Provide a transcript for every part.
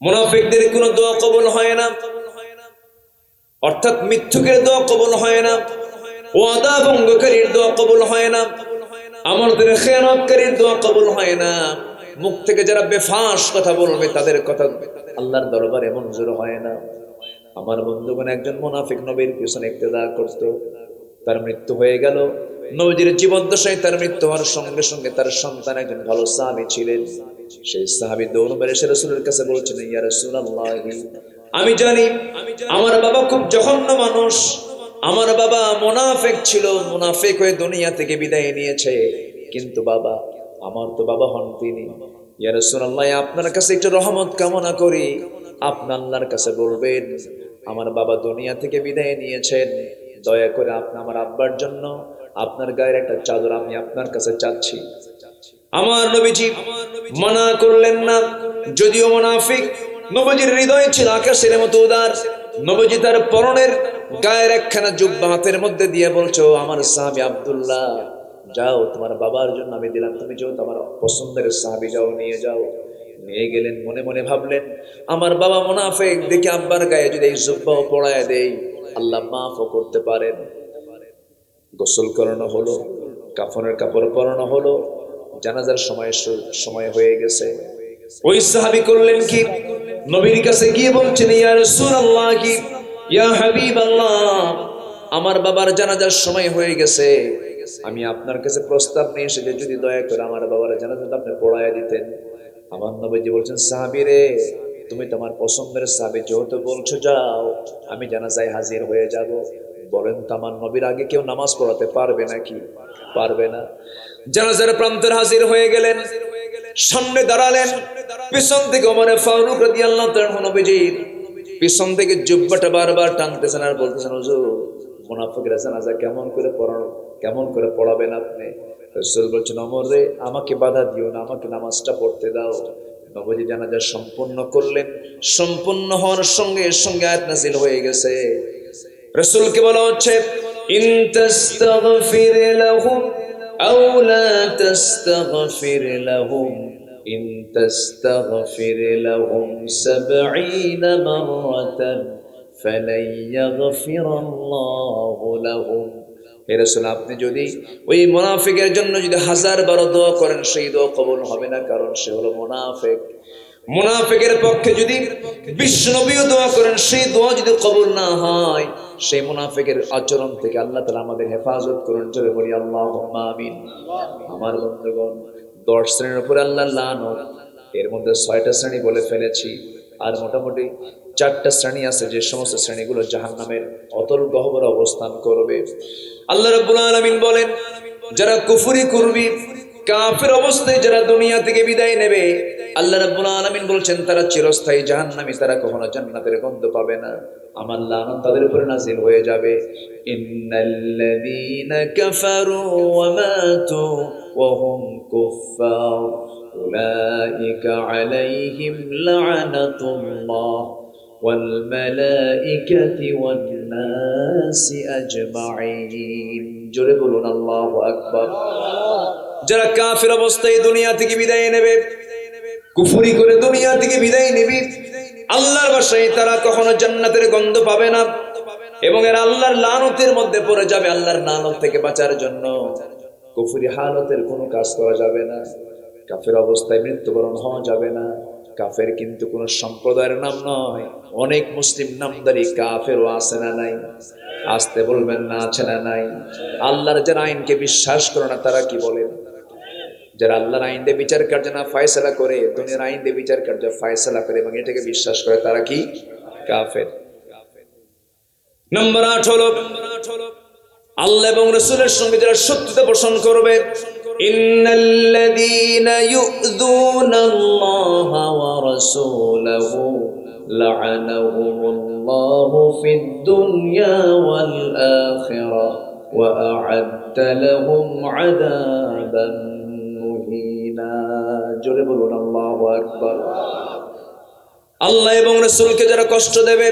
মুনাফিকদের কোনো দোয়া কবুল হয় না, অর্থাৎ মিথ্যুকের দোয়া কবুল হয় না, ওয়াদা ভঙ্গকারীর দোয়া কবুল হয় না, আমাদের খেয়ানতকারীর দোয়া কবুল হয় না। মুখ থেকে যারা বেফাঁস কথা বলবে তাদের কথা আল্লাহর দরবারে মঞ্জুর হয় না। আমার বন্ধুগণ, একজন মুনাফিক নবীর পিছনে ইক্তেদা করত, তার মৃত্যু হয়ে গেল। নবীজির জীবদ্দশায় তার মৃত্যু হওয়ার সঙ্গে সঙ্গে তার সন্তান একজন ভালো সাহাবী ছিলেন। সেই সাহাবী দৌড় মেরে এসে রাসূলের কাছে বলছেন, ইয়া রাসূলুল্লাহ, আমি জানি আমার বাবা খুব জঘন্য মানুষ, আমার বাবা মুনাফিক ছিল, মুনাফিক হয়ে দুনিয়া থেকে বিদায় নিয়েছে, কিন্তু বাবা, আমার তো বাবা হন তিনি। ইয়া রাসূলুল্লাহ, আপনার কাছে একটু রহমত কামনা করি, আপনি আল্লাহর কাছে বলবেন আমার বাবা দুনিয়া থেকে বিদায় নিয়েছেন, দয়া করে আপনি আমার আব্বার জন্য আপনার গায়ের একটা চাদর আমি আপনার কাছে চাচ্ছি। আমার নবীজি মানা করলেন না, যদিও মুনাফিক, নবীজির হৃদয় ছিল আকাশের মতো উদার। নবীজি তার পরনের গায়ের একখানা জুব্বা হাতের মধ্যে দিয়ে বলছো, আমার সাহাবী আব্দুল্লাহ, যাও তোমার বাবার জন্য আমি দিলাম, তুমি যাও তোমার পছন্দের সাহাবী, যাও নিয়ে যাও। নিয়ে গেলেন। মনে মনে ভাবলেন, আমার বাবা মুনাফিক, দেখি আব্বার গায়ে যদি এই জুব্বাও পড়ায় দেই আল্লাহ মাফও করতে পারেন। গোসল করানো হলো, কাফনের কাপড় পরানো হলো, জানাজার সময় হয়ে গেছে। ওই সাহাবী করলেন কি, নবীর কাছে গিয়ে বলছেন, ইয়া রাসূলুল্লাহ, কি ইয়া হাবিবাল্লাহ, আমার বাবার জানাজার সময় হয়ে গেছে, আমি আপনার কাছে প্রস্তাব নিয়ে এসেছি, যদি দয়া করে আমার বাবার জানাজাটা আপনি পড়ায় দিতেন। আমার নবীজি বলছেন, সাহাবী রে, তুমি তোমার পছন্দের সাহাবী যেহেতু বলছো, যাও, আমি জানাজায় হাজির হয়ে যাব। বলেন তো, আমার নবীর আগে কেউ নামাজ পড়াতে পারবে নাকি? পারবে না। জানাজার প্রান্তে হাজির হয়ে গেলেন, সামনে দাঁড়ালেন, পিছন থেকে ওমর ফারুক রাদিয়াল্লাহু তাআলা নবীজির পিছন থেকে জুব্বাটা বারবার টানতেছেন আর বলতেছেন, হুজুর, মুনাফিকরা জানাজা কেমন করে পড়াবেন আপনি? রাসূল বলছেন, ওমর রে, আমাকে বাধা দিও না, আমাকে নামাজটা পড়তে দাও। নবীজি জানাজা সম্পূর্ণ করলেন। সম্পূর্ণ হওয়ার সঙ্গে সঙ্গে আয়াত নাযিল হয়ে গেছে। রাসূলকে বলা হচ্ছে, ইন তাস্তাগফির লাহুম আও লা তাস্তাগফির লাহুম, ইন তাস্তাগফির লাহুম ৭০ মাররাতান ফালাই ইয়াগফিরাল্লাহু লাহুম। হে রাসূল, আপনি যদি ওই মুনাফিকের জন্য যদি ১০০০ দোয়া করেন, সেই দোয়া কবুল হবে না, কারণ সে হলো মুনাফিক। মুনাফিকের পক্ষে যদি বিশ্বনবীও দোয়া করেন, সেই দোয়া যদি কবুল না হয়, সেই মুনাফিকের আচরণ থেকে আল্লাহ তাআলা আমাদের হেফাজত করুন। জোরে বলি আল্লাহুম্মা আমিন। আমার বন্ধুগণ, ১০ শ্রেণীর উপরে আল্লাহর লানত, এর মধ্যে ৬টা শ্রেণী বলে ফেলেছি, আর মোটামুটি ৪টা শ্রেণী আছে, যে সমস্ত শ্রেণীগুলো জাহান্নামের অতল গহ্বরে অবস্থান করবে। আল্লাহ রাব্বুল আলামিন বলেন, যারা কুফরি করবে, কাফের অবস্থায় যারা দুনিয়া থেকে বিদায় নেবে, আল্লাহ রাব্বুল আলামিন বলছেন তারা চিরস্থায়ী জাহান্নামী, তারা কখনো জান্নাতের গন্ধ পাবে না। আমার লানত তাদের উপরে নাযিল হয়ে যাবে। ইন্নাল্লাযীনা কাফারু ওয়া মাতু ওয়া হুম কুফফার উলাইকা আলাইহিম লা'নাতুল্লাহ ওয়াল মালাইকাতি ওয়ান নাসি আজমাইন। জোরে বলুন আল্লাহু আকবার। যারা কাফের অবস্থায় দুনিয়া থেকে বিদায় নেবে, কুফরি করে দুনিয়া থেকে বিদায় নেবে, আল্লাহর বাসায় তারা কখনো জান্নাতের গন্ধ পাবে না, এবং এরা আল্লাহর লানতের মধ্যে পড়ে যাবে। আল্লাহর লানত থেকে বাঁচার জন্য কুফরি হালতের কোনো কাজ করা যাবে না, কাফের অবস্থায় মৃত্যুবরণ হওয়া যাবে না। কাফের কিন্তু কোন সম্প্রদায়ের নাম নয়, অনেক মুসলিম নামদারি কাফেরও আছে না নাই? আসতে বলবেন না, আছে না নাই? আল্লাহর যারা আইনকে বিশ্বাস করে না, তারা কি বলেন? যারা আল্লাহর আইন দিয়ে বিচার কার্য না ফয়সালা করে, দুনিয়ার আইন দিয়ে বিচার কার্য ফয়সালা করে এবং এটাকে বিশ্বাস করে, তারা কি? কাফের। নম্বর ৮ হলো, আল্লাহ এবং রাসূলের সঙ্গে যারা শত্রুতা পোষণ করবে, ইন্নাল্লাযীনা ইউযুনাল্লাহা ওয়া রাসূলাহু লা'আনাহুমুল্লাহু ফিদ দুনিয়া ওয়াল আখিরাহ ওয়া আ'আদ্দা লাহুম আযাবান মুহিনা। জোরে বলুন আল্লাহু আকবার। আল্লাহ এবং রাসূলকে যারা কষ্ট দেবে,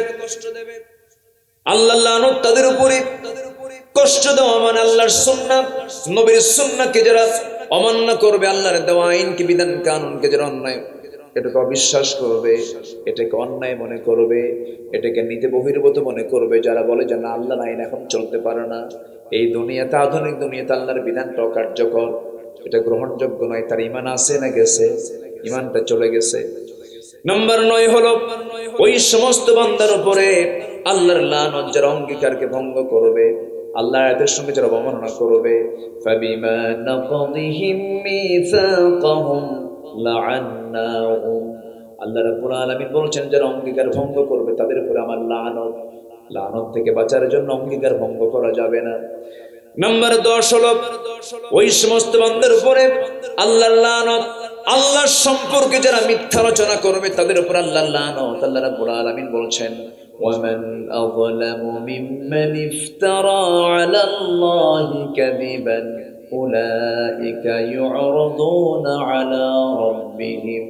আল্লাহর লানত তাদের উপরে। কষ্ট দেওয়া মানে আল্লাহর সুন্নাত, নবীর সুন্নাহকে যারা অমান্য করবে, আল্লাহর দেওয়া আইনকে, বিধান কানুনকে যারা অন্যায় এটাকে অবিশ্বাস করবে, এটাকে অন্যায় মনে করবে, এটাকে নীতি বহির্ভূত মনে করবে। যারা বলে যে না, আল্লাহর আইন এখন চলতে পারে না, এই দুনিয়াতে, আধুনিক দুনিয়াতে আল্লাহর বিধানটা অকার্যকর, এটা গ্রহণযোগ্য নয়, তার ঈমান আছে না গেছে? ঈমানটা চলে গেছে। নাম্বার 9 হলো ওই সমস্ত বান্দার উপরে আল্লাহর লানত, যারা অঙ্গীকারকে ভঙ্গ করবে, আল্লাহর আয়াতের সঙ্গে যারা অবমাননা করবে। ফাবিমা নাকদিহিম মিসাকাহুম লাআন্নাহুম, আল্লাহ রাব্বুল আলামিন বলেছেন যারা অঙ্গীকার ভঙ্গ করবে তাদের উপরে আমার লানত। লানত থেকে বাঁচার জন্য অঙ্গীকার ভঙ্গ করা যাবে না। নাম্বার 10 হলো ওই সমস্ত বান্দার উপরে আল্লাহর লানত, আল্লাহর সম্পর্কে যারা মিথ্যা রচনা করবে তাদের উপর আল্লাহর লানত। আল্লাহ রাব্বুল আলামিন বলছেন ওয়ামান আযলামু মিম্মান ইফতারা আলাল্লাহি কাযিবান উলাইকা ইউ'রাদুনা আলা রাব্বিহিম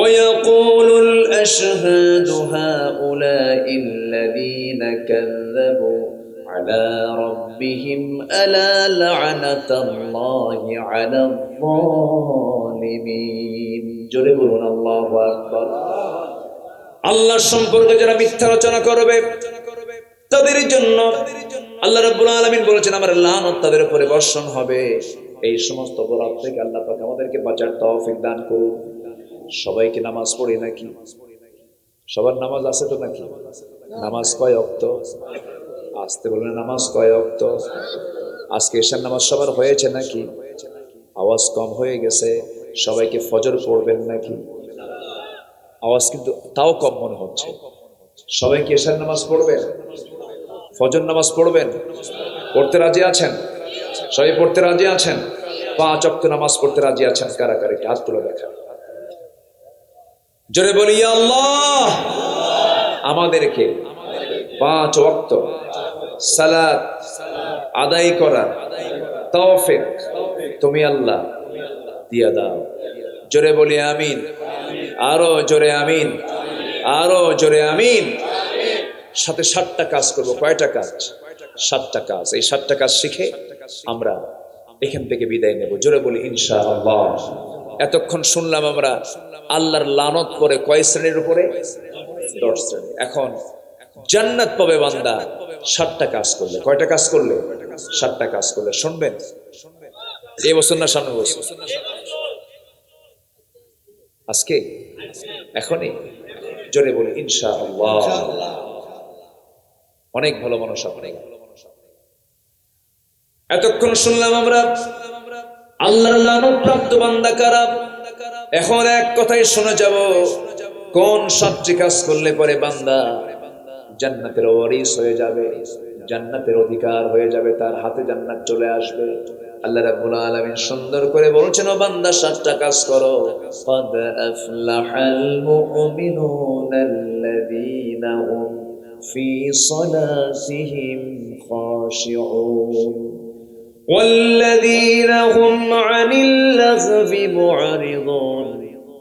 ويقول الأشهاد هؤلاء الذين كذبوا على ربهم ألا لعنة الله على الظالمين জোরে বলুন আল্লাহু আকবার। আল্লাহর সম্পর্কে যারা মিথ্যা রচনা করবে তাদের জন্য আল্লাহ রাব্বুল আলামিন বলেছেন আমার লানত তাদের উপরে বর্ষণ হবে। এই সমস্ত অপরাধ থেকে আল্লাহ পাক আমাদেরকে বাঁচার তৌফিক দান করুন। সবাইকে নামাজ পড়ি নাকি? সবার নামাজ আছে তো নাকি? নামাজ কয় ওয়াক্ত? আসতে বলেন, নামাজ কয় ওয়াক্ত? আজকে ঈশার নামাজ সবার হয়েছে নাকি? আওয়াজ কম হয়ে গেছে। সবাইকে ফজর পড়বেন নাকি? আওয়াজ কিন্তু তাও কম মনে হচ্ছে। সবাইকে ঈশার নামাজ পড়বেন, ফজর নামাজ পড়বেন? পড়তে রাজি আছেন? সবাই পড়তে রাজি আছেন? 5 ওয়াক্ত নামাজ পড়তে রাজি আছেন কারা কারা? হাত তুলে দেখা। জোরে বলি ইয়া আল্লাহ। আমাদেরকে 5 ওয়াক্ত সালাত আদায় করার তৌফিক তুমি আল্লাহ দিয়া দাও। জোরে বলি আমিন। আরো জোরে আমিন, আরো জোরে আমিন। সাথে 7টা কাজ করব। কয়টা কাজ? 7টা কাজ। এই 7টা কাজ শিখে আমরা এখান থেকে বিদায় নেব। জোরে বলি ইনশাআল্লাহ। এতক্ষণ শুনলাম আমরা আল্লাহর লানত করে কয় শ্রেণীর উপরে? 10 শ্রেণী। এখন জান্নাত পাবে বান্দা 7টা কাজ করলে। কয়টা কাজ করলে? 7টা কাজ করলে। শুনবেন এই বছর না সামনের বছর? আজকে, এখনই? জোরে বলি ইনশাআল্লাহ। অনেক ভালো মানুষ। অনেক এতক্ষণ শুনলাম আমরা আল্লাহর লানত প্রাপ্ত বান্দা কারা। এখন এক কথাই শুনে যাব কোন 7টি কাজ করলে পরে বান্দা জান্নাতের ওয়ারিস হয়ে যাবে, জান্নাতের অধিকার হয়ে যাবে, তার হাতে জান্নাত চলে আসবে। আল্লাহ রাব্বুল আলামিন সুন্দর করে বলছেন ও বান্দা 7টা কাজ করো। قد أفلح المؤمنون الذين هم في صلاتهم خاشعون والذين هم عن اللغو معرضون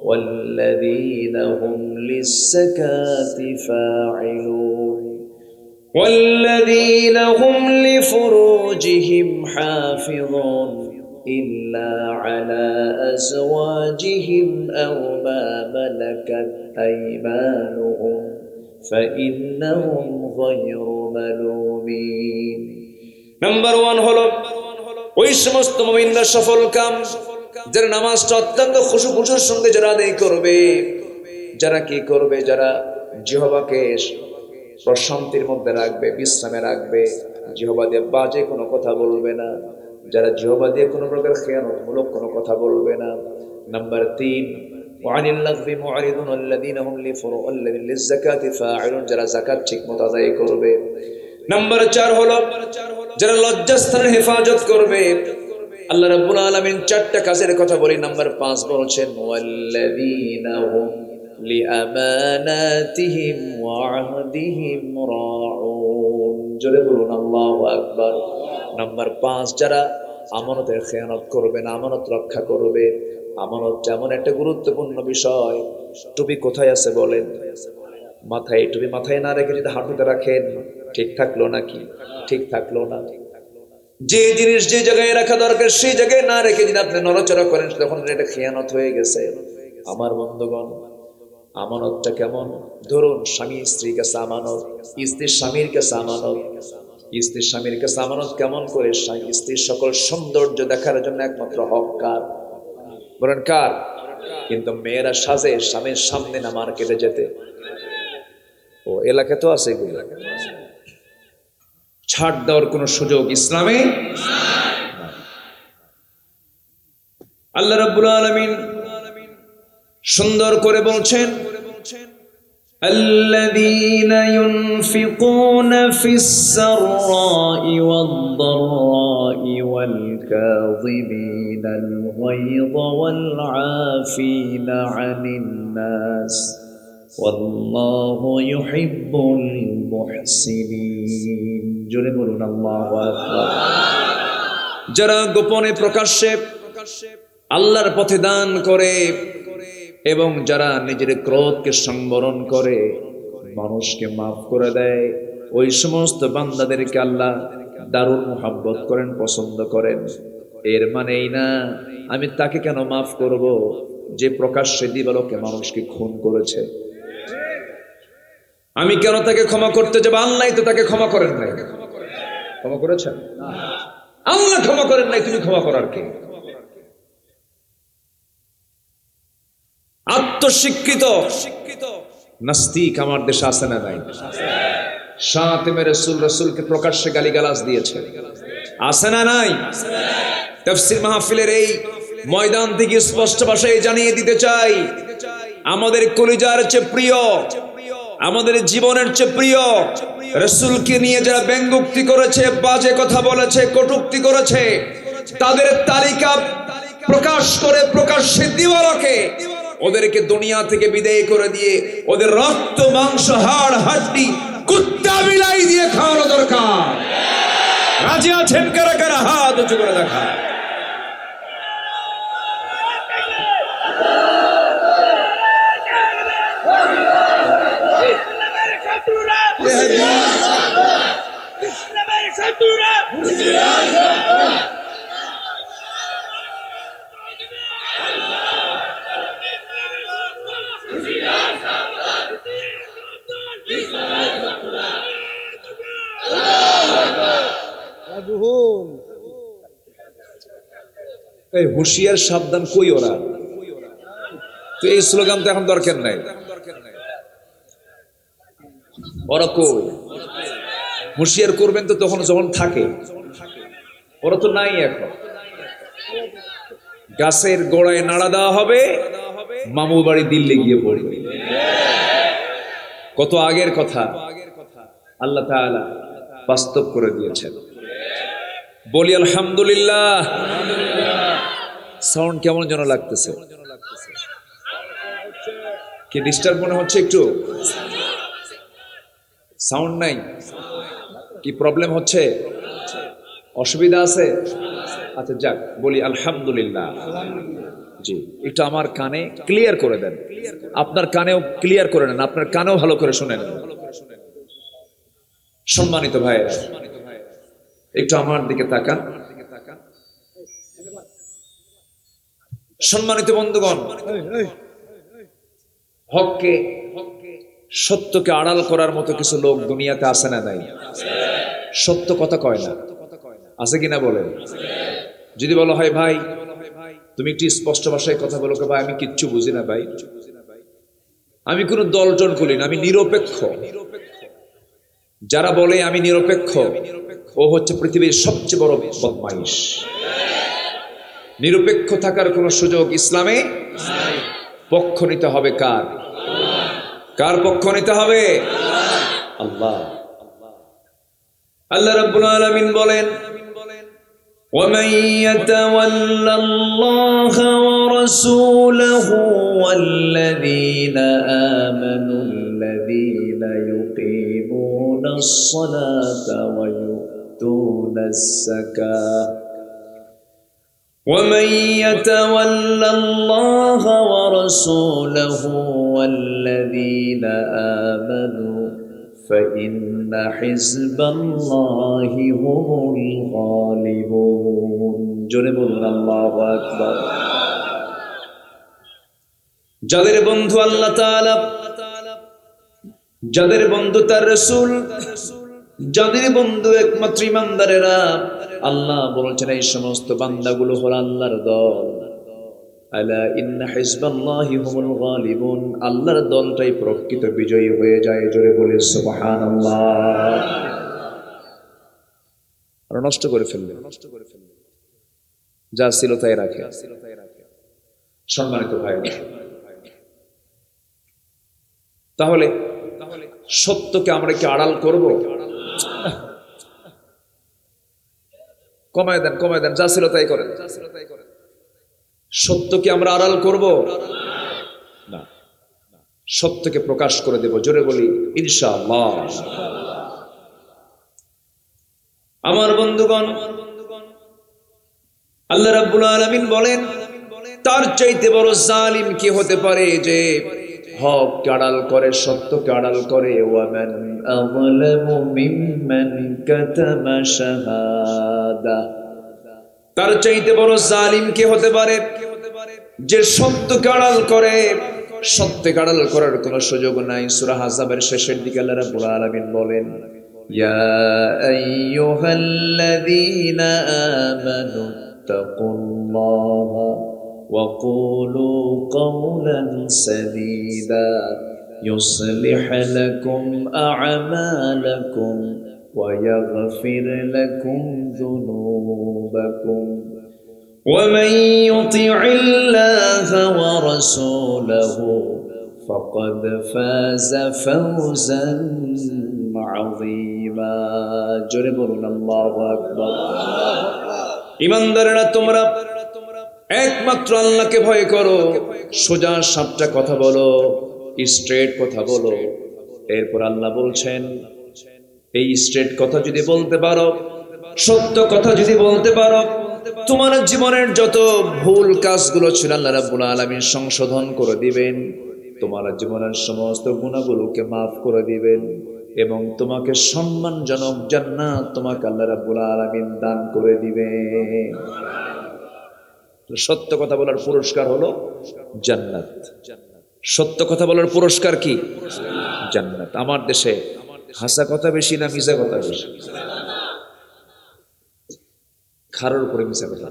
والذين هم للزكاة فاعلون والذين هم لفروجهم حافظون إلا على أزواجهم أو ما ملكت أيمانهم فإنهم غير ملومين নাম্বার 1 হলো ওই সমস্ত মুমিনরা সফল কাম যারা নামাজটা অত্যন্ত খুশু-খুশুর সঙ্গে যারা আদায় করবে। যারা কি করবে? যারা জিহ্বাকে প্রশান্তির মধ্যে রাখবে, বিশ্রামে রাখবে, জিহ্বা দিয়ে বাজে কোনো কথা বলবে না, যারা জিহ্বা দিয়ে কোনো প্রকার খেয়ানতমূলক কোনো কথা বলবে না। নাম্বার 3 ওয়ানিল লাগবি মুআরিদুন আল্লাযীনা হুম লিযাকাতি ফাআইলুন, যারা যাকাত ঠিকমতো আদায় করবে। নাম্বার 4 হলো যারা লজ্জাস্থানের হেফাজত করবে। আল্লাহ রাব্বুল আলামিন 4টা কাজের কথা বলি। নাম্বার 5 বলছেন ওয়াল্লাযীনা হুম লিআমানাতিহিম ওয়া আহদিহিম রাউন। জোরে বলুন আল্লাহু আকবার। নাম্বার 5 যারা আমানতের খেয়ানত করবে না, আমানত রক্ষা করবে। আমানত যেমন একটা গুরুত্বপূর্ণ বিষয়। টুপি কোথায় আছে বলেন? মাথায়। টুপি মাথায় না রেখে যদি হাঁটুতে রাখেন ঠিক থাকলো নাকি? ঠিক থাকলো না। যে জিনিস যে জায়গায় রাখা দরকার সেই জায়গায় না রেখে যদি আপনি নড়াচড়া করেন তখন এটা খেয়ানত হয়ে গেছে। আমার বন্ধুগণ, আমানতটা কেমন? ধরুন স্বামী স্ত্রীর কাছে আমানত, স্ত্রীর স্বামীর কাছে আমানত। স্ত্রীর স্বামীর কাছে আমানত কেমন করে? স্ত্রীর সকল সৌন্দর্য দেখার জন্য একমাত্র হক কার? বলেন কার? কিন্তু মেয়েরা সাজে স্বামীর সামনে না মার্কেটে যেতে। ও এলাকা তো আছে এগুলো, ছাড় দেওয়ার কোন সুযোগ ইসলামে। আল্লাহ রাব্বুল আলামিন সুন্দর করে বলছেন, الذين ينفقون في السراء والضراء والكاظمين الغيظ والعافين عن الناس والله يحب المحسنين। জোরে বলুন আল্লাহু আকবার। যারা গোপনে প্রকাশ্যে আল্লাহর পথে দান করে এবং যারা নিজের ক্রোধকে সংবরণ করে মানুষকে মাফ করে দেয়, ওই সমস্ত বান্দাদেরকে আল্লাহ দারুণ মুহাব্বত করেন, পছন্দ করেন। এর মানে এই না আমি তাকে কেন মাফ করব যে প্রকাশ্যে দিবালোকে মানুষকে খুন করেছে। আমি কেন তাকে ক্ষমা করতে যাব? আল্লাহ তো তাকে ক্ষমা করেন নাই। ক্ষমা করেছেন? আল্লাহ ক্ষমা করেন নাই, তুমি ক্ষমা করার কে? আত্মস্বীকৃত নাস্তিক আমার দেশে আছে না নাই? শাতিমে রাসূল রাসূলকে প্রকাশ্যে গালিগালাজ দিয়েছে, আছে না নাই? তাফসীর মাহফিলের এই ময়দান থেকে স্পষ্ট ভাষায় জানিয়ে দিতে চাই, আমাদের কলিজার চেয়ে প্রিয়, আমাদের জীবনের চেয়ে প্রিয় রাসূলকে নিয়ে যারা ব্যঙ্গোক্তি করেছে, বাজে কথা বলেছে, কটূক্তি করেছে, তাদের তালিকা প্রকাশ করে প্রকাশ্যে দিবালোকে ওদেরকে দুনিয়া থেকে বিদায় করে দিয়ে ওদের রক্ত মাংস হাড় হাড্ডি কুত্তা বিলাই দিয়ে খাওয়ানো দরকার। রাজি আছেন কারা কারা? হাত উঁচু করে দেখা। এই হুঁশিয়ার সাবধান কই ওরা? তো এই স্লোগান তো এখন দরকার নাই। ওরা কই? হুঁশিয়ার করবেন তো তখন যখন থাকে, ওরা তো নাই এখন। গাছের গোড়ায় নাড়া দেওয়া হবে, মামু বাড়ি দিল্লি গিয়ে পড়বে। কত আগের কথা আল্লাহ তাআলা বাস্তব করে দিয়েছেন। বলি আলহামদুলিল্লাহ। সাউন্ড কেমন যেন লাগতেছে, কি ডিস্টার্ব মনে হচ্ছে? একটু সাউন্ড নাই, কি প্রবলেম হচ্ছে? অসুবিধা আছে? আচ্ছা যাক, বলি আলহামদুলিল্লাহ। জি, একটু আমার কানে ক্লিয়ার করে দেন, আপনার কানেও ক্লিয়ার করে নেন, আপনার কানেও ভালো করে শুনে নেন। সম্মানিত ভাইয়েরা, একটু আমার দিকে তাকান। সম্মানিত বন্ধুগণ, হককে সত্যকে আড়াল করার মতো কিছু লোক দুনিয়াতে আছে না নাই? সত্য কথা কয় না, আছে কিনা বলেন? যদি বলা হয় ভাই তুমি একটু স্পষ্ট ভাষায় কথা বলো, ভাই আমি কিচ্ছু বুঝি না ভাই, আমি কোনো দলজন করি না, আমি নিরপেক্ষ। যারা বলে আমি নিরপেক্ষ, ও হচ্ছে পৃথিবীর সবচেয়ে বড় বদমাইশ। নিরপেক্ষ থাকার কোন সুযোগ ইসলামে নাই। পক্ষ নিতে হবে কার? কার পক্ষ নিতে হবে? আল্লাহ। আল্লাহ রাব্বুল আলামিন বলেন, وَمَن يَتَوَلَّ اللَّهَ وَرَسُولَهُ وَالَّذِينَ آمَنُوا الَّذِينَ يُقِيمُونَ الصَّلَاةَ وَيُؤْتُونَ الزَّكَاةَ وَمَن يَتَوَلَّ اللَّهَ وَرَسُولَهُ وَالَّذِينَ آمَنُوا فَإِنَّ حِزْبَ اللَّهِ هُمُ الْغَالِبُونَ। জোরে বলুন আল্লাহু আকবার। যাদের বন্ধু আল্লাহ তাআলা, যাদের বন্ধু তার রাসূল, যাদের বন্ধু একমাত্র ইমানদারেরা, আল্লাহ বলেছেন এই সমস্ত বান্দাগুলো হলো আল্লাহর দল। আলা ইন্না হিজবাল্লাহি হুমুল গালিবুন, আল্লাহর দলটাই প্রকৃত বিজয়ী হয়ে যায়। জোরে বলে সুবহানাল্লাহ। আর নষ্ট করে ফেলবে, যা ছিল তাই রাখে। সম্মানিত ভাই, তাহলে সত্যকে আমরা কি আড়াল করব? কমায় দেন, যা ছিল তাই করেন। সত্যকে আমরা আড়াল করব না, সত্যকে প্রকাশ করে দেব। জোরে বলি ইনশাআল্লাহ। আমার বন্ধুগণ, আল্লাহ রাব্বুল আলামিন বলেন, তার চাইতে বড় জালিম কি হতে পারে যে হক আড়াল করে, সত্যকে আড়াল করে। ওয়ামান আযলামু মিম্মান কাতামা শাহাদা, তার চাইতে বড় জালিম কে হতে পারে যে সত্যকে আড়াল করে। সত্যকে আড়াল করার কোনো সুযোগ নাই। সূরা আহজাবের শেষের দিকে আল্লাহ রাব্বুল আলামিন বলেন, ইয়া আইয়ুহাল্লাযীনা আমানু তাকুল্লাহা ওয়া কুলু কাওলান সাদীদা ইউসলিহ লাকুম আ'মালাকুম ওয়া ইয়াগফির লাকুম যুনুবাকুম ومن يطع الله ورسوله فقد فاز فوزا عظيما। জোরে বলুন আল্লাহু আকবার। ঈমানদারেরা, তোমরা একমাত্র আল্লাহকে ভয় করো, সোজা সাপটা কথা বলো, স্ট্রেট কথা বলো। এরপর আল্লাহ বলছেন, এই স্ট্রেট কথা যদি বলতে পারো, সত্য কথা যদি বলতে পারো, তোমার জীবনের যত ভুল কাজগুলো ছিল আল্লাহ রাব্বুল আলামিন সংশোধন করে দিবেন। তোমার জীবনের সমস্ত গুনাহগুলোকে মাফ করে দিবেন এবং তোমাকে সম্মানজনক জান্নাত তোমাকে আল্লাহ রাব্বুল আলামিন দান করে দিবেন। সত্য কথা বলার পুরস্কার হলো জান্নাত। সত্য কথা বলার পুরস্কার কি? জান্নাত। আমার দেশে হাসা কথা বেশি না মিছা কথা বেশি? খারার উপরে মিছা কথা।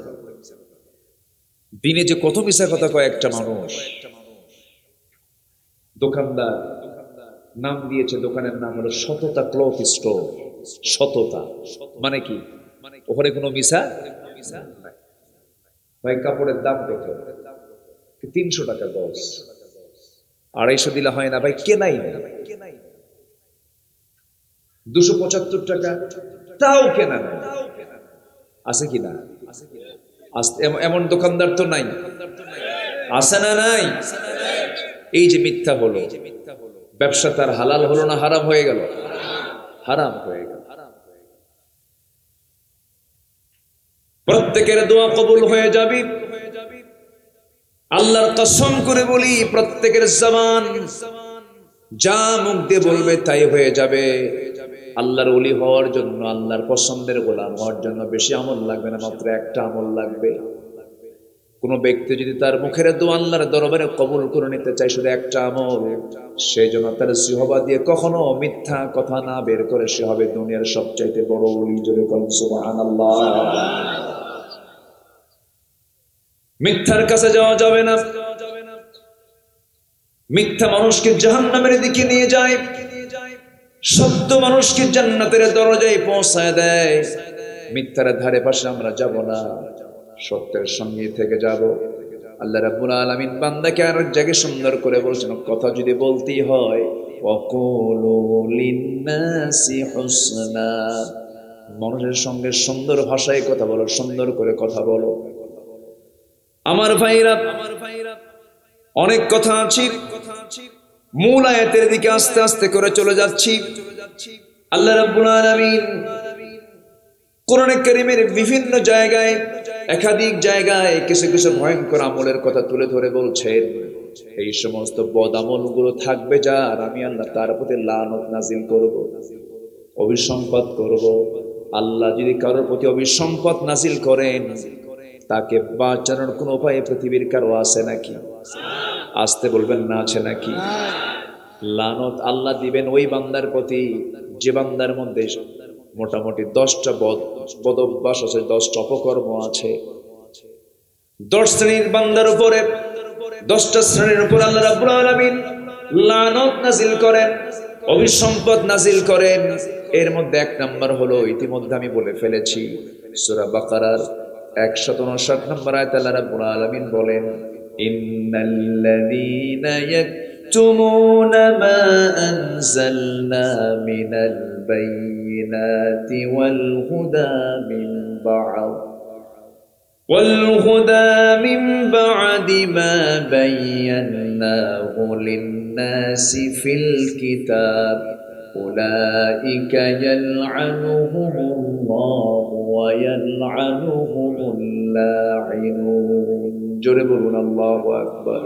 দিনে যে কত মিছা কথা কয় একটা মানুষ। দোকানদার নাম দিয়েছে, দোকানের নাম হলো সততা ক্লথ স্টোর। সততা মানে কি? ওখানে কোনো মিছা নাই। ভাই কাপড়ের দাম কত? 300 টাকা গজ, 250 দিলে হয় না ভাই, কেনাই না। 275 টাকা, তাও কেনা না। আছে কি না? এমন দোকানদার তো নাই, আছে না? নাই। এই যে মিথ্যা হলো, ব্যবসা তার হালাল হলো না হারাম হয়ে গেল? হারাম হয়ে গেল। প্রত্যেকের দোয়া কবুল হয়ে যাবে। আল্লাহর কসম করে বলি, প্রত্যেকের জবান যা মুখ দিয়ে বলবে তাই হয়ে যাবে। আল্লাহর ওলি হওয়ার জন্য, আল্লাহর পছন্দের গোলাম হওয়ার জন্য বেশি আমল লাগবে না, মাত্র একটা আমল লাগবে। কোন ব্যক্তি যদি তার মুখের দোয়া আল্লাহর দরবারে কবুল করে নিতে চায়, শুধু একটা আমল, সেই জন্য তার জিহ্বা দিয়ে কখনো মিথ্যা কথা না বের করে, সে হবে দুনিয়ার সবচাইতে বড় ওলি। জোরে বলেন সুবহানাল্লাহ। মিথ্যার কাছে যাওয়া যাবে না। মিথ্যা মানুষকে জাহান্নামের দিকে নিয়ে যায়, সত্য মানুষকে জান্নাতের দরজায় পৌঁছায় দেয়। মিথ্যার ধারে পাশে আমরা যাব না, সত্যের সঙ্গে থেকে যাব। আল্লাহ রাব্বুল আলামিন বান্দাকে আরেক জায়গায় সুন্দর করে বলছেন, কথা যদি বলতেই হয়, ওয়াকুলু লিন্নাসি হুসনা, মানুষের সঙ্গে সুন্দর ভাষায় কথা বলো, সুন্দর করে কথা বলো। আমার ভাইরা, অনেক কথা আছে, মূল আয়াতের দিকে আস্তে আস্তে করে চলে যাচ্ছি। আল্লাহ রাব্বুল আলামিন কোরআনে কারীমের বিভিন্ন জায়গায়, একাধিক জায়গায় কিছু কিছু ভয়ঙ্কর আমলের কথা তুলে ধরে বলছেন, এই সমস্ত বদ আমলগুলো থাকবে যার, আমি আল্লাহ তার প্রতি লানত নাজিল করব, অভিসম্পাত করব। আল্লাহ যদি কারোর প্রতি অভিসম্পাত নাজিল করেন, তাকে বাঁচানোর কোন উপায় পৃথিবীর কারো আছে নাকি? আসতে বলবেন না আছে নাকি? লানত আল্লাহ দিবেন ওই বান্দার প্রতি যে বান্দার মধ্যে মোটামুটি 10টা বদ অভ্যাস আছে, 10টা অপকর্ম আছে। 10 শ্রেণীর বান্দার উপরে, 10টা শ্রেণীর উপর আল্লাহ রাব্বুল আলামিন লানত নাজিল করেন, অভিসম্পদ নাজিল করেন। এর মধ্যে 1 নাম্বার হলো, ইতিমধ্যে আমি বলে ফেলেছি, সূরা বাকারার 159 নম্বর আয়াতে আল্লাহ রাব্বুল আলামিন বলেন, ইন্নাল্লাযীনা ইয়াকতুমুনা মা আনজালনা মিনাল বায়িনাতি ওয়াল হুদা من بعد ما بيناه للناس في الكتاب أولئك يلعنهم الله ويلعنهم اللاعنون জোরে বলুন আল্লাহু আকবার।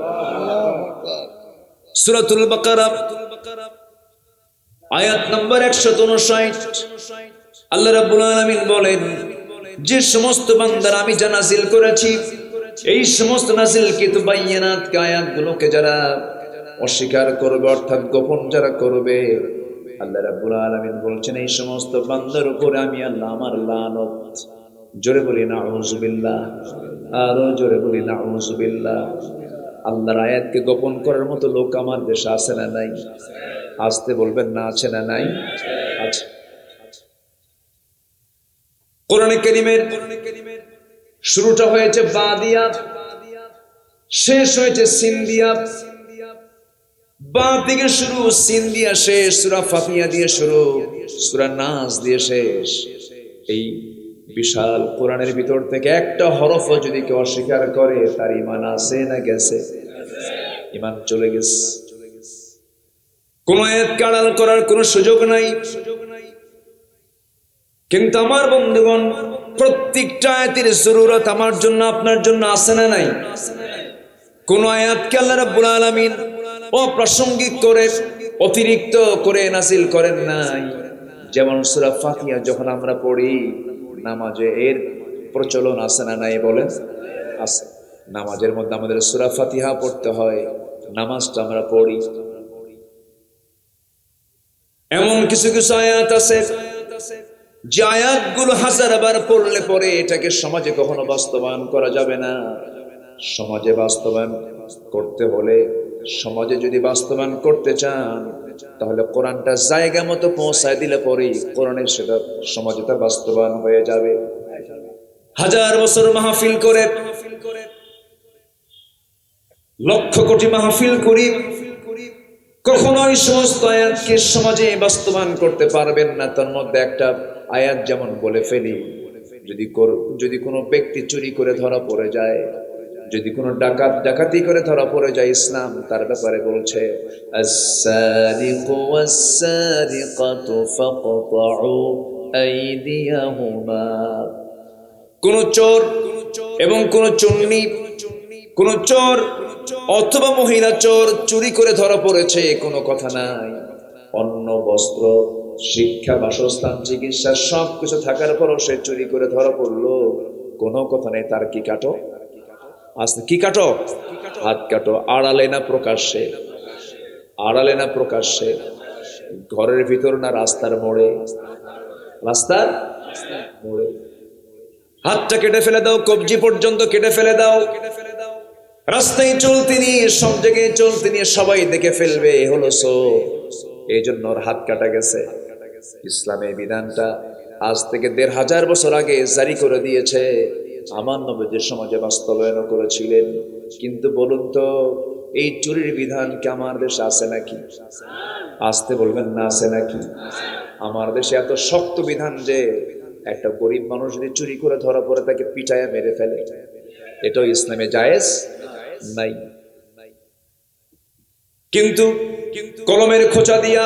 সূরাতুল বাকারা আয়াত নম্বর 159 আল্লাহ রাব্বুল আলামিন বলেন, যে সমস্ত বান্দারা আমি যা নাজিল করেছি এই সমস্ত নাজিলকৃত বাইয়ানাত আয়াতগুলোকে যারা অস্বীকার করবে, অর্থাৎ গোপন যারা করবে, আল্লাহ রাব্বুল আলামিন বলছেন এই সমস্ত বান্দার উপরে আমি আল্লাহ আমার লানত। জোরে বলি নাউযুবিল্লাহ, আরো জোরে বলি নাউযুবিল্লাহ। আল্লাহর আয়াতকে গোপন করার মতো লোক আমার দেশে আছে না নাই? আসতে বলবেন না আছে না নাই? আছে। কোরআনে কারীমের শুরুটা হয়েছে বা দিয়া, শেষ হয়েছে সিন দিয়া। বা থেকে শুরু, সিন দিয়া শেষ, সূরা ফাতিহা দিয়ে শুরু, সূরা নাস দিয়ে শেষ। এই বিশাল কোরআনের ভিতর থেকে একটা হরফও যদি কেউ অস্বীকার করে তার ঈমান আছে না গেছে? ঈমান চলে গেছে। কোন আয়াতকে আড়াল করার কোনো সুযোগ নাই। কিন্তু আমার বন্ধুগণ, প্রত্যেকটা আয়াতের জরুরত আমার জন্য আপনার জন্য আছে না নাই? কোন আয়াতকে আল্লাহ রাব্বুল আলামিন অপ্রাসঙ্গিক করে অতিরিক্ত করে নাজিল করেন নাই। যেমন সূরা ফাতিহা যখন আমরা পড়ি নামাজে, এর প্রচলন আছে না নাই বলেন? আছে। নামাজের মধ্যে আমাদের সূরা ফাতিহা পড়তে হয়, নামাজটা আমরা পড়ি। এমন কিছু কিছু আয়াত আছে যে আয়াতগুলো হাজারবার পড়লে পরে এটাকে সমাজে কখনো বাস্তবায়ন করা যাবে না। সমাজে বাস্তবায়ন করতে হলে, সমাজে যদি বাস্তবায়ন করতে চান তাহলে কোরআনটা জায়গা মতো পৌঁছায় দিলে পরেই কোরআনের সেটা সমাজে তা বাস্তবায়ন হয়ে যাবে। হাজার বছর মাহফিল করে, লক্ষ কোটি মাহফিল করি, কখনোই সমস্ত আয়াতকে সমাজে বাস্তবায়ন করতে পারবেন না। তার মধ্যে একটা আয়াত যেমন বলে ফেলি, যদি কোনো ব্যক্তি চুরি করে ধরা পড়ে যায়, যদি কোনো ডাকাতি করে ধরা পড়ে যায়, ইসলাম তার ব্যাপারে বলছে আস-সারিকু ওয়াস-সারিকাতু ফাকতাউ আইদিয়াহুমা। কোন চোর এবং কোন চুন্নি, কোন চোর অথবা মহিলা চোর চুরি করে ধরা পড়েছে, কোনো কথা নাই। অন্ন, বস্ত্র, শিক্ষা, বাসস্থান, চিকিৎসা সবকিছু থাকার পরও সে চুরি করে ধরা পড়লো, কোনো কথা নেই। তার কি কাটো? আস্তে কি কাটো? হাত কাটো। আড়ালে না প্রকাশ্যে? আড়ালে না প্রকাশ্যে? ঘরের ভিতর না রাস্তার মোড়ে? রাস্তার মোড়ে। হাতটা কেটে ফেলে দাও, কবজি পর্যন্ত কেটে ফেলে দাও। রাস্তায় চলতে নিয়ে, সব জায়গায় চলতে নিয়ে সবাই দেখে ফেলবে এ হলো চোর, এই জন্য ওর হাত কাটা গেছে। ইসলামের বিধানটা আজ থেকে ১৫০০ বছর আগে জারি করে দিয়েছে, আমার নবী যে সমাজে বাস্তবায়ন করেছিলেন। কিন্তু বলুন তো, এই চুরির বিধান কি আমার দেশে আছে নাকি? আসতে বলবেন না আছে নাকি? আমার দেশে এত শক্ত বিধান যে একটা গরিব মানুষ যদি চুরি করে ধরা পড়ে তাকে পিটায়া মেরে ফেলে। এটাও ইসলামে জায়েজ নাই। কিন্তু কলমের খোঁচা দিয়া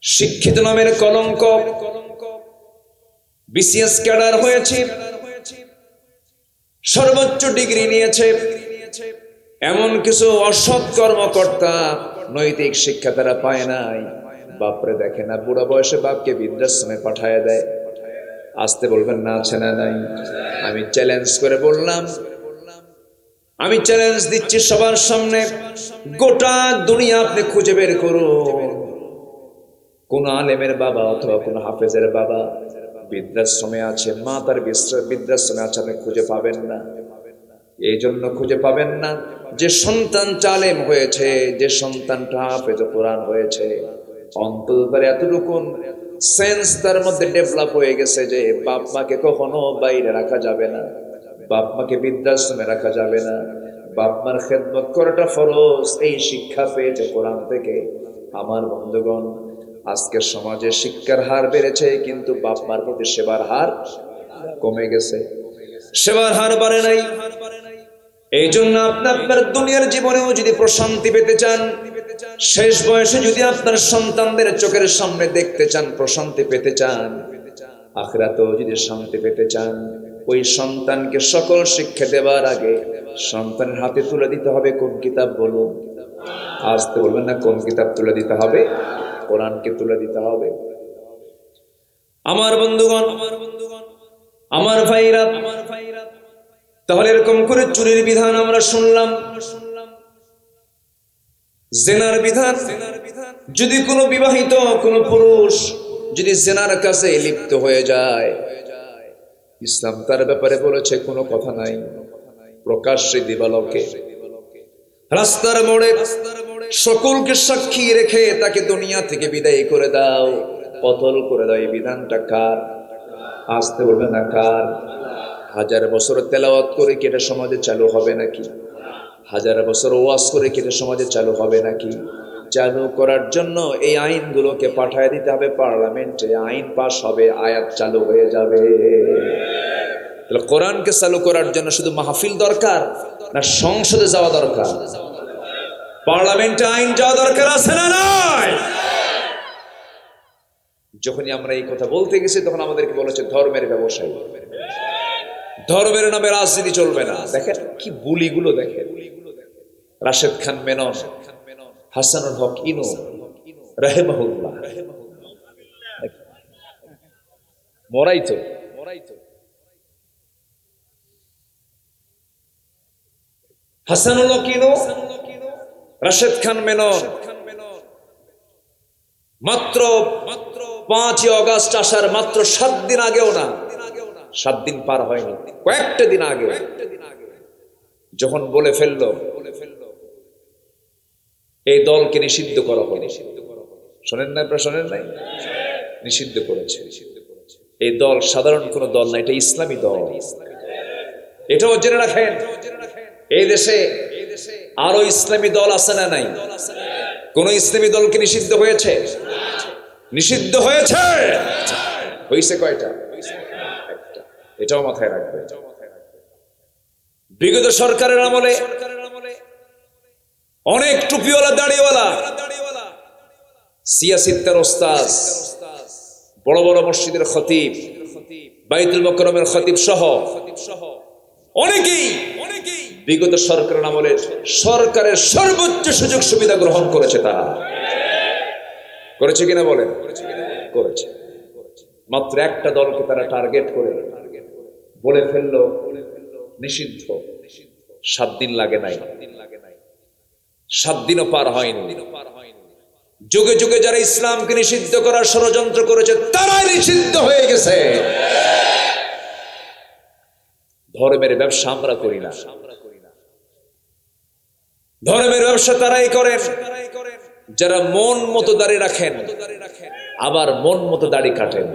শিক্ষিত নামের কলঙ্ক, বিসিএস ক্যাডার হয়েছে, সর্বোচ্চ ডিগ্রি নিয়েছে, এমন কিছু অসৎ কর্মকর্তা নৈতিক শিক্ষা তারা পায় নাই। বাপরে দেখে না, বুড়া বয়সে বাপকে বৃদ্ধাশ্রমে পাঠায় দেয়। আসতে বলবেন না আছে না নাই? আমি চ্যালেঞ্জ করে বললাম, আমি চ্যালেঞ্জ দিচ্ছি সবার সামনে, গোটা দুনিয়া আপনি খুঁজে বের করুন, কোন আলেমের বাবা অথবা কোন হাফেজের বাবা বৃদ্ধাশ্রমে আছে, মা তার বৃদ্ধাশ্রমে আছে, আপনি খুঁজে পাবেন না। এই জন্য খুঁজে পাবেন না যে সন্তানটা আলেম হয়েছে, যে সন্তানটা হাফেজ কোরআন হয়েছে, অন্তত তার এতটুকু সেন্স তার মধ্যে ডেভেলপ হয়ে গেছে যে বাপ মাকে কখনো বাইরে রাখা যাবে না, বাপ মাকে বৃদ্ধাশ্রমে রাখা যাবে না, বাপ মার খেদমত করাটা ফরজ। এই শিক্ষা পেয়েছে কোরআন থেকে। আমার বন্ধুগণ, আজকের সমাজে শিক্ষার হার বেড়েছে, কিন্তু বাপ মার প্রতি সেবার হার কমে গেছে, সেবার হার বাড়ে নাই। এই জন্য আপনি আপনার দুনিয়ার জীবনেও যদি প্রশান্তি পেতে চান, শেষ বয়সে যদি আপনার সন্তানদের চোখের সামনে দেখতে চান, প্রশান্তি পেতে চান, আখিরাতেও যদি শান্তি পেতে চান, ওই সন্তানকে সকল শিক্ষা দেওয়ার আগে সন্তানের হাতে তুলে দিতে হবে কোন কিতাব? বলুন। আজ তো বলবেন না কোন কিতাব তুলে দিতে হবে? কোরআনকে তুলে দিতে হবে। আমার বন্ধুগণ, আমার ভাইরা, তাহলে এরকম করে চুরির বিধান আমরা শুনলাম, জেনার বিধান। যদি কোনো বিবাহিত কোন পুরুষ যদি জেনার কাছে লিপ্ত হয়ে যায়, ইসলাম তার ব্যাপারে বলেছে কোনো কথা নাই, প্রকাশ্যে দিবালোকে রাস্তার মোড়ে সকলকে সাক্ষী রেখে তাকে দুনিয়া থেকে বিদায় করে দাও, কতল করে দাও। এই বিধানটা কার? আসতে বলবে না কার? হাজার বছর তেলাওয়াত করে কি এটা সমাজে চালু হবে নাকি? হাজার বছর ওয়াজ করে কি এটা সমাজে চালু হবে নাকি? চালু করার জন্য এই আইনগুলোকে পাঠিয়ে দিতে হবে পার্লামেন্টে, আইন পাস হবে, আয়াত চালু হয়ে যাবে। তাহলে কোরআনকে চালু করার জন্য শুধু মাহফিল দরকার না সংসদে যাওয়া দরকার? পার্লামেন্টে আইন যাওয়া দরকার আছে না নাই? যখনই আমরা এই কথা বলতে গেছি তখন আমাদেরকে বলেছে ধর্মের ব্যবসায়ী, ধর্মের নামে রাজনীতি চলবে না। দেখেন কি বুলিগুলো, দেখেন রাশেদ খান মেনন, হাসানুল হক ইনু রাহিমাহুল্লাহ, মরাই তো হাসানুল হক ইনু, রাশেদ খান মেনন মাত্র 5 অগস্ট আসার মাত্র 7 দিন আগেও না, 7 দিন পার হয়নি, কয়েকটা দিন আগে যখন বলে ফেললো এই দলকে নিষিদ্ধ করা হবে, শোনেন না আপনারা? শোনেন নাই? নিষিদ্ধ করেছে। এই দল সাধারণ কোন দল না, এটা ইসলামী দল। এটাও জেনে রাখেন, এই দেশে আরো ইসলামী দল আছে না নাই? কোন ইসলামী দলকে নিষিদ্ধ হয়েছে? নিষিদ্ধ হয়েছে। হয়েছে কয়টা? এটাও মাথায় রাখবে। বিগত সরকারের আমলে অনেক টুপিওয়ালা দাড়িওয়ালা সিয়াসিত্তার ওস্তাদ, বড় বড় মসজিদের খতিব, বাইতুল মুকাররমের খতিব সহ অনেকেই বিগত সরকারের আমলে সরকারের সর্বোচ্চ সুযোগ সুবিধা গ্রহণ করেছে। তারা করেছে কিনা বলেন? করেছে। মাত্র একটা দলকে তারা টার্গেট করে বলে ফেললো নিষিদ্ধ। 7 দিন লাগে নাই, 7 দিনও পার হয়নি। যুগে যুগে যারা ইসলামকে নিষিদ্ধ করার ষড়যন্ত্র করেছে তারাই নিষিদ্ধ হয়ে গেছে। ধর্মের ব্যবসা আমরা করি না, ধর্মের ব্যবসা তারাই করেন যারা মন মতো দাড়ি রাখেন, আবার মন মতো দাড়ি কাটেন।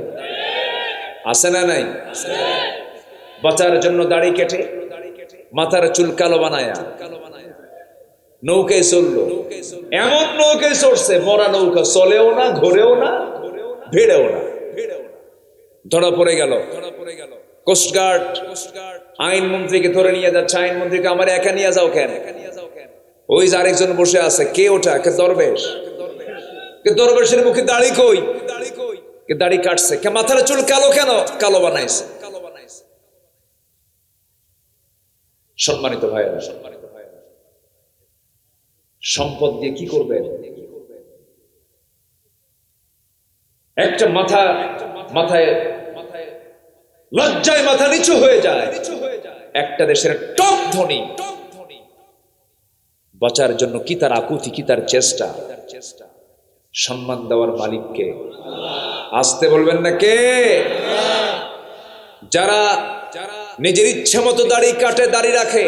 আছে না নাই? বাঁচার জন্য দাড়ি কেটে মাথার চুল কালো বানায়া নৌকায় চললো, এমন নৌকায় চড়ছে মরা নৌকা, চলেও না, ঘোরেও না, ভিড়েও না। ধরা পড়ে গেল কোস্টগার্ড, আইনমন্ত্রীকে ধরে নিয়ে যাচ্ছে। আইনমন্ত্রীকে আমার একা নিয়ে যাও কেন? ওই যে আরেকজন বসে আছে, কে ওটা? কে দরবেশ। কে দরবেশের মুখে দাড়ি কই? কে দাড়ি কাটছে। কে মাথার চুল কালো কেন? কালো বানাইছে। সম্মানিত ভাইয়েরা, সম্পদ দিয়ে কি করবেন? একটা মাথায় লজ্জায় মাথা নিচু হয়ে যায়। একটা দেশের টপ ধনী বাঁচার জন্য কি তার আকুতি, কি তার চেষ্টা। সম্মান দেওয়ার মালিককে আসতে বলবেন না কে? যারা নিজের ইচ্ছা মতো দাড়ি কাটে, দাড়ি রাখে,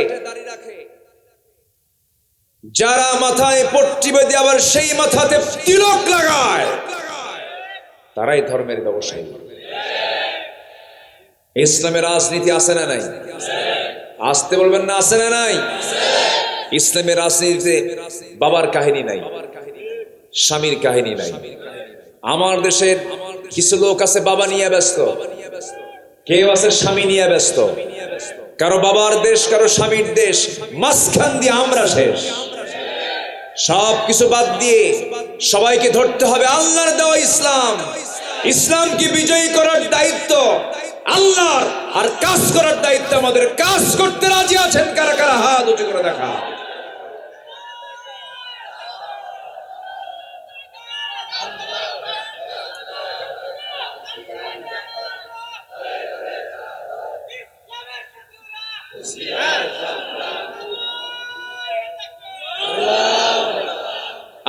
যারা মাথায় পট্টি বেঁধে আবার সেই মাথাতে তিলক লাগায়, তারাই ধর্মের ব্যবসায়ী। ইসলামের রাজনীতি আছে না নাই? আসতে বলবেন না আছে না নাই? ইসলামের রাজনীতিতে বাবার কাহিনী নাই, স্বামীর কাহিনী নাই। আমার দেশের কিছু লোক আছে বাবা নিয়ে ব্যস্ত, কেউ আছে স্বামী নিয়ে ব্যস্ত। কারো বাবার দেশ, কারো স্বামীর দেশ, মাঝখান দিয়ে আমরা শেষ। সব কিছু বাদ দিয়ে সবাইকে ধরতে হবে আল্লাহর দেওয়া ইসলাম। ইসলামকে বিজয়ী করার দায়িত্ব আল্লাহর, আর কাজ করার দায়িত্ব আমাদের। কাজ করতে রাজি আছেন কারা কারা? হাত উঁচু করে দেখা।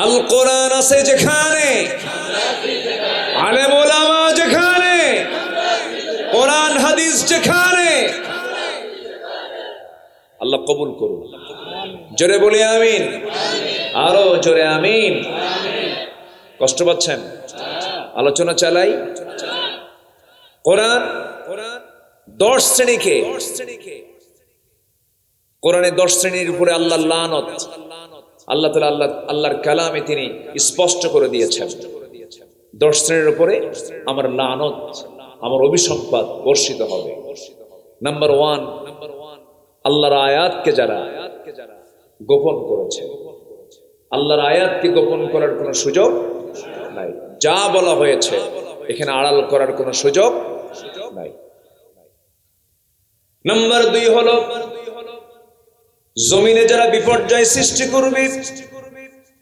আল কোরআন আছে যেখানে, আলেম ওলামা যেখানে, কোরআন হাদিস যেখানে, আল্লাহ কবুল করুন। জোরে বলি আমিন, আরো জোরে আমিন। কষ্ট পাচ্ছেন? আলোচনা চালাই। কোরআন 10 শ্রেণীকে, কোরআনে 10 শ্রেণীর উপরে আল্লাহ লানত, আল্লাহ তাআলা আল্লাহর কালামে তিনি স্পষ্ট করে দিয়েছেন। 10 শ্রেণীর উপরে আমার লানত, আমার অভিসম্পাত বর্ষিত হবে। নাম্বার 1, আল্লাহর আয়াতকে যারা গোপন করেছে। আল্লাহর আয়াতকে গোপন করার কোনো সুযোগ নাই। যা বলা হয়েছে এখানে আড়াল করার কোনো সুযোগ নাই। নাম্বার 2 হলো জমিনে যারা বিপর্যয় সৃষ্টি করবে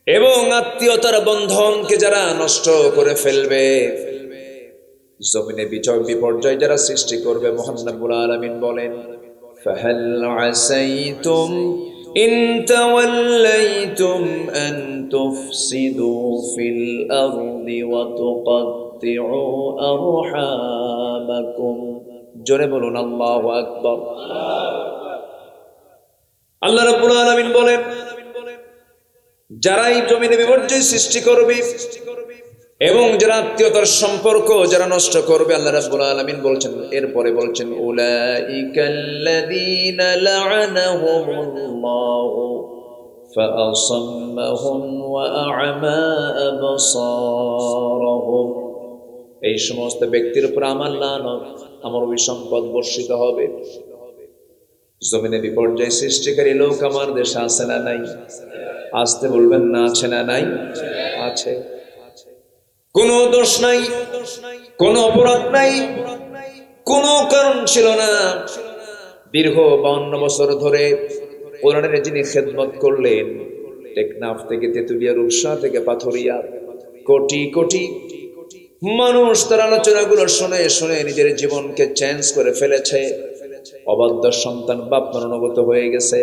এবং আত্মীয়তার বন্ধনকে যারা নষ্ট করে ফেলবে, জমিনে বিপর্যয় যারা সৃষ্টি করবে, মহান রব্বুল আলামিন বলেন, ফাহাল আসাইতুম ইন তাওয়াল্লাইতুম আন তুফসিদু ফিল আরদি ওয়া তুকাত্তিউ আরহামাকুম। জোরে বলুন আল্লাহু আকবার। আল্লাহ রাব্বুল আলামিন বলেন, যারাই জমিনে বিপর্যয় সৃষ্টি করবে এবং যারা আত্মীয়তার সম্পর্ক যারা নষ্ট করবে, আল্লাহ রাব্বুল আলামিন বলছেন, এরপরে বলছেন, উলাইকাল্লাযীনা লা'আনাহুমুল্লাহু ফাআসাম্মাহুম ওয়া আ'মা আবসারহুম। এই সমস্ত ব্যক্তির উপর আমার লানত, আমার অভিসম্পদ বর্ষিত হবে। জমিনে বিপর্যয় সৃষ্টিকারী লোক আমার দেশে আছে না নাই? আসতে বলবেন না আছে না নাই? আছে। কোনো দোষ নাই, কোনো অপরাধ নাই, কোনো কারণ ছিল না। দীর্ঘ 52 বছর ধরে কোরআনের যিনি খেদমত করলেন, টেকনাফ থেকে তেতুলিয়া, রূপসা থেকে পাথরিয়া, কোটি কোটি মানুষ তার আলোচনাগুলো শুনে শুনে নিজের জীবনকে চেঞ্জ করে ফেলেছে। অবাধ্য সন্তান বাপ অনুগত হয়ে গেছে,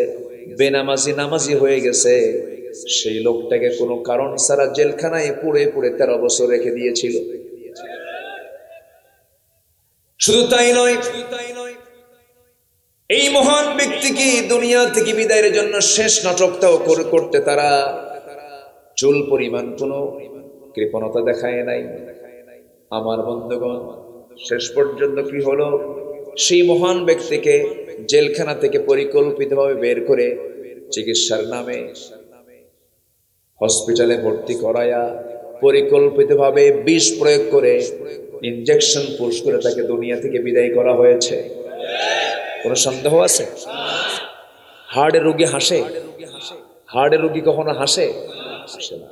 বেনামাজি নামাজি হয়ে গেছে। সেই লোকটাকে কোনো কারণ ছাড়া জেলখানায় পুড়ে পুড়ে 13 বছর রেখে দিয়েছিল। শুধু তাই নয়, এই মহান ব্যক্তিকে দুনিয়া থেকে বিদায়ের জন্য শেষ নাটকটাও করতে তারা চুল পরিমাণ কোনো কৃপণতা দেখায় নাই। আমার বন্ধুগণ, শেষ পর্যন্ত কি হলো? সেই মহান ব্যক্তিকে জেলখানা থেকে পরিকল্পিতভাবে বের করে চিকিৎসার নামে হসপিটালে ভর্তি করায়া পরিকল্পিতভাবে বিষ প্রয়োগ করে, ইনজেকশন পুশ করে তাকে দুনিয়া থেকে বিদায় করা হয়েছে। কোনো সন্দেহ আছে? হার্টের রোগী হাসে? হার্টের রোগী কখনো হাসে? হাসে না।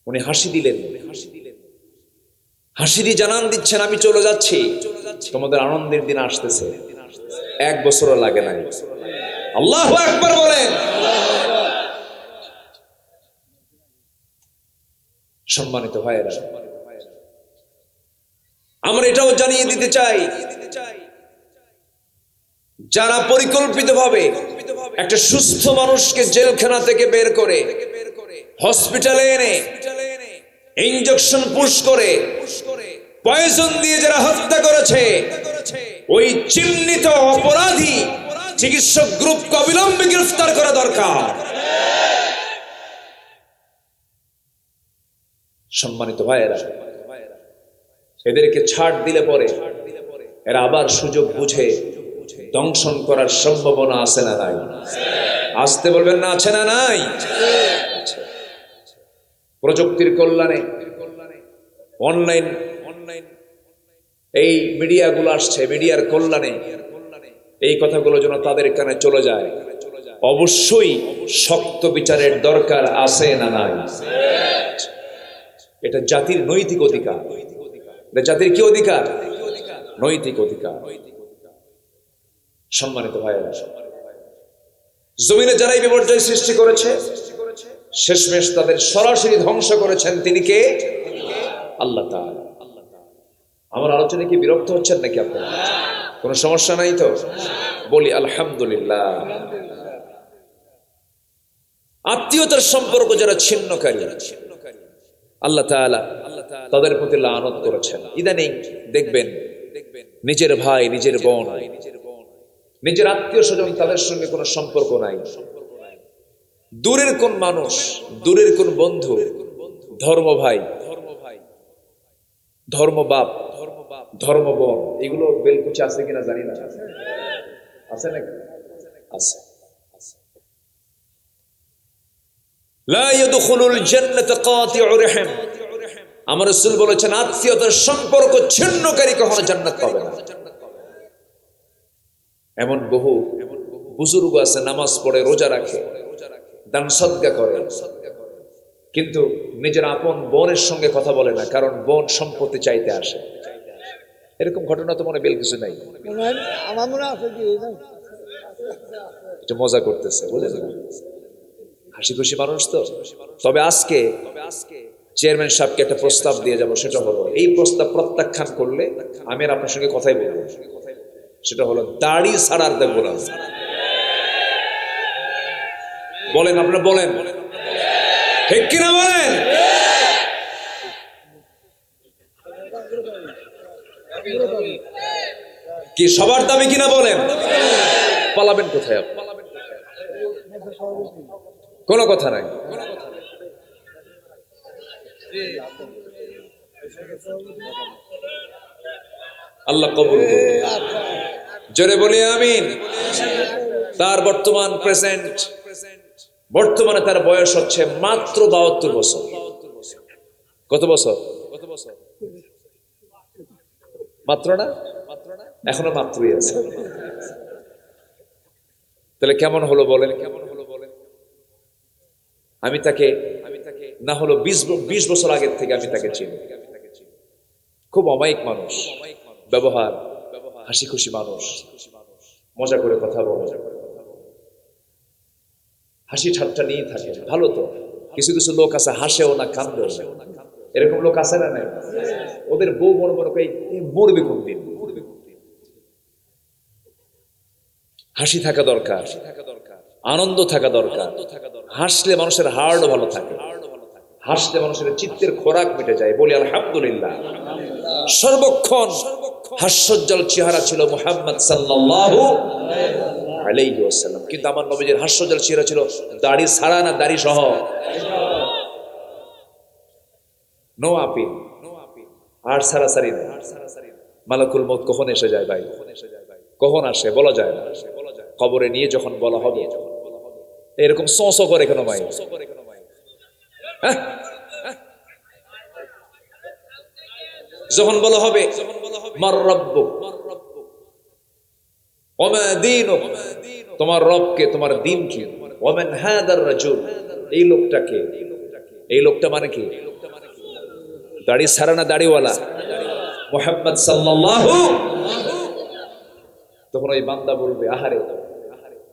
উনি হাসি দিলেন, হাসি দিয়ে জানান দিচ্ছেন, আমি চলে যাচ্ছি, তোমাদের আনন্দের দিন আসতেছে। 1 বছরও লাগে নাই। আল্লাহু আকবার বলেন। সম্মানিত ভাইয়েরা, আমরা এটাও জানিয়ে দিতে চাই, যারা পরিকল্পিতভাবে একটা সুস্থ মানুষকে জেলখানা থেকে বের করে হসপিটালে এনে ইনজেকশন পুশ করে পয়জন দিয়ে যারা হত্যা করেছে, ওই চিহ্নিত অপরাধী চিকিৎসক গ্রুপকে অবিলম্বে গ্রেফতার করা দরকার। সম্মানিত ভাইয়েরা, এদেরকে ছাড় দিলে পরে এরা আবার সুযোগ বুঝে দংশন করার সম্ভাবনা আছে না নাই? আসতে বলবেন না, আছে না নাই? প্রযুক্তির কল্যাণে অনলাইন এই মিডিয়াগুলো আসছে, মিডিয়ার কল্যাণে এই কথাগুলো যেন তাদের কানে চলে যায়। অবশ্যই শক্ত বিচারের দরকার আছে না নাই? এটা জাতির নৈতিক অধিকার। এটা জাতির কি অধিকার? নৈতিক অধিকার। সম্মানিত ভাইয়েরা, জমিনে যারাই বিপর্যয় সৃষ্টি করেছে, শেষমেশ তাদের সরাসরি ধ্বংস করেছেন তিনি কে? আল্লাহ তাআলা। আমার আলোচনায় কি বিরক্ত হচ্ছেন নাকি আপনারা? কোনো সমস্যা নাই তো? বলি আলহামদুলিল্লাহ। আত্মীয়তার সম্পর্ক যারা ছিন্নকারী, আল্লাহ তাআলা তাদের প্রতি লানত করেছেন। ইদানিং দেখবেন নিজের ভাই, নিজের বোন, নিজের আত্মীয় স্বজন, তাদের সঙ্গে কোনো সম্পর্ক নাই। দূরের কোন মানুষ, দূরের কোন বন্ধু, ধর্ম ভাই, ধর্ম বাপ, ধর্ম বোন, এগুলো বেলকুচি আছে কিনা জানি না, আছে নাকি? আছে। লা ইয়াদখুলুল জান্নাতা কাতিউ রহিম। আমার রাসূল বলেছেন, আত্মীয়তার সম্পর্ক ছিন্নকারী কখনো জান্নাত পাবে না। এমন বহু বুজুর্গ আছে, নামাজ পড়ে, রোজা রাখে, দান সদকা করে, কিন্তু নিজের আপন বোনের সঙ্গে কথা বলে না, কারণ বোন সম্পত্তি চাইতে আসে। এরকম ঘটনা তো মনে বেল কিছু নাই। এটা মজা করতেছে, বুঝলেন না? হাসি খুশি মানুষ তো। তবে আজকে চেয়ারম্যান সাহেবকে একটা প্রস্তাব দিয়ে যাব, সেটা হলো, এই প্রস্তাব প্রত্যাখ্যান করলে আমি আর আপনার সঙ্গে কথাই বলবো। সেটা হলো দাড়ি ছাড়ার দেখবো না। বলেন, আপনারা বলেন, ঠিক কিনা বলেন? কি সবার দাবি কিনা বলেন? পালাবেন কোথায়? কোনো কথা নাই। আল্লাহ কবুল করুন। জোরে বলি আমিন। তার বর্তমান প্রেজেন্ট, বর্তমানে তার বয়স হচ্ছে মাত্র 72 বছর। কত বছর? মাত্র না? এখনো মাত্রই আছে। তাহলে কেমন হলো বলেন? আমি তাকে না হলো 20 বছর আগের থেকে আমি তাকে চিনি। খুব অমায়িক মানুষ, ব্যবহার, হাসি খুশি মানুষ, মজা করে কথা বলে, হাসি ঠাট্টা নিয়ে থাকে। ভালো তো। কিছু কিছু লোক আছে হাসেও না, কান্দেও না। এরকম লোক আছে না? নাই? ওদের বউ মনে মনে করে মরবে কোন দিন। হাসি থাকা দরকার, আনন্দ থাকা দরকার। হাসলে মানুষের হার্টও ভালো থাকে, হাসলে মানুষের চিত্তের খোরাক মিটে যায়। বলি আলহামদুলিল্লাহ। সর্বক্ষণ হাস্যোজ্জ্বল চেহারা ছিল মুহাম্মদ সাল্লাল্লাহু আলাইহি ওয়াসাল্লাম। কিন্তু আমার নবীজির হাস্যোজ্জ্বল চেহারা ছিল দাড়ি ছাড়া না দাড়ি সহ? নো আপিল, আর সারাসারি না। মালাকুল মউত কখন এসে যায় ভাই? কখন আসে বলা যায় না। কবরে নিয়ে যখন বলা হবে, এরকম সস করে কেন ভাই? যখন বলা হবে মার রাব্বুক ওয়া মা দীনুক, তোমার রবকে, তোমার দ্বীন কি? ওয়া মান হাদার রাজুল, এই লোকটাকে। এই লোকটা মানে কি? দাড়ি ছাড়া না দাড়িওয়ালা? মুহাম্মদ সাল্লাল্লাহু। তখন ওই বান্দা বলবে, আহারে,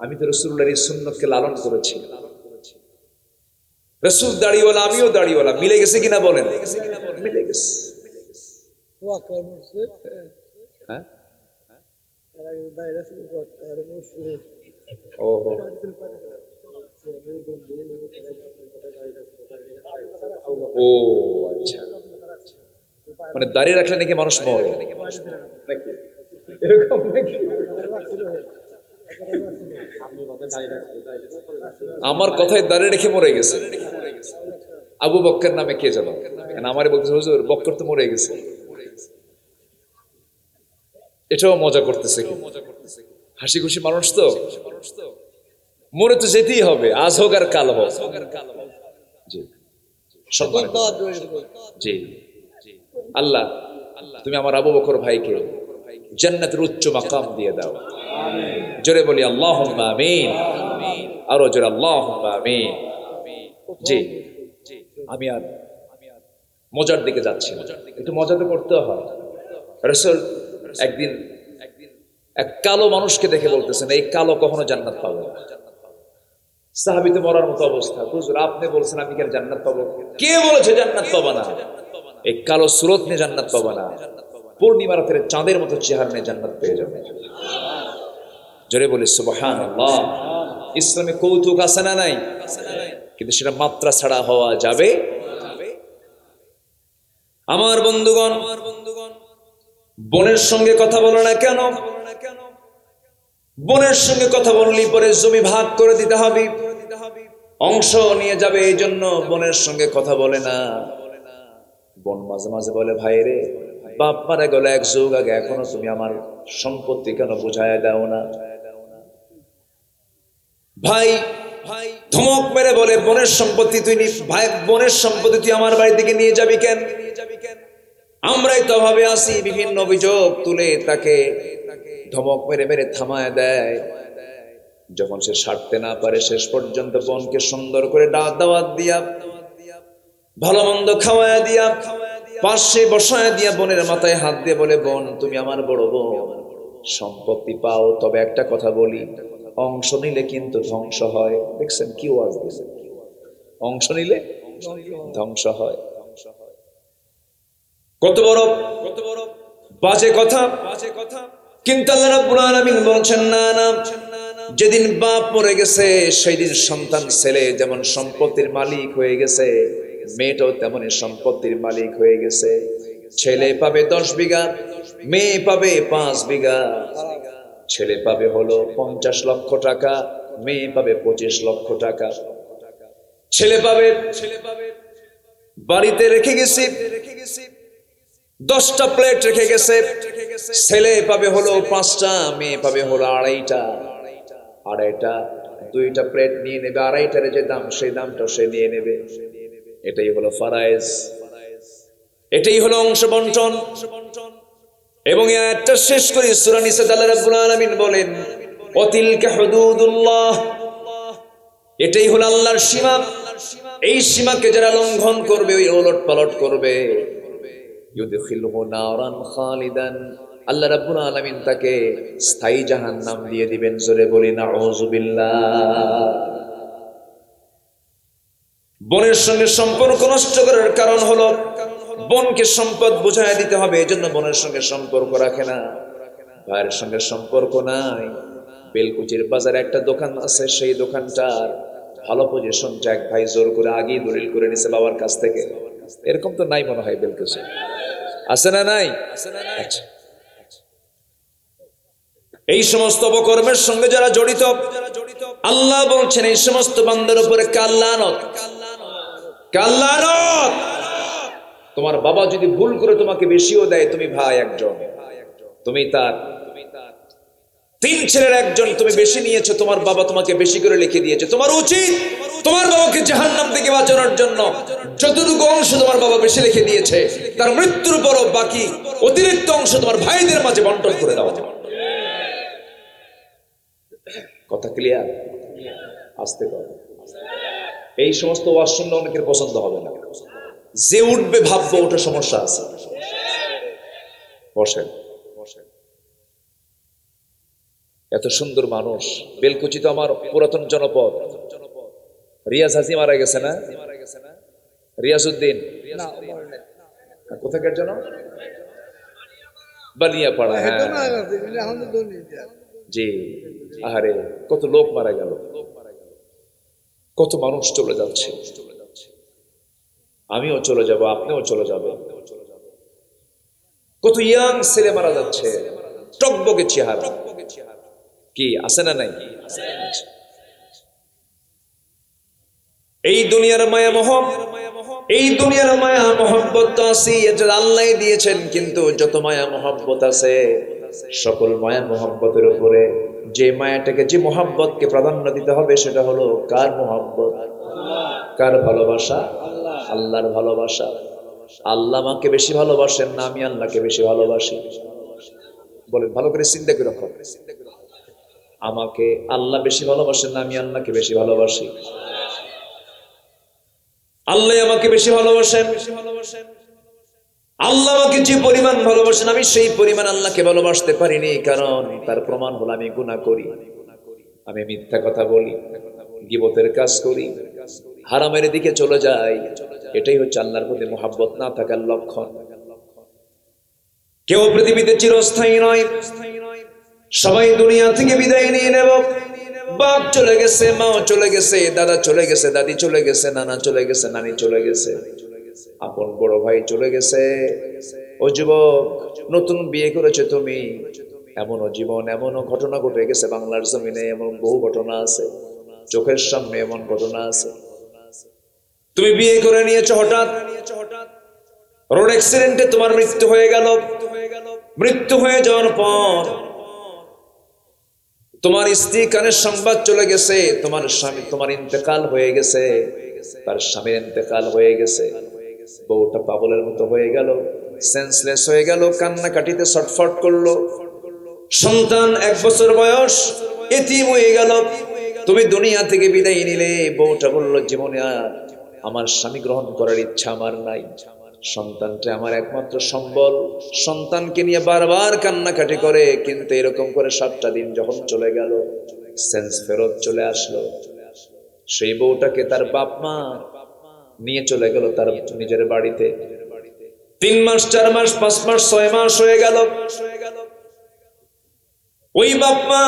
আমি তো রাসূলুল্লাহর এই সুন্নতকে লালন করেছি। রাসূল দাড়িওয়ালা, আমিও দাড়িওয়ালা, মিলে গেছে কিনা বলেন? মিলে গেছে। হ্যাঁ, ও ও আচ্ছা, মানে দাঁড়িয়ে রাখলে নাকি মানুষ মরে নাকি? এরকম নাকি? আমার কথায় দাঁড়িয়ে রেখে মরে গেছে। আবু বক্কর নামে কে জানো? আমারে বলতেছে হুজুর বক্কর তো মরে গেছে। এটাও মজা করতেছে, হাসি খুশি মানুষ তো, মরে তো যেতেই হবে, আজ হোক আর কাল হোক। জি জি, আল্লাহ তুমি আমার আবু বকর ভাইকে জান্নাতের উচ্চ মাকাম দিয়ে দাও। জোরে বলি আল্লাহুম্মা আমিন, আরো জোরে আল্লাহুম্মা আমিন। জি, আমি আর মজার দিকে যাচ্ছি না, একটু মজা তো করতে হয়। রাসূল একদিন এক কালো মানুষকে দেখে বলতেছেন, এই কালো কখনো জান্নাত পাবে না। সাহাবী তো মরার মতো অবস্থা, হুজুর আপনি বলছেন আমি কেন জান্নাত পাবো? কে বলেছে জান্নাত পাবা না? এই কালো সুরত নিয়ে জান্নাত পাবা না, পূর্ণিমা রাতের চাঁদের মতো চেহারা নিয়ে জান্নাত পেয়ে যাবে। জোরে বলি সুবহানাল্লাহ। ইসলামে কৌতুক আছে না নাই? কিন্তু সেটা মাত্রা ছাড়া হওয়া যাবে। আমার বন্ধুগণ, বোনের সঙ্গে কথা বলো না কেন? বোনের সঙ্গে কথা বললেই পরে জমি ভাগ করে দিতে হবে, অংশ নিয়ে যাবে, এই জন্য বোনের সঙ্গে কথা বলে না। বোন মাঝে মাঝে বলে, ভাই রে বাপ মারা গেল এক যুগ আগে, এখনো তুমি আমার সম্পত্তি কেন বুঝায় দাও না? ভাই ধমক মেরে বলে, বোনের সম্পত্তি তুই ভাই বোনের সম্পত্তি তুই আমার বাড়ি থেকে নিয়ে যাবি কেন? আমরাই তো ভাবে আসি, বিভিন্ন অভিযোগ তুলে তাকে ধমক মেরে মেরে থামায় দেয়। যখন সে ছাড়তে না পারে, শেষ পর্যন্ত বোনকে সুন্দর করে দাওয়াত দিয়া, ভালো মন্দ খাওয়ায় দিয়া, পাশে বসায় দিয়া বোনের মাথায় হাত দিয়ে বলে, বোন তুমি আমার বড় বোন, সম্পত্তি পাও, তবে একটা কথা বলি, অংশ নিলে কিন্তু ধ্বংস হয়। দেখছেন কি ওয়াজ দিছে, অংশ নিলে ধ্বংস হয়। কত বড় বাজে কথা। কিন্তু আল্লাহ রাব্বুল আলামিন বলছেন, না না, যেদিন বাপ মরে গেছে সেই দিন সন্তান ছেলে যেমন সম্পত্তির মালিক হয়ে গেছে, মেয়েটাও তেমনি সম্পত্তির মালিক হয়ে গেছে। ছেলে পাবে 10 বিঘা, মেয়ে পাবে 5 বিঘা। ছেলে পাবে হলো 50 লক্ষ টাকা, মেয়ে পাবে 25 লক্ষ টাকা। ছেলে পাবে বাড়িতে রেখে গেছি 10টা প্লেট রেখে গেছে, ছেলে পাবে হলো 5টা, মেয়ে পাবে হলো 2.5টা। 2.5টা 2টা প্লেট নিয়ে নেবে, 2.5টার যে দাম সেই দামটা সে নিয়ে নেবে। এটাই হলো ফারায়েজ, এটাই হলো অংশ বন্টন। এবং এই আয়াতটা শেষ করি সূরা নিসাতে আল্লাহ রাব্বুল আলামিন বলেন, ওয়াতিলকা হুদুদুল্লাহ, এটাই হলো আল্লাহর সীমা। এই সীমাকে যারা লঙ্ঘন করবে, ওই ওলট পালট করবে, ইউদখিলহু নারান খালিদান, আল্লাহ রাব্বুল আলামিন তাকে স্থায়ী জাহান্নাম দিয়ে দিবেন। জোরে বলি নাউযুবিল্লাহ। বোনের সঙ্গে সম্পর্ক নষ্ট করার কারণ হলো, বোনকে সম্পদ বুঝায় দিতে হবে, এজন্য বোনের সঙ্গে সম্পর্ক রাখে না। ভাইয়ের সঙ্গে সম্পর্ক নাই। বেলকুচির বাজারে একটা দোকান আছে, সেই দোকানটার ভালো পজিশনটা এক ভাই জোর করে আগেই দলিল করে নিছে বাবার কাছ থেকে। এরকম তো নাই মনে হয় বেলকুচি, আছে না নাই? আচ্ছা, এই সমস্ত অপকর্মের সঙ্গে যারা জড়িত, আল্লাহ বলছেন এই সমস্ত বান্দার উপরে কাল লানত। তোমার বাবা যদি ভুল করে তোমাকে বেশিও দেয়, তুমি ভাই একজন, তুমি তার 3 ছেলের একজন, তুমি বেশি নিয়েছো, তোমার বাবা তোমাকে বেশি করে লিখে দিয়েছে। তোমার উচিত তোমার বাবাকে জাহান্নাম থেকে বাঁচানোর জন্য যতটুকু অংশ তোমার বাবা বেশি লিখে দিয়েছে, তার মৃত্যুর পরও বাকি অতিরিক্ত অংশ তোমার ভাইদের মাঝে বন্টন করে দাও। কথা ক্লিয়ার? আসতে পারো। এই সমস্ত ওয়াজ শুনলে অনেকের পছন্দ হবে না, যে উঠবে ভাববো ওটা সমস্যা আছে। বসেন, এত সুন্দর মানুষ। বেলকুচি তো আমার পুরাতন জনপদ। রিয়াজ হাজি মারা গেছে না? রিয়াজউদ্দিন কোথাকার জন? বানিয়াপাড়া। হ্যাঁ, জি, আহারে কত লোক মারা গেল, কত মানুষ চলে যাচ্ছে। আমিও চলে যাব, আপনিও চলে যাবেন। কত ইয়াং ছেলে মারা যাচ্ছে, টকবকে চেহারা, কি আছে না নাই? এই দুনিয়ার মায়া মোহ, এই দুনিয়ার মায়া মহব্বত তো আছে, এটা আল্লাহ দিয়েছেন, কিন্তু যত মায়া মহব্বত আছে সকল মায়া মহব্বতের উপরে যে মায়াটাকে, যে মহব্বতকে প্রাধান্য দিতে হবে সেটা হলো কার মহব্বত, কার ভালোবাসা? আল্লাহর ভালোবাসা। আল্লাহ আমাকে বেশি ভালোবাসেন না আমি আল্লাহকে বেশি ভালোবাসি? বলেন, ভালো করে চিন্তা করে রাখো। আমাকে আল্লাহ বেশি ভালোবাসেন না আমি আল্লাহকে বেশি ভালোবাসি? আল্লাহ আমাকে বেশি ভালোবাসেন। আল্লাহ আমাকে যে পরিমাণ ভালোবাসেন আমি সেই পরিমাণ আল্লাহকে ভালোবাসতে পারিনি, কারণ তার প্রমাণ হলো আমি গুনাহ করি, আমি মিথ্যা কথা বলি, গীবতের কাজ করি, হারামের দিকে চলে যাই। এটাই হচ্ছে আল্লাহর প্রতি মহব্বত না থাকার লক্ষণ। কেউ পৃথিবীতে চিরস্থায়ী নয়, সবাই দুনিয়া থেকে বিদায় নিয়ে নেব। বাপ চলে গেছে, মাও চলে গেছে, দাদা চলে গেছে, দাদি চলে গেছে, নানা চলে গেছে, নানি চলে গেছে, আপন বড় ভাই চলে গেছে। ও যুবক, নতুন বিয়ে করেছে তুমি, এমনও জীবন, এমনও ঘটনা ঘটে গেছে বাংলার জমিনে, এমন বহু ঘটনা আছে, চোখের সামনে এমন ঘটনা আছে। তুমি বিয়ে করে নিয়েছো, হঠাৎ রোড অ্যাক্সিডেন্টে তোমার মৃত্যু হয়ে গেল। মৃত্যু হয়ে যাওয়ার পর তোমার স্ত্রী কানের সংবাদ চলে গেছে, তোমার স্বামী, তোমার ইন্তেকাল হয়ে গেছে, তার স্বামীর ইন্তেকাল হয়ে গেছে। বউটা পাগলের মতো হয়ে গেল, সেন্সলেস হয়ে গেল, কান্নাকাটিতে ছটফট করলো। সন্তান 1 বছর বয়স, এতিম হয়ে গেল। তুমি দুনিয়া থেকে বিদায় নিলে, বউটা বলল জীবনে আর আমার স্বামী গ্রহণ করার ইচ্ছা আমার নাই, সন্তানটা আমার একমাত্র সম্বল। সন্তানকে নিয়ে বারবার কান্নাকাটি করে, কিন্তু এরকম করে 7টা দিন যখন চলে গেল, সেন্স ফেরত চলে আসলো। সেই বউটাকে তার বাপ মা নিয়ে চলে গেল তার নিজের বাড়িতে। 3 মাস, 4 মাস, 5 মাস, 6 মাস হয়ে গেল। ওই বাপ মা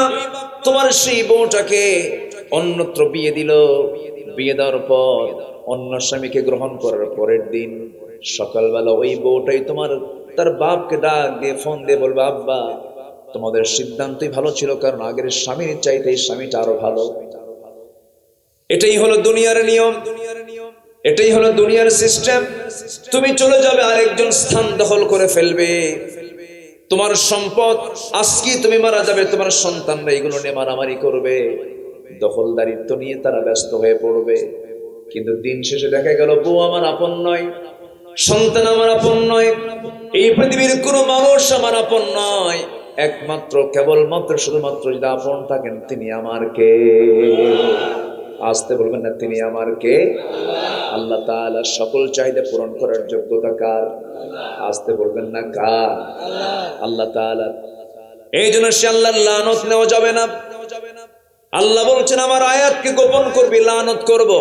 তোমার সেই বউটাকে অন্যত্র বিয়ে দিল। বিয়ে দেওয়ার পর অন্য স্বামীকে গ্রহণ করার পরের দিন সকালবেলা ওই বউটাই তোমার তার বাপকে ডাক দিয়ে, ফোন দিয়ে বলবে, আব্বা তোমাদের সিদ্ধান্তই ভালো ছিল, কারণ আগের স্বামীর চাইতে এই স্বামীটা আরো ভালো। এটাই হলো দুনিয়ার নিয়ম, এটাই হলো দুনিয়ার সিস্টেম। তুমি চলে যাবে, আরেকজন স্থান দখল করে ফেলবে। তোমার সম্পদ, আজকে তুমি মারা যাবে, তোমার সন্তানরা এগুলো নিয়ে মারামারি করবে, দখলদারিত্ব নিয়ে তারা ব্যস্ত হয়ে পড়বে। কিন্তু দিন শেষে দেখা গেল বউ আমার আপন নয়, সন্তান আমার আপন নয়, এই পৃথিবীর কোনো মানুষ আমার আপন নয়। একমাত্র কেবলমাত্র শুধুমাত্র যদি আপন থাকেন তিনি আমার কে? আসতে বলবেন না, তিনি আমার কে? আল্লাহ তাআলা সকল চাহিদা পূরণ করার যোগ্যতা কার? আসতে বলবেন না, কার? আল্লাহ তাআলা। এই জন্য সে আল্লাহর লানত নেওয়া যাবে না। আল্লাহ বলছেন আমার আয়াতকে গোপন করবি, লানত করব,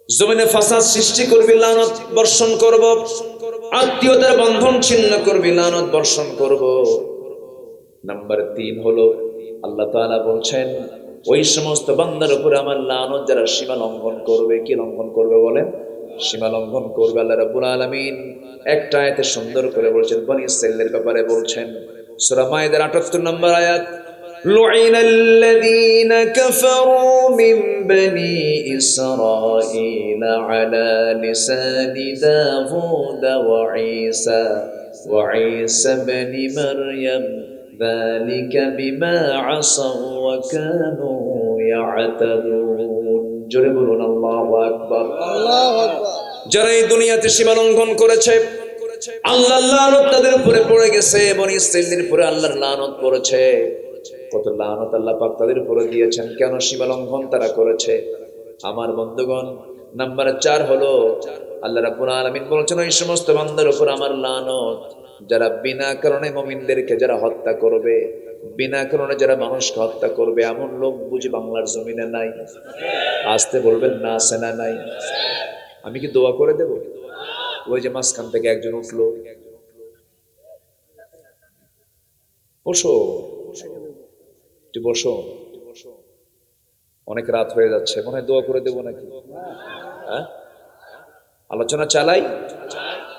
জমিনে ফাসাদ সৃষ্টি করবি, লানত বর্ষণ করব, আত্মীয়তার বন্ধন ছিন্ন করবি, লানত বর্ষণ করব। নাম্বার 3 হলো আল্লাহ তাআলা বলছেন ওই সমস্ত বান্দার উপরে আমার লানত যারা সীমা লঙ্ঘন করবে। কি লঙ্ঘন করবে বলেন? সীমা লঙ্ঘন করবে। আল্লাহ রাব্বুল আলামিন একটা আয়াতে সুন্দর করে বলছেন, বনি ইসরাঈলের ব্যাপারে বলছেন, সূরা মায়েদার 78 নম্বর আয়াত, লুইনাল্লাযীনা কাফারু মিন বনি ইসরাঈল আলা লিসানি দাউদ ওয়া ঈসা ইবনে মারইয়াম যালিকা বিমা আসাউ ওয়া কানু ইয়াতাদুন। জোরে বলুন আল্লাহু আকবার। আল্লাহু আকবার। যারা এই দুনিয়াতে সীমা লঙ্ঘন করেছে, আল্লাহর লানত তাদের উপরে পড়ে গেছে। বনি ইসরাঈলের উপরে আল্লাহর লানত পড়েছে। কত লানত আল্লাহ পাক তাদের উপরে দিয়েছেন, কেন? সীমা লঙ্ঘন তারা করেছে। আমার বন্ধুগণ, নাম্বার 4 হলো আল্লাহ রাব্বুল আলামিন বলেছেন ওই সমস্ত বান্দার উপর আমার লানত যারা বিনা কারণে মুমিনদেরকে যারা হত্যা করবে, বিনা কারণে যারা মানুষকে হত্যা করবে। এমন লোক বুঝি বাংলার জমিনে নাই? আসতে বলবেন না, আছে না নাই? আমি কি দোয়া করে দেব? ওই যে মাঝখান থেকে একজন উঠলো, ওসো একটু বসো, অনেক রাত হয়ে যাচ্ছে, মনে হয় দোয়া করে দেবো নাকি? হ্যাঁ, আলোচনা চালাই।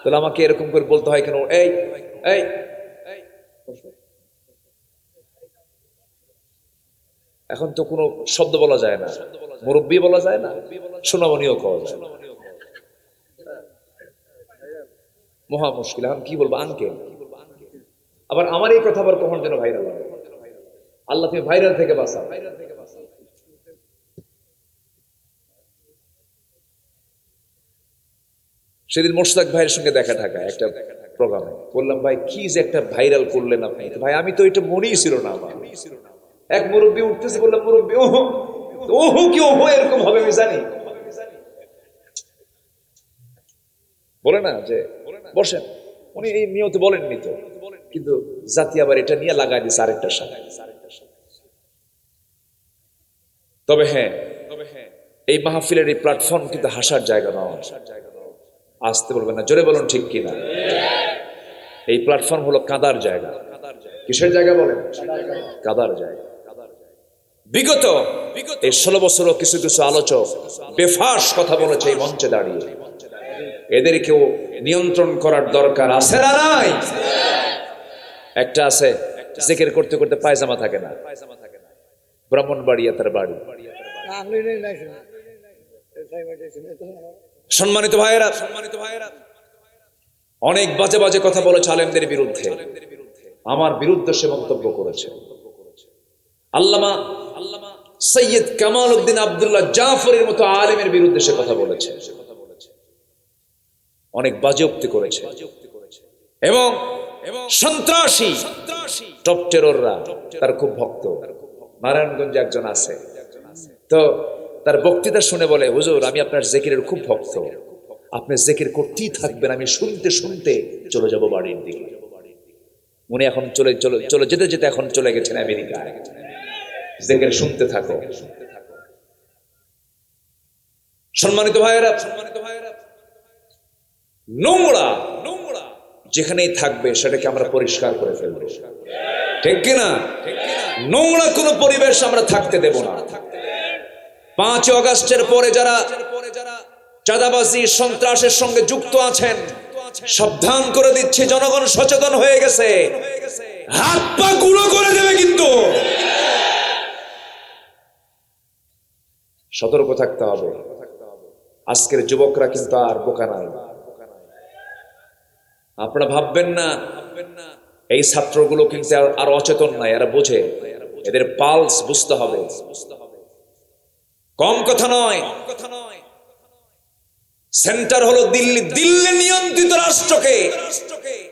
তাহলে আমাকে এরকম করে বলতে হয় কেন? এই এই এখন তো কোনো শব্দ বলা যায় না, মুরব্বী বলা যায় না, সোনামণিও কওয়া যায় না, মহা মুশকিল। এখন কি বলবো? আঙ্কেল। আবার আমার এই কথা আবার কখন যেন ভাইরাল হবে। আল্লাহ তুমি ভাইরাল থেকে বাঁচাও। সেদিন মোশতাক ভাইয়ের সঙ্গে দেখা ঢাকায় একটা প্রোগ্রামে, বললাম ভাই কি যে একটা ভাইরাল করলেন আপনি। ভাই আমি তো এটা মনেই ছিল না আমার। এক মুরব্বী উঠতেছে, বললাম মুরব্বী ওহো ওহো কি ওহো এরকম হবে আমি জানি। বলে না যে বসেন, উনি এই নিয়তে বলেননি তো, কিন্তু জাতি আবার এটা নিয়ে লাগাই দিচ্ছে আরেকটার সাথে। তবে হ্যাঁ, এই মাহফিলের এই প্ল্যাটফর্ম কিন্তু হাসার জায়গা নয়। আসতে বলবেন না, জোরে বলুন ঠিক কিনা। এই প্ল্যাটফর্ম হলো কাদার জায়গা। কিসের জায়গা বলেন? কাদার জায়গা। বিগত এই 16 বছরও কিছু কিছু আলোচক বেফাস কথা বলেছে এই মঞ্চে দাঁড়িয়ে। এদেরকেও নিয়ন্ত্রণ করার দরকার আছে না নাই? একটা আছে জিকির করতে করতে পায়জামা থাকে না, ব্রাহ্মণবাড়িয়া তার বাড়ি। সম্মানিত ভাইয়েরা, অনেক বাজে বাজে কথা বলেছে আলেমদের বিরুদ্ধে, আমার বিরুদ্ধে সে মন্তব্য করেছে। আল্লামা সৈয়দ কামাল উদ্দিন আব্দুল্লাহ জাফরের মতো আলেমের বিরুদ্ধে সে কথা বলেছে, অনেক বাজে উক্তি করেছে। এবং সন্ত্রাসী টপ টেরররা তার খুব ভক্ত। নারায়ণগঞ্জে একজন আছে, তো তার বক্তৃতা শুনে বলে, হুজুর আমি আপনার জিকিরের খুব ভক্ত, আপনি জিকির করতেই থাকবেন, আমি শুনতে শুনতে চলে যাব বাড়ির দিকে। উনি এখন চলে যেতে যেতে এখন চলে গেছেন আমেরিকায়। জিকির শুনতে থাকো। সম্মানিত ভাইয়েরা, নোংরা যেখানেই থাকবে সেটাকে আমরা পরিষ্কার করে ফেলবো, ঠিক কিনা? নোংরা কোনো পরিবেশ আমরা থাকতে দেব না। 5 আগস্টের পরে যারা চাঁদাবাজি সন্ত্রাসের সঙ্গে যুক্ত আছেন, সাবধান করে দিচ্ছে, জনগণ সচেতন হয়ে গেছে, হাত পা গুঁড়ো করে দেবে, কিন্তু সতর্ক থাকতে হবে। আজকের যুবকরা কিন্তু আর বোকা নাই। আপনারা ভাববেন না এই ছাত্রগুলো কিন্তু আর অচেতন নাই, এরা বোঝে, এদের পালস বুঝতে হবে। কম কথা নয়, সেন্টার হলো দিল্লি। দিল্লি নিয়ন্ত্রিত রাষ্ট্রকে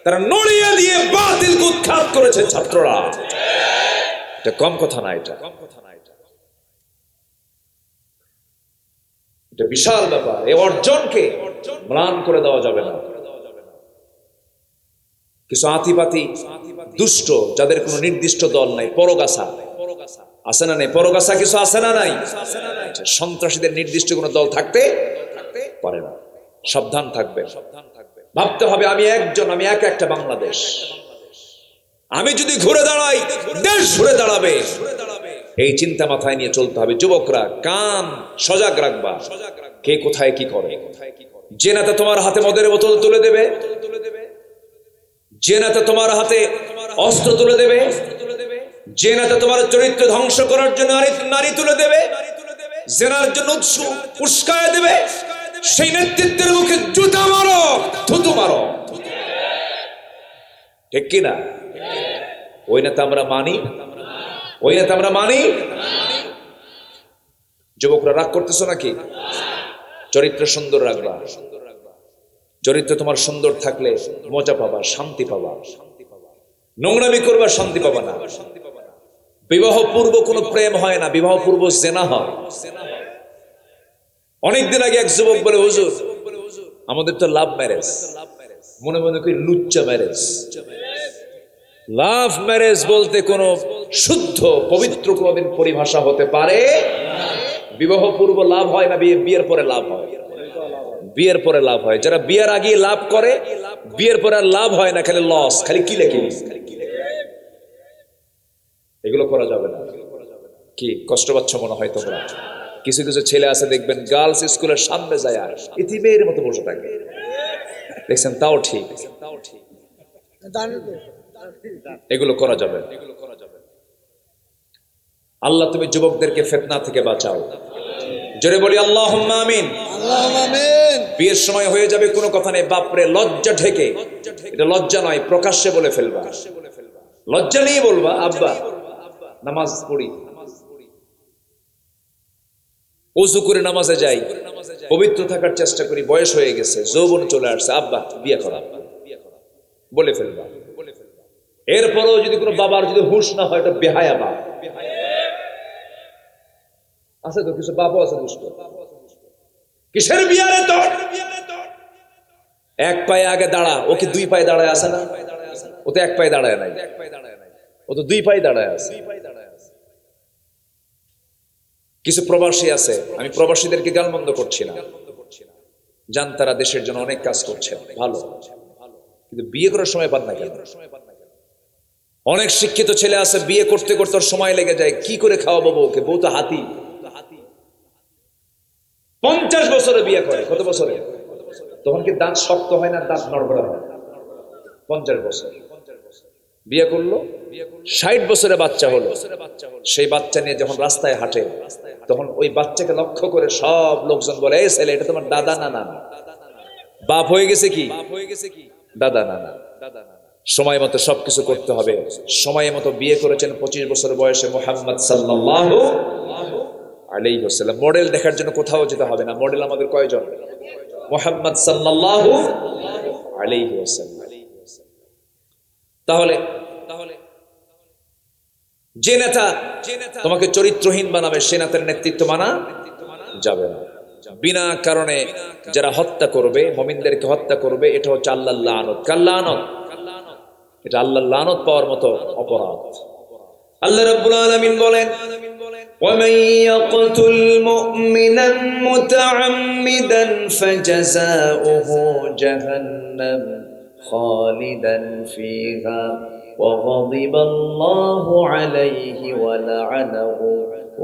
তারা নড়িয়ে দিয়ে বাতিলকে উৎখাত করেছে ছাত্ররা। এটা কম কথা না, এটা বিশাল ব্যাপার। এই অর্জনকে ম্লান করে দেওয়া যাবে না। কিছু আতিপাতি দুষ্ট, যাদের কোনো নির্দিষ্ট দল নাই, পরগাছা আছে না নাই? পরগাছা কিছু আছে না নাই? সন্ত্রাসীদের নির্দিষ্ট কোনো দল থাকতে পারে না। সাবধান থাকবে, ভাবতে হবে আমি একজন, আমি একটা বাংলাদেশ। আমি যদি ঘুরে দাঁড়াই, দেশ ঘুরে দাঁড়াবে, এই চিন্তা মাথায় নিয়ে চলতে হবে। যুবকরা কান সজাগ রাখবা, কে কোথায় কি করে। যে নেতা তোমার হাতে মদের বোতল তুলে দেবে, যে নেতা তোমার হাতে অস্ত্র তুলে দেবে, যে নেতা তোমার চরিত্র ধ্বংস করার জন্য নারী তুলে দেবে, জেনার জন্য উস্কায় দেবে, সেই নেতৃত্বের মুখে জুতা মারো, থুতু মারো, ঠিক কিনা? ওই নেতা আমরা মানি, ওই নেতা আমরা মানি। যুবকরা রাগ করতেছো নাকি? চরিত্র সুন্দর রাখবা। চরিত্র তোমার সুন্দর থাকলে মজা পাবা, শান্তি পাবা। নোংরামি করবা, শান্তি পাবা না। বিবাহ পূর্ব কোনো প্রেম হয় না, বিবাহ পূর্ব জেনা হয়। অনেকদিন আগে এক যুবক বলে, হুজুর আমাদের তো লাভ ম্যারেজ, মনে মনে করি লুচ্চা ম্যারেজ। লাভ ম্যারেজ বলতে কোনো শুদ্ধ পবিত্র কোনদিন পরিভাষা হতে পারে? বিবাহ পূর্ব লাভ হয় না, বিয়ের পরে লাভ হয়। বিয়ের পরে লাভ হয়। যারা বিয়ের আগে লাভ করে, বিয়ের পরে আর লাভ হয় না, খালি লস, খালি কিলে কিলি। এগুলো করা যাবে না। কি কষ্ট পাচ্ছ মনে হয় তোমরা? কিছু কিছু ছেলে আছে দেখবেন গার্লস স্কুলের সামনে যায় আর ইতিমের মতো বসে থাকে, দেখছেন? তাও ঠিক, এগুলো করা যাবে না। আল্লাহ তুমি যুবকদেরকে ফিতনা থেকে বাঁচাও। জোরে বলি আল্লাহুম্মা আমিন। বিয়ের সময় হয়ে যাবে কোনো কথা নেই, বাপরে লজ্জা ঢেকে, এটা লজ্জা নয়, প্রকাশ্যে বলে ফেলবা, লজ্জা নিয়ে বলবা আব্বা নামাজ পড়ি, ওযু করে নামাজে যাই, পবিত্র থাকার চেষ্টা করি, বয়স হয়ে গেছে, যৌবন চলে আসছে, আব্বা বিয়ে করা, বলে ফেলবা। এরপরও যদি কোনো বাবার যদি হুঁশ না হয়, এটা বেহায়া বাপ আছে। তো কিছু বাপও আছে দুষ্ট, কিসের বিয়ারে তোর, এক পায়ে আগে দাঁড়া, ও কি দুই পায়ে দাঁড়ায় আছে না? ও তো এক পায়ে দাঁড়ায় নাই, ও তো দুই পায়ে দাঁড়ায় আছে। কিছু প্রবাসী আছে, আমি প্রবাসীদেরকে গালমন্দ করছি না, জান তারা দেশের জন্য অনেক কাজ করছে, ভালো, কিন্তু বিয়ে করার সময় পান না কেন? অনেক শিক্ষিত ছেলে আছে, বিয়ে করতে করতে সময় লেগে যায়, কি করে খাওয়াবো বউকে? বউ তো হাতি। 50 বছরে বিয়ে করে, কত বছরে? তখন কি দাঁত শক্ত হয় না, দাঁত নড়বড়া হয়? 50 বছর বিয়ে করলো, 60 বছরে বাচ্চা হলো, সেই বাচ্চা নিয়ে যখন রাস্তায় হাঁটে, তখন ওই বাচ্চাকে লক্ষ্য করে সব লোকজন বলে, এই ছেলে এটা তোমার দাদা না নানা? বাপ হয়ে গেছে কি দাদা নানা? সময় মতো সবকিছু করতে হবে। সময় মতো বিয়ে করেছেন 25 বছর বয়সে মুহাম্মদ সাল্লাল্লাহু আলাইহি ওয়াসাল্লাম। মডেল দেখার জন্য কোথাও যেতে হবে না। মডেল আমাদের কয়জন? মুহাম্মদ সাল্লাল্লাহু আলাইহি ওয়াসাল্লাম। তাহলে যে নেতা তোমাকে চরিত্রহীন বানাবে, সে নেতার নেতৃত্ব মানা যাবে না। বিনা কারণে যারা হত্যা করবে, মুমিনদেরকে হত্যা করবে, এটা হচ্ছে আল্লাহর লানত। কার লানত? এটা আল্লাহর লানত পাওয়ার মতো অপরাধ। আল্লাহ রাব্বুল আলামিন বলেন, وَمَن يَقْتُلْ مُؤْمِنًا مُتَعَمِّدًا فَجَزَاؤُهُ جَهَنَّمُ خَالِدًا فِيهَا وَغَضِبَ اللَّهُ عَلَيْهِ وَلَعَنَهُ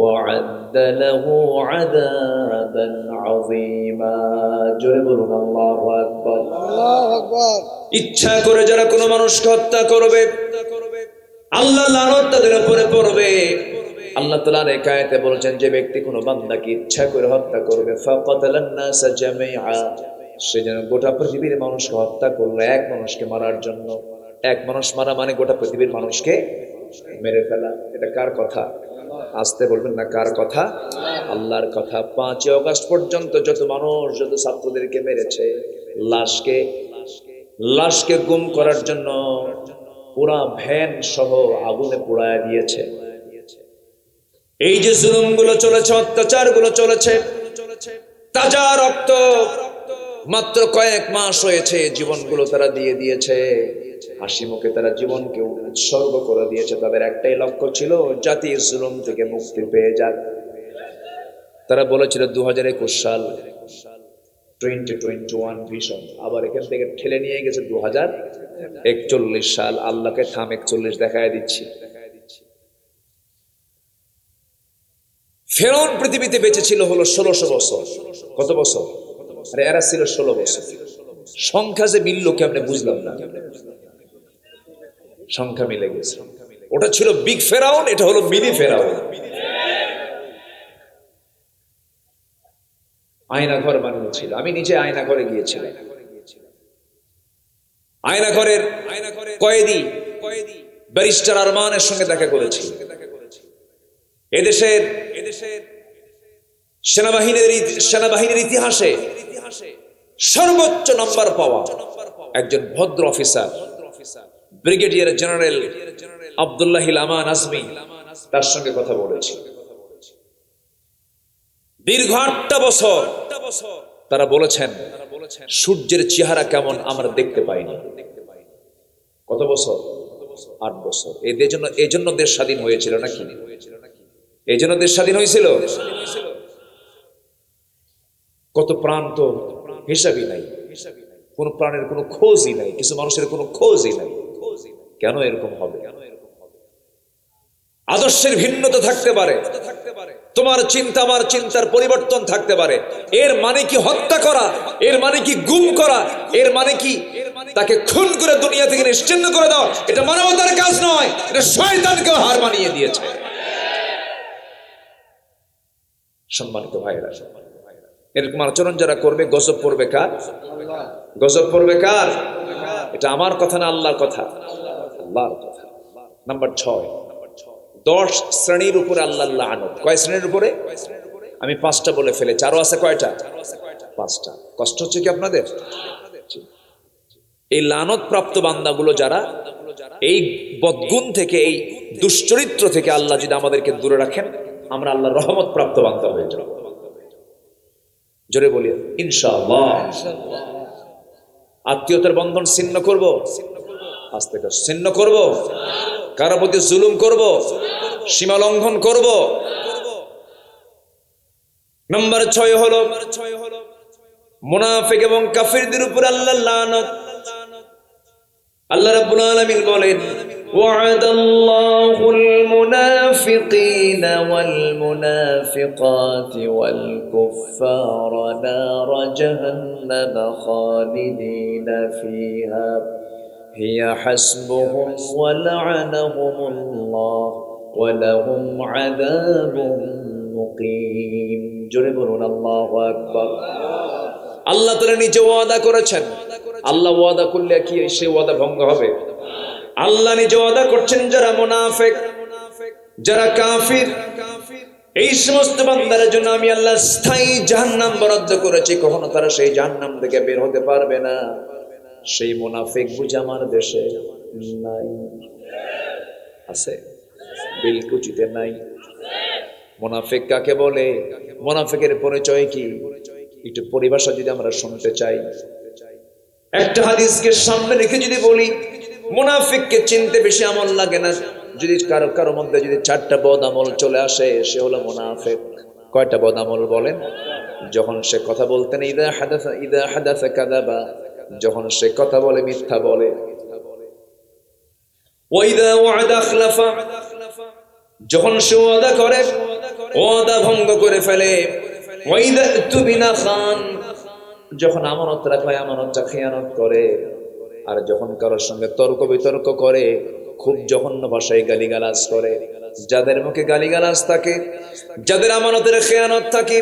وَعَدَّ لَهُ عَذَابًا عَظِيمًا। জোরে বলুন আল্লাহু আকবার। আল্লাহু আকবার। ইচ্ছা করে যারা কোনো মানুষকে হত্যা করবে, আল্লাহ লানত তাদের উপরে পড়বে। আল্লাহ তাআলা এই আয়াতে বলেছেন, যে ব্যক্তি কোনো বান্দাকে ইচ্ছা করে হত্যা করবে, ফাকাতালান নাসা জামিআ, সে যেন গোটা পৃথিবীর মানুষকে হত্যা করলো। এক মানুষকে মারার জন্য, এক মানুষ মারা মানে গোটা পৃথিবীর মানুষকে মেরে ফেলা। এটা কার কথা? আসতে বলবেন না, কার কথা? আল্লাহর কথা। 5 আগস্ট পর্যন্ত যত মানুষ, যত ছাত্রদেরকে মেরেছে, লাশকে গুম করার জন্য পুরা ভ্যান সহ আগুনে পোড়ায় দিয়েছে। এই যে জুলুমগুলো চলেছে, অত্যাচারগুলো চলেছে, তাজা রক্ত, মাত্র কয়েক মাস হয়েছে, জীবনগুলো তারা দিয়ে দিয়েছে, হাসি মুখে তারা জীবনকে উৎসর্গ করে দিয়েছে। তাদের একটাই লক্ষ্য ছিল, জাতি জুলুম থেকে মুক্তি পেয়ে যাক। তারা বলেছিল 2021 সাল 2021 ভিশন, আবার এখান থেকে ঠেলে নিয়ে গেছে 2041 সাল। আল্লাহকে থাম 41 দেখায় দিচ্ছি। ফেরাউন পৃথিবীতে বেঁচে ছিল হলো 1600 বছর। কত বছর? আরে এরা ছিল 16 বছর। সংখ্যা যে মিলল কেমনে বুঝলাম না, সংখ্যা মিলে গেছে। ওটা ছিল বিগ ফেরাউন, এটা হলো মিনি ফেরাউন। আয়না ঘর বানিয়েছিল, আমি নিজে আয়না ঘরে গিয়েছিলাম। আয়না ঘরের কয়েদি ব্যারিস্টার আরমানের সঙ্গে দেখা করেছি। এদেশের সেনাবাহিনীর ইতিহাসে সর্বোচ্চ নম্বর পাওয়া একজন ভদ্র অফিসার, ব্রিগেডিয়ার জেনারেল আব্দুল্লাহিল আমান আজমি, তার সঙ্গে কথা বলেছি। দীর্ঘ 8টা বছর তারা বলেছেন, সূর্যের চেহারা কেমন আমরা দেখতে পাইনি। কত বছর? 8 বছর। এই জন্য দেশ স্বাধীন হয়েছিল নাকি? এই জন্য দেশ স্বাধীন হয়েছিল। কত প্রাণ তো হিসাবই নাই, কোন প্রাণের কোনো খোঁজই নাই, কিছু মানুষের কোনো খোঁজই নাই। কেন এরকম হবে? আদর্শের ভিন্নতা থাকতে পারে, তোমার চিন্তা আমার চিন্তার পরিবর্তন থাকতে পারে। এর মানে কি হত্যা করা, এর মানে কি গুম করা, এর মানে কি তাকে খুন করে দুনিয়া থেকে নিশ্চিহ্ন করে দাও? এটা মানবতার কাজ নয়, এটা শয়তানকে হার মানিয়ে দিয়েছে। সম্মানিত ভাইরা, এরকম আচরণ যারা করবে গজব পড়বে কার? গজব পড়বে কার? এটা আমার কথা না, আল্লাহর কথা, আল্লাহর কথা। নাম্বার 6, 10 শ্রেণীর উপরে আল্লাহ লানত। কয় শ্রেণীর উপরে? আমি 5টা বলে ফেলেছি, আরো আছে কয়টা? 5টা। কষ্ট হচ্ছে কি আপনাদের? এই লানত প্রাপ্ত বান্দাগুলো যারা, এই বদগুণ থেকে, এই দুশ্চরিত্র থেকে আল্লাহ যদি আমাদেরকে দূরে রাখেন, আমরা আল্লাহর রহমত প্রাপ্ত বান্দা হয়ে যাব। জোরে বলি ইনশাআল্লাহ। আত্মীয়তার বন্ধন ছিন্ন করব, আস্তে করে ছিন্ন করব, কারো প্রতি জুলুম করব, সীমা লঙ্ঘন করব। নাম্বার 6 হলো মুনাফিক এবং কাফিরদের উপর আল্লাহর লানত। আল্লাহ রাব্বুল আলামিন বলেন, ওয়া'দাল্লাহুল মুনাফিকিনা ওয়াল মুনাফিকাতি ওয়াল কুফফারা নারা জাহান্নাম খালিদিনা ফিহা হিয়া হাসবুহুম ওয়া লা'নাহুমুল্লাহ ওয়া লাহুম আযাবুন মুকিম। জোরে বলুন আল্লাহু আকবার। আল্লাহ তাআলা নিজে ওয়াদা করেছেন। আল্লাহ ওয়াদা করলে কি সেই ওয়াদা ভঙ্গ হবে? আল্লাহ নিজে ওয়াদা করছেন, যারা মুনাফিক, যারা কাফির, এই সমস্ত বান্দাদের জন্য আমি আল্লাহ স্থায়ী জাহান্নাম বরাদ্দ করেছি। কখনো তারা সেই জাহান্নাম থেকে বের হতে পারবে না। সেই মুনাফিক বুঝি আমার দেশে নাই? আছে? বিলকুচিতে নাই। মুনাফিক কাকে বলে? মুনাফিকের পরিচয় কি? একটু পরিভাষা যদি আমরা শুনতে চাই, একটা হাদিসকে সামনে রেখে যদি বলি, মুনাফিককে চিনতে বেশি আমল লাগে না। যদি কারো মধ্যে যদি 4টা বদ আমল চলে আসে, সে হলো মুনাফিক। কয়টা বদ আমল বলেন? যখন সে কথা বলতে নেই, ইদা হাদাসা কাযাবা, যখন সে কথা বলে মিথ্যা বলে। ওয়া ইদা ওয়া'দা আখলাফা, যখন সে ওয়াদা করে ওয়াদা ভঙ্গ করে ফেলে। ওয়া ইদা তুবিনা খান, যখন আমানত রাখলে আমানতটা খেয়ানত করে। আর যখন কারোর সঙ্গে তর্ক বিতর্ক করে, খুব জঘন্য ভাষায় গালিগালাজ করে। যাদের মুখে গালিগালাজ থাকে, যাদের আমানতের খেয়ানত থাকে,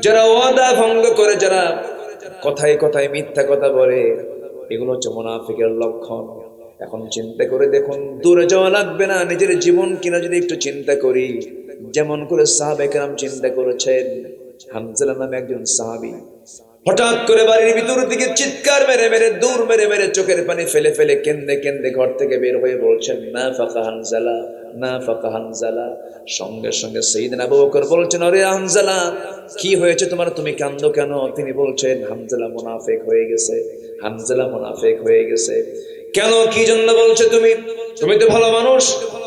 যারা ওয়াদা ভঙ্গ করে, যারা কথায় কথায় মিথ্যা কথা বলে, এগুলো হচ্ছে মুনাফিকের লক্ষণ। এখন চিন্তা করে দেখুন, দূরে যাওয়া লাগবে না, নিজের জীবন কিনা যদি একটু চিন্তা করি, যেমন করে সাহাবায়ে কেরাম চিন্তা করেছেন। হামজালা নামে একজন সাহাবী হঠাৎ করে বাড়ির ভিতর দিকে চিৎকার মেরে মেরে, দূর মেরে মেরে, চোখের পানি ফেলে ফেলে, কেন্দে কেন্দে ঘর থেকে বের হয়ে বলছেন, না ফাকা হানজালা, না ফাকা হানজালা। সঙ্গে সঙ্গে সাইয়েদনা আবু বকর বলছেন, আরে হানজালা, কি হয়েছে তোমার, তুমি কান্দো কেন? তিনি বলছেন, হানজালা মুনাফিক হয়ে গেছে, হানজালা মুনাফিক হয়ে গেছে। কেন, কি জন্য বলছে তুমি? তুমি তো ভালো মানুষ।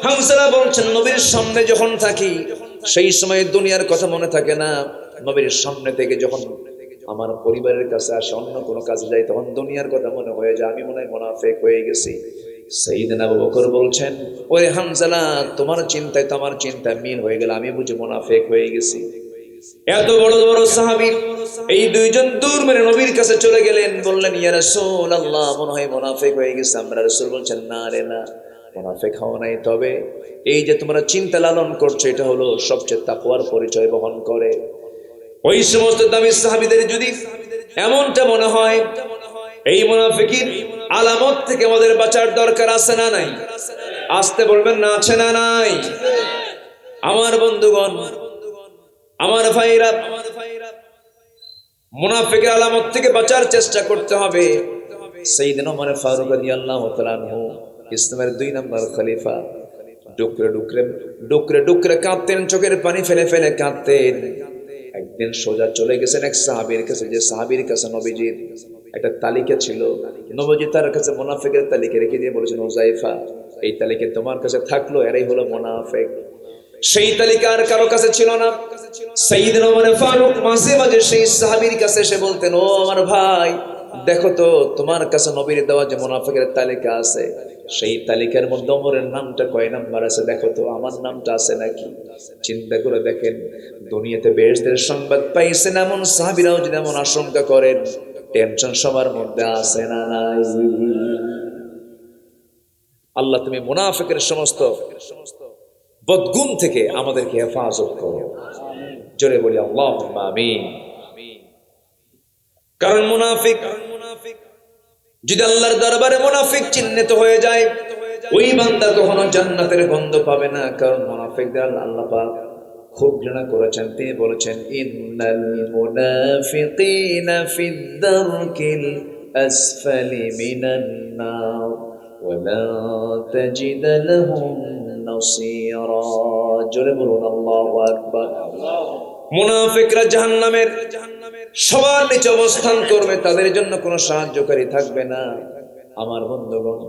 হানজালা বলছেন, নবীর সামনে যখন থাকি, সেই সময় দুনিয়ার কথা মনে থাকে না। নবীর সামনে থেকে যখন আমার পরিবারের কাছে আসে, অন্য কোনো কাজে যাই, তখন দুনিয়ার কথা মনে হয়ে যায়, আমি মনে হয় মুনাফিক হয়ে গেছি। সাইয়েদনা আবু বকর বলছেন, ওরে হামজালা, তোমার চিন্তায় তো আমার চিন্তা মিল হয়ে গেল, আমি বুঝি মুনাফিক হয়ে গেছি। এত বড় বড় সাহাবী এই দুইজন দূর মেরে নবীর কাছে চলে গেলেন, বললেন, ইয়া রাসূলুল্লাহ, মনে হয় মুনাফিক হয়ে গেছে। আমরা রাসূল বলছেন, না রে না, মুনাফিক হও নাই। তবে এই যে তোমরা চিন্তা লালন করছো, এটা হলো সবচেয়ে তাকওয়ার পরিচয় বহন করে। ওই সমস্ত দামি সাহাবীদের যদি এমনটা মনে হয়, এই মুনাফিকের আলামত থেকে আমাদের বাঁচার দরকার আছে না নাই? আসতে বলবেন না, আছে না নাই? আমার বন্ধুগণ, আমার ভাইরা, মুনাফিকের আলামত থেকে বাঁচার চেষ্টা করতে হবে। সাইয়েদনা ওমর ফারুক রাদিয়াল্লাহু তাআলা আনহু, ইসলামের 2 নম্বর খলিফা, ডুকরে ডুকরে ডুকরে ডুকরে কাঁদতেন, চোখের পানি ফেলে ফেলে কাঁদতেন। একদিন সোজা চলে গেছেন এক সাহাবীর কাছে, যে সাহাবীর কাছে নবীজির একটা তালিকা ছিল। নবীজি তার কাছে মুনাফিকের তালিকা রেখে দিয়ে বলেছেন, হুযায়ফা, এই তালিকা তোমার কাছে থাকলো, এরাই হলো মুনাফিক। সেই তালিকা আর কারো কাছে ছিল না। সাইয়েদনা ওমর ফারুক মাঝে মাঝে সেই সাহাবীর কাছে এসে বলতেন, ও আমার ভাই, দেখো তো তোমার কাছে নবীর দেওয়া যে মুনাফিকের তালিকা আছে, সেই তালিকার মধ্যে ওমরের নামটা কয় নাম্বার আছে দেখো তো, আমার নামটা আছে নাকি? চিন্তা করে দেখেন, দুনিয়াতে বেহেশতের সংবাদ পাইছেন এমন সাহাবীরাও যদি এমন আশঙ্কা করেন, টেনশন সবার মধ্যে আছে না নাই? আল্লাহ তুমি মুনাফিকের সমস্ত বদগুণ থেকে আমাদেরকে হেফাজত করো, জোরে বলি আল্লাহুম্মা আমিন। কারণ মুনাফিক যদি আল্লাহর দরবারে মুনাফিক চিহ্নিত হয়ে যায়, ওই বান্দা কখনো জান্নাতের গন্ধ পাবে না। কারণ মুনাফিকদের আল্লাহ পাক খুব ঘৃণা করেছেন। তিনি বলেছেন, ইন্নাল মুনাফিকিনা ফিদ দারকিল আসফালি মিনান নার ওয়া লা তাজিদ লাহুম নাসীরা। জোরে বলুন আল্লাহু আকবার। মুনাফিকরা জাহান্নামের সবার নিচে অবস্থান করবে, তাদের জন্য কোনো সাহায্যকারী থাকবে না। আমার বন্ধুগণ,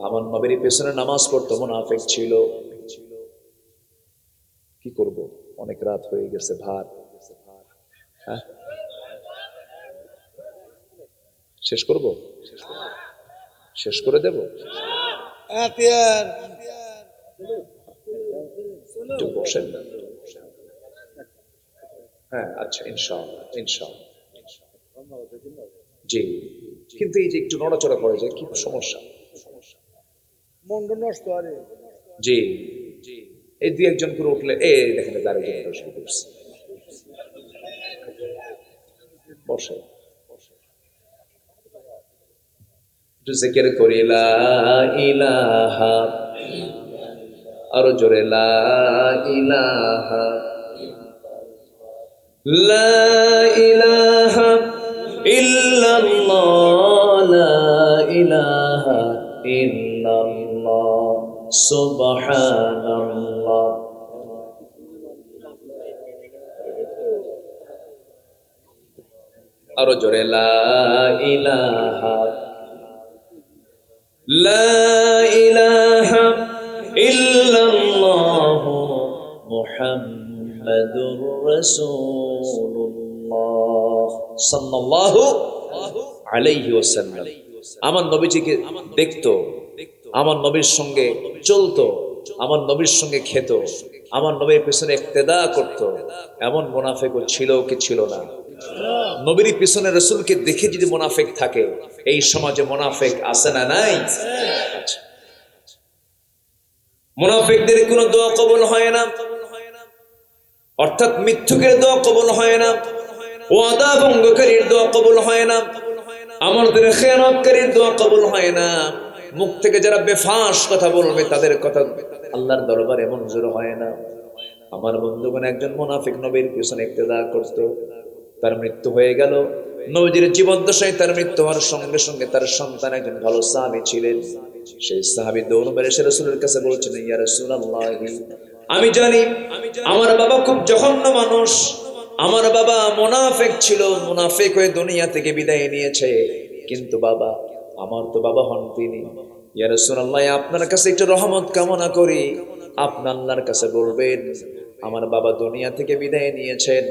আমার নবীর পেছনে নামাজ পড়তো মুনাফিক ছিল। কি করব, অনেক রাত হয়ে গেছে, ভার হ্যাঁ শেষ করব, শেষ করে দেব। একটু বসেন না। হ্যাঁ আচ্ছা, ইনশাআল্লাহ ইনশাআল্লাহ। জি, কিন্তু এই যে একটু নড়াচড়া করে যায়, কি সমস্যা? মনটা নষ্ট আরে। জি জি, এই দুই একজন করে উঠলে এই দেখেন দাঁড়িয়ে শুরু করছে। বসে একটু জিকির করি, লা ইলাহা, আরো জোরে লা ইলাহা, লা ইলাহা ইল্লাল্লাহ, লা ইলাহা ইল্লাল্লাহ, সুবহানাল্লাহ। আরো জোরে লা ইলাহা, লা ইলাহা ইল্লাল্লাহ, মুহাম্মাদুর রাসূলুল্লাহ সাল্লাল্লাহু আলাইহি ওয়াসাল্লাম। আমার নবীজিকে দেখতো, আমার নবীর সঙ্গে চলতো, আমার নবীর সঙ্গে খেত, আমার নবীর পেছনে ইক্তেদা করত, এমন মুনাফিকও ছিল কি ছিল না? নবীর পিছনে রাসূলকে দেখে যদি মুনাফিক থাকে, এই সমাজে মুনাফিক আছে না নাই? মুনাফিকদের কোনো দোয়া কবুল হয় না, অর্থাৎ মিথ্যুকের দোয়া কবুল হয় না, ওয়াদা ভঙ্গকারীর দোয়া কবুল হয় না, আমাদের খেয়ানতকারীর দোয়া কবুল হয় না। মুখ থেকে যারা বেফাঁস কথা বলবে, তাদের কথা আল্লাহর দরবারে মঞ্জুর হয় না। আমার বন্ধুগণ, একজন মুনাফিক নবীর পিছনে ইক্তেদা করত, তার মৃত্যু হয়ে গেল। নবীর জীবদ্দশায় তার মৃত্যু হওয়ার সঙ্গে সঙ্গে তার সন্তান একজন ভালো সাহাবী ছিলেন। সেই সাহাবী দৌড় মেরে এসে রাসূলের কাছে বলছেন, ইয়া রাসূলুল্লাহ, আমি জানি আমার বাবা খুব জঘন্য মানুষ, আমার বাবা মুনাফিক ছিল, মুনাফিক হয়ে দুনিয়া থেকে বিদায় নিয়েছে, কিন্তু বাবা, আমার তো বাবা হন তিনি। ইয়া রাসূলুল্লাহ, আপনার কাছে একটু রহমত কামনা করি, আপনি আল্লাহর কাছে বলবেন আমার বাবা দুনিয়া থেকে বিদায় নিয়েছেন,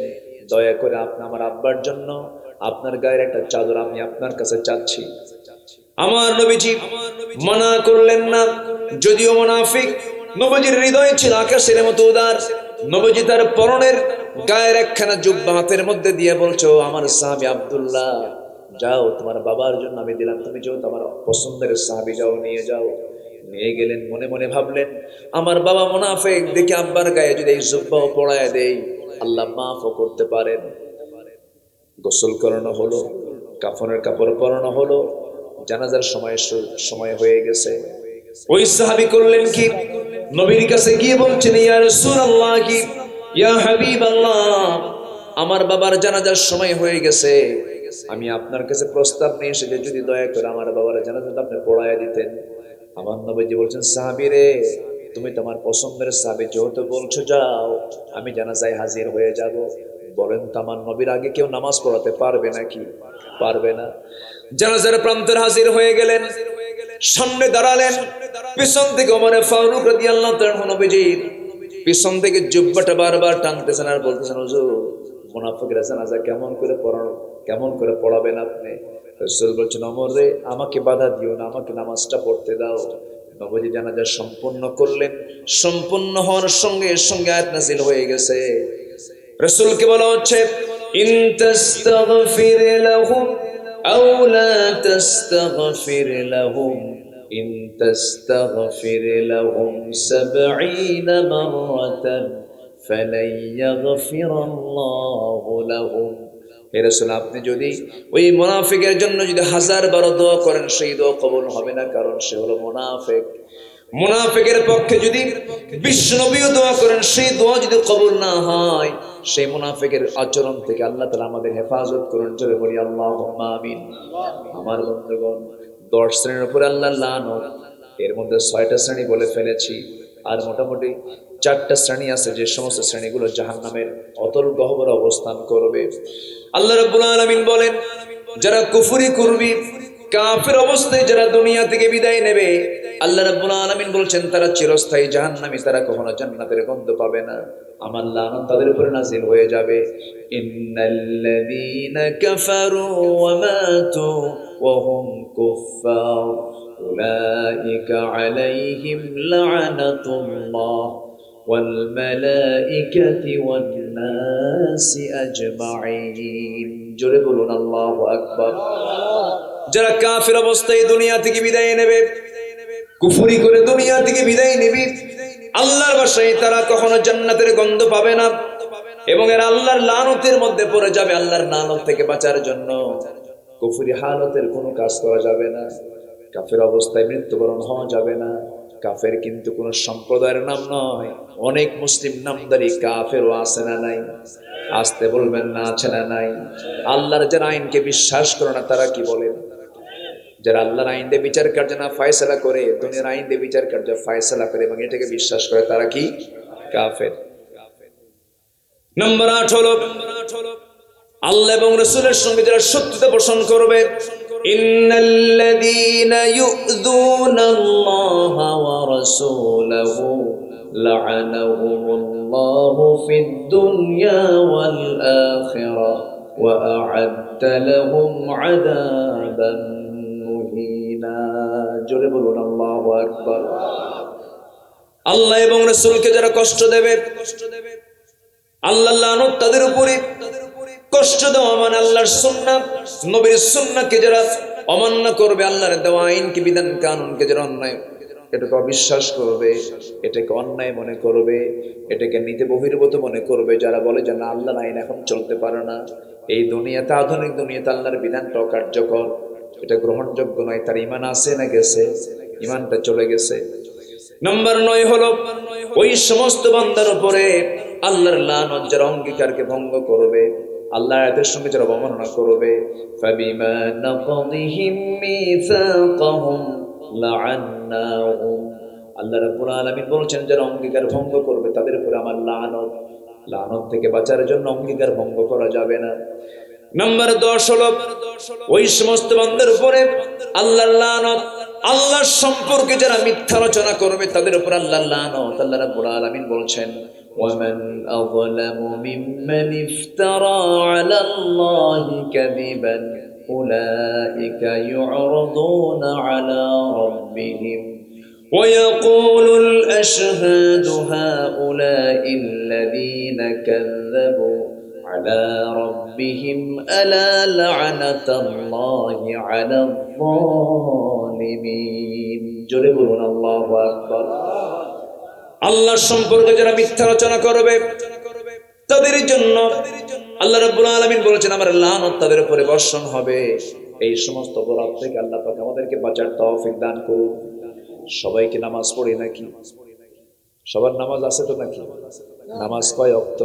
দয়া করে আপনি আমার আব্বার জন্য আপনার গায়ের একটা চাদর আমি আপনার কাছে চাচ্ছি। আমার নবীজি মানা করলেন না, যদিও মুনাফিক, নবীজির হৃদয় ছিল আকাশের মতো উদার। নবীজি তার পরনের গায়ের একখানা জুব্বা হাতের মধ্যে দিয়ে বলছো, আমার সাহাবী আব্দুল্লাহ, যাও তোমার বাবার জন্য আমি দিলাম, তুমি যেহেতু আমার পছন্দের সাহাবী, যাও নিয়ে যাও। নিয়ে গেলেন। মনে মনে ভাবলেন, আমার বাবা মুনাফিক, দেখি আব্বার গায়ে যদি এই জুব্বাও পড়ায় দেই, আল্লাহ মাফও করতে পারেন। গোসল করানো হলো, কাফনের কাপড় পরানো হলো, জানাজার সময় হয়ে গেছে। ওই সাহাবী করলেন কি, নবীর কাছে গিয়ে বলছেন, ইয়া রাসূলুল্লাহ, কি ইয়া হাবিবাল্লাহ, আমার বাবার জানাজার সময় হয়ে গেছে, আমি আপনার কাছে প্রস্তাব নিয়ে এসেছি, যদি দয়া করে আমার বাবার জানাজাটা আপনি পড়ায় দিতেন। আমার নবীজি বলছেন, সাহাবী রে, তুমি তোমার পছন্দের সাহাবী যেহেতু বলছো, যাও, আমি জানাজায় হাজির হয়ে যাব। বলেন তো, আমার নবীর আগে কেউ নামাজ পড়াতে পারবে নাকি? পারবে না। জানাজার প্রান্তের হাজির হয়ে গেলেন, সামনে দাঁড়ালেন, পিছন থেকে ওমর ফারুক রাদিয়াল্লাহু তাআলা নবীজির পিছন থেকে জুব্বাটা বারবার টানতেছেন আর বলতেছেন, হুজুর, মুনাফিকরা জানাজা কেমন করে কেমন করে পড়াবেন আপনি? রাসূল বলছেন, ওমর রে, আমাকে বাধা দিও না, আমাকে নামাজটা পড়তে দাও। নবীজি জানাজা সম্পূর্ণ করলেন। সম্পূর্ণ হওয়ার সঙ্গে সঙ্গে আয়াত নাযিল হয়ে গেছে। রাসূলকে বলা হচ্ছে, ইন তাস্তাগফির লাহুম আও লা তাস্তাগফির লাহুম ইন তাস্তাগফির লাহুম ৭০ মাররাতান ফালাই ইয়াগফিরাল্লাহু লাহুম। হে রাসূল, আপনি যদি ওই মুনাফিকের জন্য যদি ১০০০ বার দোয়া করেন, সেই দোয়া কবুল হবে না, কারণ সে হলো মুনাফিক। মুনাফিকের পক্ষে যদি বিশ্ব নবীও দোয়া করেন, সেই দোয়া যদি কবুল না হয়, সেই মুনাফিকের আচরণ থেকে আল্লাহ তাআলা আমাদের হেফাজত করুন। জোরে বলি আল্লাহুম্মা আমিন। আমার বন্ধুগণ, ১০ শ্রেণীর উপরে আল্লাহর লানত, এর মধ্যে ৬টা শ্রেণী বলে ফেলেছি, আর মোটামুটি 4টা শ্রেণী আছে, যে সমস্ত শ্রেণীগুলো জাহান্নামের অতল গহ্বরে অবস্থান করবে। আল্লাহ রাব্বুল আলামিন বলেন, যারা কুফরি করবে, কাফের অবস্থায় যারা দুনিয়া থেকে বিদায় নেবে, আল্লাহ রাব্বুল আলামিন বলছেন তারা চিরস্থায়ী জাহান্নামী, তারা কখনো জান্নাতের গন্ধ পাবে না। আমার লানত তাদের উপরে নাযিল হয়ে যাবে। ইন্নাল্লাযীনা কাফারু ওয়া মাতু ওয়া হুম কুফফার উলাইকা আলাইহিম লা'নাতুল্লাহ ওয়াল মালাইকাতি ওয়ান নাসি আজমাইন। জোরে বলুন আল্লাহু আকবার। যারা কাফের অবস্থায় দুনিয়া থেকে বিদায় নেবে, কুফরি করে দুনিয়া থেকে বিদায় নেবে, আল্লাহর বাসায় তারা কখনো জান্নাতের গন্ধ পাবে না, এবং এরা আল্লাহর লানতের মধ্যে পড়ে যাবে। আল্লাহর লানত থেকে বাঁচার জন্য কুফরি হালতের কোনো কাজ করা যাবে না, কাফের অবস্থায় মৃত্যুবরণ হওয়া যাবে না। কাফের কিন্তু কোন সম্প্রদায়ের নাম নয়, অনেক মুসলিম নামদারি কাফেরও আছে না নাই? আসতে বলবেন না, আছে না নাই? আল্লাহর যারা আইনকে বিশ্বাস করে না, তারা কি বলেন? যারা আল্লাহর আইন দিয়ে বিচার কার্য না ফয়সালা করে, দুনিয়ার আইন দিয়ে বিচার কার্য ফয়সালা করে এবং এটাকে বিশ্বাস করে, তারা কি? কাফের। নম্বর 8 হলো আল্লাহ এবং রাসূলের সঙ্গে যারা শত্রুতা পোষণ করবে। ইন্নাল্লাযীনা ইউযুনাল্লাহা ওয়া রাসূলাহু লা'আনাহুমুল্লাহু ফিদ দুনিয়া ওয়াল আখিরাহ ওয়া আ'আদ্দা লাহুম আযাবান মুহিনা। জোরে বলুন আল্লাহু আকবার। আল্লাহ এবং রাসূলকে যারা কষ্ট দেবে, আল্লাহর লানত তাদের উপরে। কষ্ট দেওয়া মানে আল্লাহর সুন্নাহ, নবীর সুন্নাহকে যারা অমান্য করবে, আল্লাহর দেওয়া আইনকে, বিধান কানুনকে যারা অন্যায়, এটাকে অবিশ্বাস করবে, এটাকে অন্যায় মনে করবে, এটাকে নীতি বহির্ভূত মনে করবে, যারা বলে যে না, আল্লাহর আইন এখন চলতে পারে না, এই দুনিয়াতে, আধুনিক দুনিয়াতে আল্লাহর বিধানটা অকার্যকর, এটা গ্রহণযোগ্য নয়, তার ঈমান আছে না গেছে? ঈমানটা চলে গেছে। নম্বর 9 হলো ওই সমস্ত বান্দার উপরে আল্লাহর লানত যারা অঙ্গীকারকে ভঙ্গ করবে, আল্লাহর আয়াতের সঙ্গে যারা অবমাননা করবে। ফাবিমা নাকদিহিম মিসাকাহুম লাআন্নাহুম। আল্লাহ রাব্বুল আলামিন বলছেন, যারা অঙ্গীকার ভঙ্গ করবে তাদের উপরে আমার লানত। লানত থেকে বাঁচার জন্য অঙ্গীকার ভঙ্গ করা যাবে না। নম্বর 10 হলো ওই সমস্ত বান্দার উপরে আল্লাহর লানত। আল্লাহ সম্পর্কে যারা মিথ্যা রচনা করবে, তাদের উপর আল্লাহর লানত। আল্লাহ রাব্বুল আলামিন বলছেন, ومن أظلم ممن افترى على الله كذبا أولئك يعرضون على ربهم ويقول الأشهاد هؤلاء الذين كذبوا على ربهم ألا لعنة الله على الظالمين. جربون الله أكبر. আল্লাহর সম্পর্কে যারা মিথ্যা রচনা করবে, তাদের জন্য আল্লাহ রাব্বুল আলামিন বলেছেন আমার লানত তাদের উপরে বর্ষণ হবে। এই সমস্ত অপরাধ থেকে আল্লাহ পাক আমাদেরকে বাঁচার তৌফিক দান করুন। সবাইকে নামাজ পড়ি নাকি? সবার নামাজ আছে তো নাকি? নামাজ কয় ওয়াক্ত?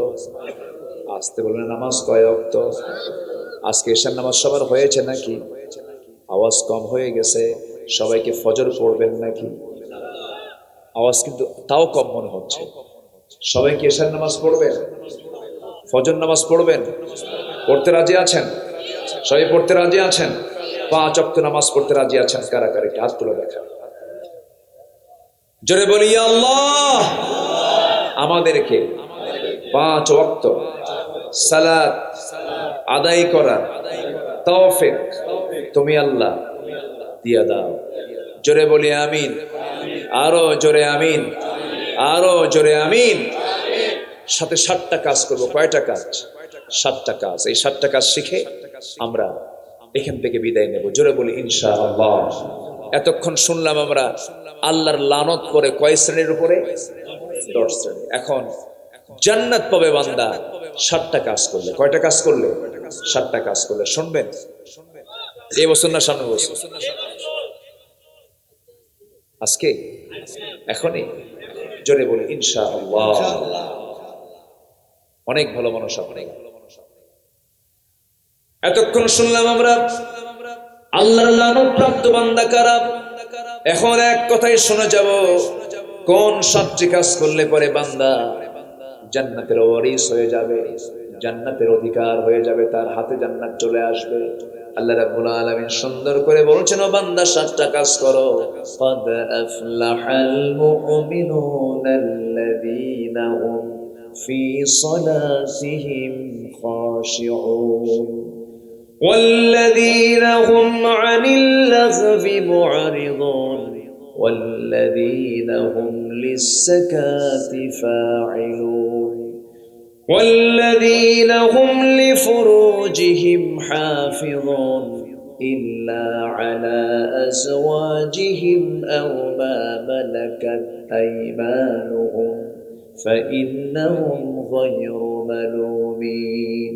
আসতে বলবেন, নামাজ কয় ওয়াক্ত? আজকে ঈশার নামাজ সবার হয়েছে নাকি? আওয়াজ কম হয়ে গেছে। সবাইকে ফজর পড়বেন নাকি? আওয়াজ কিন্তু তাও কম মনে হচ্ছে। সবাই কি ঈশার নামাজ পড়বেন? ফজর নামাজ পড়বেন? পড়তে রাজি আছেন? সবাই পড়তে রাজি আছেন? 5 ওয়াক্ত নামাজ পড়তে রাজি আছেন? কারা কারা একটু হাত তুলে দেখান। জোরে বলি ইয়া আল্লাহ। আমাদেরকে 5 ওয়াক্ত সালাত আদায় করার তৌফিক তুমি আল্লাহ দিয়া দাও। জোরে বলি আমিন, আরো জোরে আমিন, আরো জোরে আমিন। সাথে 7টা কাজ করব। কয়টা কাজ? 7টা কাজ। এই 7টা কাজ শিখে আমরা এখান থেকে বিদায় নেব। জোরে বলি ইনশাআল্লাহ। এতক্ষণ শুনলাম আমরা আল্লাহর লানত করে কয় শ্রেণীর উপরে? 10 শ্রেণী। এখন জান্নাত পাবে বান্দা 7টা কাজ করলে। কয়টা কাজ করলে? 7টা কাজ করলে। শুনবেন এই বছর না সামনে বছর? আজকে, এখনই? জোরে বলি ইনশাআল্লাহ। অনেক ভালো মানুষ আপনি। এতক্ষণ শুনলাম আমরা আল্লাহর লানত প্রাপ্ত বান্দা কারা। এখন এক কথাই শুনে যাব, কোন 7টি কাজ করলে পরে বান্দা জান্নাতের ওয়ারিস হয়ে যাবে, জান্নাতের অধিকার হয়ে যাবে, তার হাতে জান্নাত চলে আসবে। আল্লাহ রাব্বুল আলামিন সুন্দর করে বলছেন, ও বান্দা 7টা কাজ করো। قد أفلح المؤمنون الذين هم في صلاتهم خاشعون والذين هم عن اللغو معرضون والذين هم للزكاة فاعلون والذين هم لفروجهم حافظون إلا على أزواجهم أو ما ملكت أيمانهم فإنهم غير ملومين।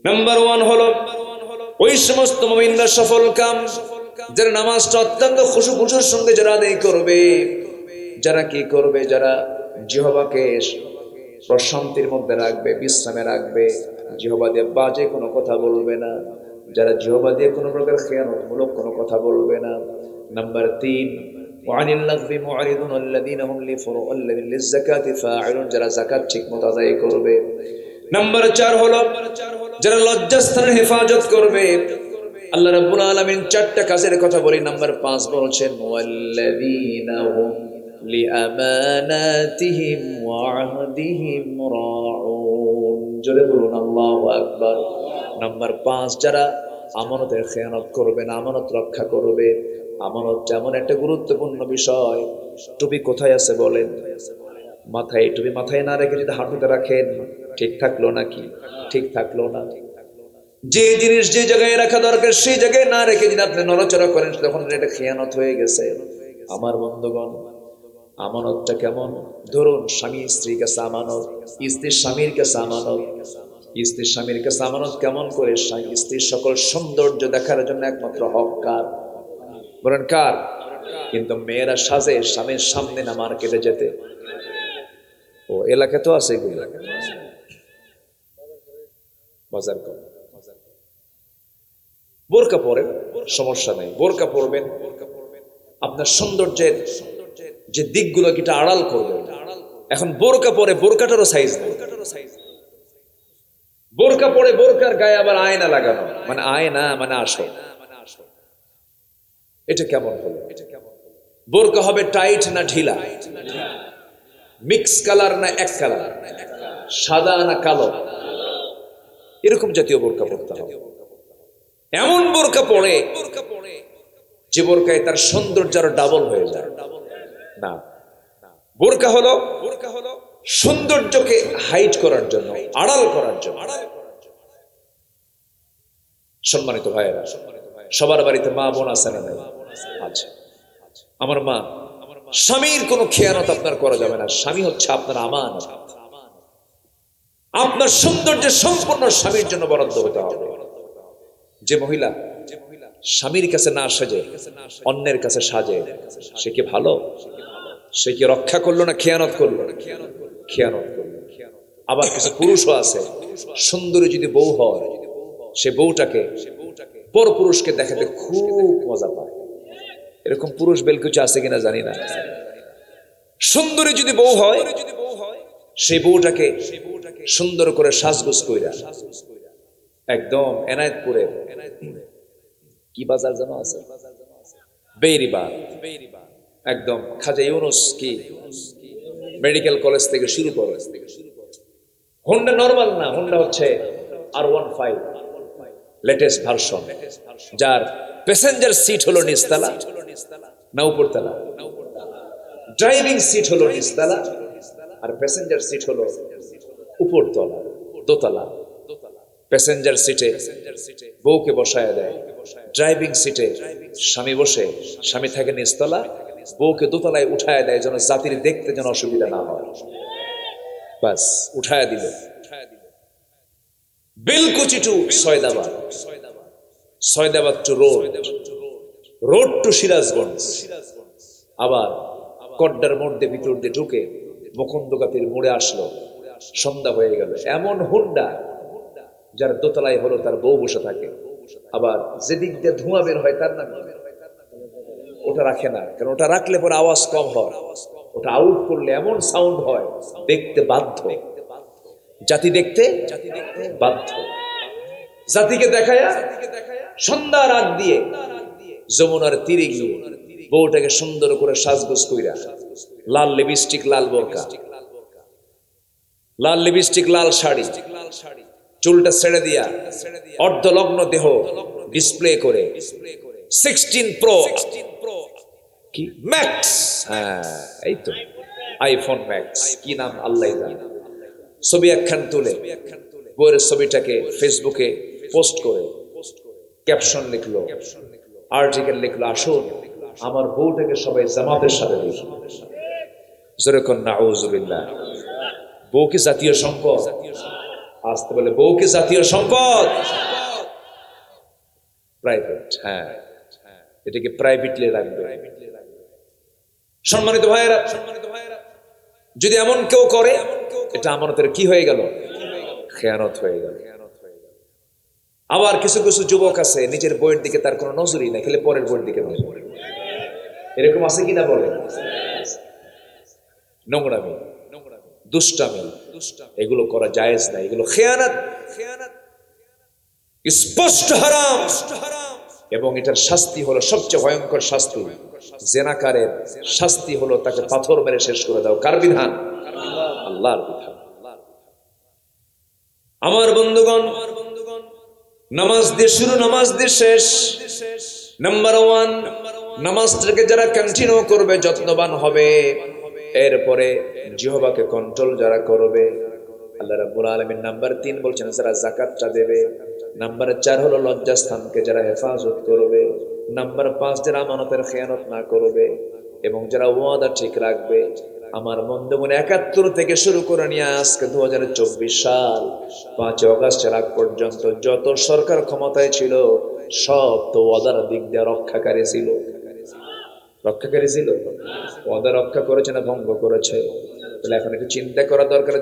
নাম্বার 1 হলো ওই সমস্ত মুমিনরা সফল কাম যারা নামাজটা অত্যন্ত খুশুখুশুর সঙ্গে যারা আদায় করবে। যারা কি করবে? যারা জিহ্বাকে প্রশান্তির মধ্যে রাখবে, বিশ্রামে রাখবে, জিহ্বা দিয়ে বাজে কোনো কথা বলবে না, যারা জিহ্বা দিয়ে কোনো প্রকার খেয়ানতমূলক কোনো কথা বলবে না। নাম্বার 3 ওয়ানিল লাগবি মুআরিদুন আল্লাযীনা হুম লিযাকাতি ফাঈলুন, যারা যাকাত ঠিকমতো আদায় করবে। নাম্বার 4 হলো যারা লজ্জাস্থানের হেফাজত করবে। আল্লাহ রাব্বুল আলামিন 4টা কাজের কথা বলি। নাম্বার 5 বলছেন ওয়াল্লাযীনা হুম লিআমানাতিহিম ওয়া আহদিহিম রাউন। জোরে বলুন আল্লাহু আকবার। নাম্বার 5 যারা আমানতের খেয়ানত করবে না, আমানত রক্ষা করবে। আমানত যেমন একটা গুরুত্বপূর্ণ বিষয়। টুপি কোথায় আছে বলেন? মাথায়। টুপি মাথায় না রেখে যদি হাঁটুতে রাখেন, ঠিক থাকলো নাকি? ঠিক থাকলো না। যে জিনিস যে জায়গায় রাখা দরকার সেই জায়গায় না রেখে যদি আপনি নড়াচড়া করেন, তখন এটা খেয়ানত হয়ে গেছে। আমার বন্ধুগণ, আমানতটা কেমন? ধরুন স্বামী স্ত্রীর কাছে আমানত, স্ত্রীর স্বামীর কাছে আমানত। স্ত্রীর স্বামীর কাছে আমানত কেমন করে? স্ত্রীর সকল সৌন্দর্য দেখার জন্য একমাত্র হক কার? বলেন কার? কিন্তু মেয়েরা সাজে স্বামীর সামনে না মার্কেটে যেতে। ও এলাকায় তো আছে এগুলো, বাজার করে। বোরকা পরেন, সমস্যা নেই, বোরকা পরবেন। আপনার সৌন্দর্যের যে দিকগুলো এটা আড়াল করবেন। এখন বোরকা পরে, বোরকাটারও সাইজ নেই। বোরকা পরে বোরকার গায়ে আবার আয়না লাগানো, মানে আয়না মানে আসো। এটা কেমন হলো? বোরকা হবে টাইট না ঢিলা? মিক্স কালার না এক কালার? সাদা না কালো? এরকম জাতীয় বোরকা পরতে হবে। এমন বোরকা পরে যে বোরকায় তার সৌন্দর্য আরো ডাবল হয়ে যায় না। বোরকা হলো সৌন্দর্যকে হাইড করার জন্য, আড়াল করার জন্য। সম্মানিত ভাইয়েরা, সবার বাড়িতে মা বোন আছে না? আছে। আমার মা, স্বামীর কোনো খেয়ানত আপনার করা যাবে না। স্বামী হচ্ছে আপনার আমানত। আপনার সৌন্দর্যের সম্পূর্ণ স্বামীর জন্য বরাদ্দ হতে হবে। যে মহিলা স্বামীর কাছে না সাজে, অন্যের কাছে সাজে, সে কি ভালো? সে কি রক্ষা করলো না খেয়ানত করলো? খেয়ানত করলো। আবার কিছু পুরুষও আছে, সুন্দরী যদি বউ হয়, সে বউটাকে পর পুরুষকে দেখাতে খুব মজা পায়। এরকম পুরুষ বেলকুচি আছে কিনা জানি না। সুন্দরী যদি বউ হয়, সেই বউটাকে সুন্দর করে সাজগোজ কইরা একদম এনায়েতপুরে কি বাজার যেন আছে, বেরিবাদ, একদম খাজা ইউনুস কি মেডিকেল কলেজ থেকে শুরু করে। হোন্ডা নরমাল না, হোন্ডা হচ্ছে R15, লেটেস্ট ভার্সন, যার প্যাসেঞ্জার সিট হলো নিচতলা না উপরতলা, ড্রাইভিং সিট হলো নিচতলা আর প্যাসেঞ্জার সিট হলো উপরতলা, দোতলা। প্যাসেঞ্জার সিটে বউকে বসায় দেয়, ড্রাইভিং সিটে স্বামী বসে, স্বামী থাকে নিচতলা, বউকে দোতলায় উঠায় দেয় যেন জাতির দেখতে যেন অসুবিধা না হয়। বাস উঠায় দিল। Belkuchi to Saidabad, Saidabad to road to Sirajganj, আবার কড্ডার মধ্যে ভিতর দিয়ে ঢুকে মুকুন্দগাতির মোড়ে আসলো। সন্ধ্যা হয়ে গেল। এমন হুন্ডা যার দোতলায় হলো তার বউ বসে থাকে, আবার যেদিক দিয়ে ধোঁয়া বের হয় তার নাম ওটা রাখে না, কারণ ওটা রাখলে পরে আওয়াজ কম হয়, ওটা আউট করলে এমন সাউন্ড হয়, দেখতে বাধ্য, জাতি দেখতে বাধ্য। জাতিকে দেখায় সন্ধ্যা রাত দিয়ে যমুনার তীরে গিয়ে বউটাকে সুন্দর করে সাজগোজ কইরা, লাল লিপস্টিক, লাল বোরকা, লাল লিপস্টিক, লাল শাড়ি, চুলটা ছেড়ে দিয়া অর্ধলগ্ন দেহ ডিসপ্লে করে 16 প্রো কি ম্যাক্স, হ্যাঁ এই তো আইফোন ম্যাক্স, কি নাম আল্লাহ জানে, ছবি একখান তুলে বউয়ের ছবিটাকে ফেসবুকে পোস্ট করে ক্যাপশন লিখলো, আর্টিকেল লিখলো, আসুন আমার বউটাকে সবাই জামাতের সাথে দেখি। যেরকম নাউজুবিল্লাহ। বউ কি জাতীয় সম্পদ? আসতে বলে বউ কি জাতীয় সম্পদ? প্রাইভেট, হ্যাঁ এটাকে প্রাইভেটলি রাখবে। সম্মানিত ভাইয়েরা, যদি এমন কেউ করে, এটা আমানতের কি হয়ে গেল? খেয়ানত হয়ে গেল। আবার কিছু কিছু যুবক আছে নিজের বইয়ের দিকে তার কোনো নজরই নাই, খেলে পরের বইয়ের দিকে নজর। এরকম আছে কিনা বলে? নোংরামি, দুষ্টামি, এগুলো করা জায়েজ নাই, এগুলো খেয়ানত, স্পষ্ট হারাম। এবং এটার শাস্তি হলো সবচেয়ে ভয়ঙ্কর শাস্তি। জেনাকারের শাস্তি হলো তাকে পাথর মেরে শেষ করে দাও। কার বিধান? আল্লাহর বিধান। আমার বন্ধুগণ, নামাজ দিয়ে শুরু, নামাজ দিয়ে শেষ। নাম্বার 1, নামাজটাকে যারা কন্টিনিউ করবে, যত্নবান হবে, এরপরে জিহ্বাকে কন্ট্রোল যারা করবে, আল্লাহ রাব্বুল আলামিন নাম্বার 3 বলছেন যারা যাকাতটা দেবে। নাম্বার 4 হলো লজ্জাস্থানকে যারা হেফাজত করবে। নাম্বার 5 যারা আমানতের খেয়ানত না করবে এবং যারা ওয়াদা ঠিক রাখবে। আমার বন্ধুগণ, 71 থেকে শুরু করে নিয়ে আজকে 2024 সাল 5 অগাস্টের আগ পর্যন্ত যত সরকার ক্ষমতায় ছিল সব তো ওয়াদার দিক দিয়ে রক্ষাকারী ছিল। রক্ষাকারী ছিল? ওয়াদা রক্ষা করেছে না ভঙ্গ করেছে? তাহলে এখন একটু চিন্তা করা দরকার,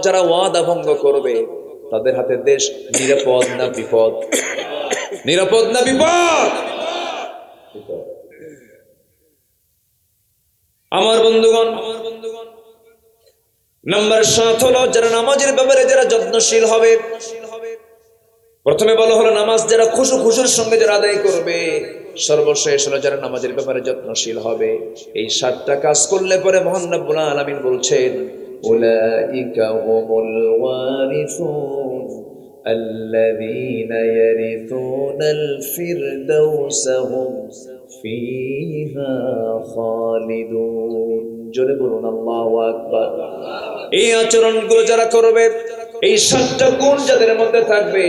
যারা ওয়াদা ভঙ্গ করবে তাদের হাতে দেশ নিরাপদ না বিপদ? নিরাপদ না বিপদ? আমার বন্ধুগণ, নাম্বার 7 হলো যারা নামাজের ব্যাপারে যারা যত্নশীল হবে। প্রথমে বলা হলো নামাজ যারা খুশুর সঙ্গে যারা আদায় করবে। সর্বশেষ হলো যারা নামাজের ব্যাপারে যত্নশীল হবে। এই 7টা কাজ করলে পরে মহান রব্বুল আলামিন বলছেন, উলাইকা হুমুল ওয়ারিসুন আল্লাযীনা ইয়ারিসুনাল ফিরদাউসা হুম ফিহা খালিদুন। জোরে বলুন আল্লাহু আকবার। এই আচরণগুলো যারা করবে, এই 7টা গুণ যাদের মধ্যে থাকবে,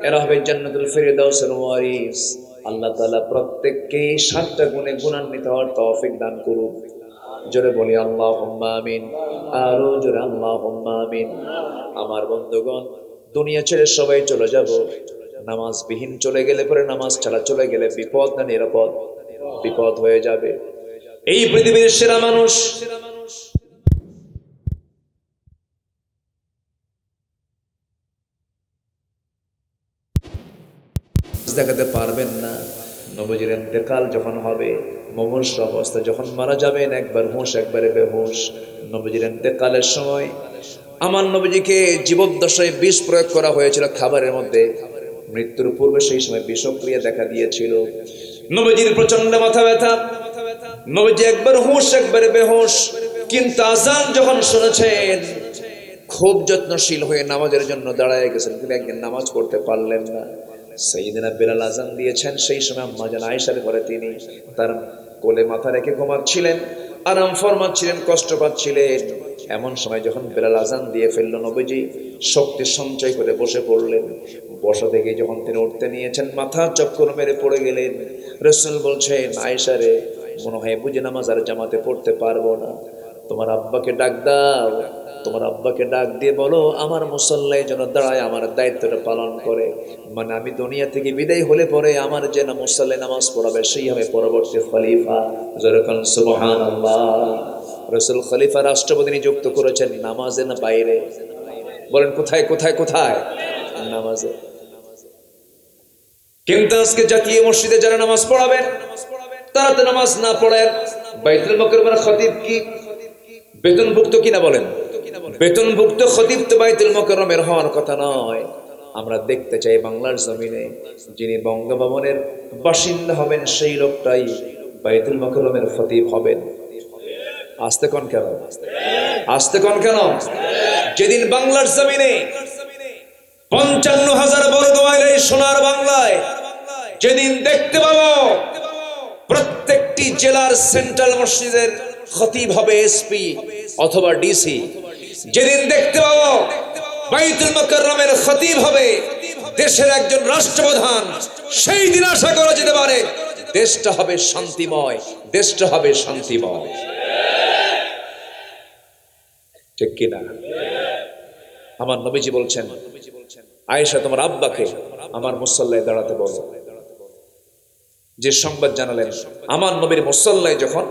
এরা হবে জান্নাতুল ফিরদাউসের ওয়ারিস। আল্লাহ তাআলা প্রত্যেককে 7টা গুণে গুণান্বিত হওয়ার তৌফিক দান করুন। জোরে বলি আল্লাহুম্মা আমিন। আরো জোরে আল্লাহুম্মা আমিন। আমার বন্ধুগণ, দুনিয়া ছেড়ে সবাই চলে যাব। নামাজবিহীন চলে গেলে পরে, নামাজ ছাড়া চলে গেলে বিপদ না নিরাপদ? বিপদ হয়ে যাবে। এই পৃথিবীর সেরা মানুষ দেখাতে পারবেন না। নবীজির ইন্তেকাল যখন হবে, মুমূর্ষ অবস্থা যখন মারা যাবেন, একবার হুঁশ একবারে বেহুশ। নবীজির ইন্তেকালের সময় আমার নবীজিকে জীবদ্দশায় বিষ প্রয়োগ করা হয়েছিল খাবারের মধ্যে। মৃত্যুর পূর্বে সেই সময় বিষক্রিয়া দেখা দিয়েছিল। নবীজির প্রচন্ড মাথা ব্যথা, নবীজি একবার হুঁশ একবারে বেহুশ। কিন্তু আযান যখন শুনেছেন, খুব যত্নশীল হয়ে নামাজের জন্য দাঁড়ায় গেছেন, কিন্তু একদিন নামাজ পড়তে পারলেন না। সাইয়েদনা বেলাল আযান দিয়েছেন, সেই সময় আম্মা জান আয়েশার ঘরে তিনি তার কোলে মাথা রেখে ঘুমাচ্ছিলেন, আরাম ফরমাচ্ছিলেন, কষ্ট পাচ্ছিলেন। এমন সময় যখন বেলাল আযান দিয়ে ফেলল, নবীজি শক্তি সঞ্চয় করে বসে পড়লেন। বসা থেকে যখন তিনি উঠতে নিয়েছেন, মাথা চক্কর মেরে পড়ে গেলেন। রাসূল বলছেন, আয়েশা রে, মনে হয় বুঝি নামাজ আর জামাতে পড়তে পারবো না, তোমার আব্বাকে ডাক দাও, তোমার আব্বাকে ডাক দিয়ে বলো আমার মুসল্লায় যেন দাঁড়ায় আমার দায়িত্বটা পালন করে। মানে আমি দুনিয়া থেকে বিদায় হলে পরে আমার যে না মুসল্লায় নামাজ পড়াবে সেই হবে পরবর্তী খলিফা। যেরকম সুবহানাল্লাহ। রাসূল খলিফা রাষ্ট্রপতি নিযুক্ত করেছেন, নামাজে না বাইরে? বলেন কোথায় কোথায় কোথায়? নামাজে। কিন্তু আজকে জাতীয় মসজিদে যারা নামাজ পড়াবেন তারা তো নামাজ না পড়েন। বাইতুল মুকাররমের খতিব কি বেতনভুক্ত কিনা বলেন? বেতনভুক্ত খতিব তো বাইতুল মুকাররমের হওয়ার কথা নয়। আমরা দেখতে চাই বাংলার জমিনে যিনি বঙ্গভবনের বাসিন্দা হবেন সেই লোকটাই বাইতুল মুকাররমের খতিব হবেন। আসতে কোন কেন? আসতে কোন কেন? যেদিন বাংলার জমিনে ৫৫,০০০ বর্গ মাইলের সোনার বাংলায় যেদিন দেখতে পাবো প্রত্যেকটি জেলার সেন্ট্রাল মসজিদের খতিব হবে এসপি অথবা ডিসি, যেদিন দেখতে পাবো বাইতুল মুকাররমের খতিব হবে দেশের একজন রাষ্ট্রপ্রধান, সেই দিন আশা করা যেতে পারে দেশটা হবে শান্তিময়, দেশটা হবে শান্তিময়। ঠিক কিনা? আমার নবীজি বলছেন, আয়েশা তোমার আব্বাকে আমার মুসল্লায় দাঁড়াতে বলো। যে সংবাদ জানালেন, আমার নবীর মুসল্লায় যখন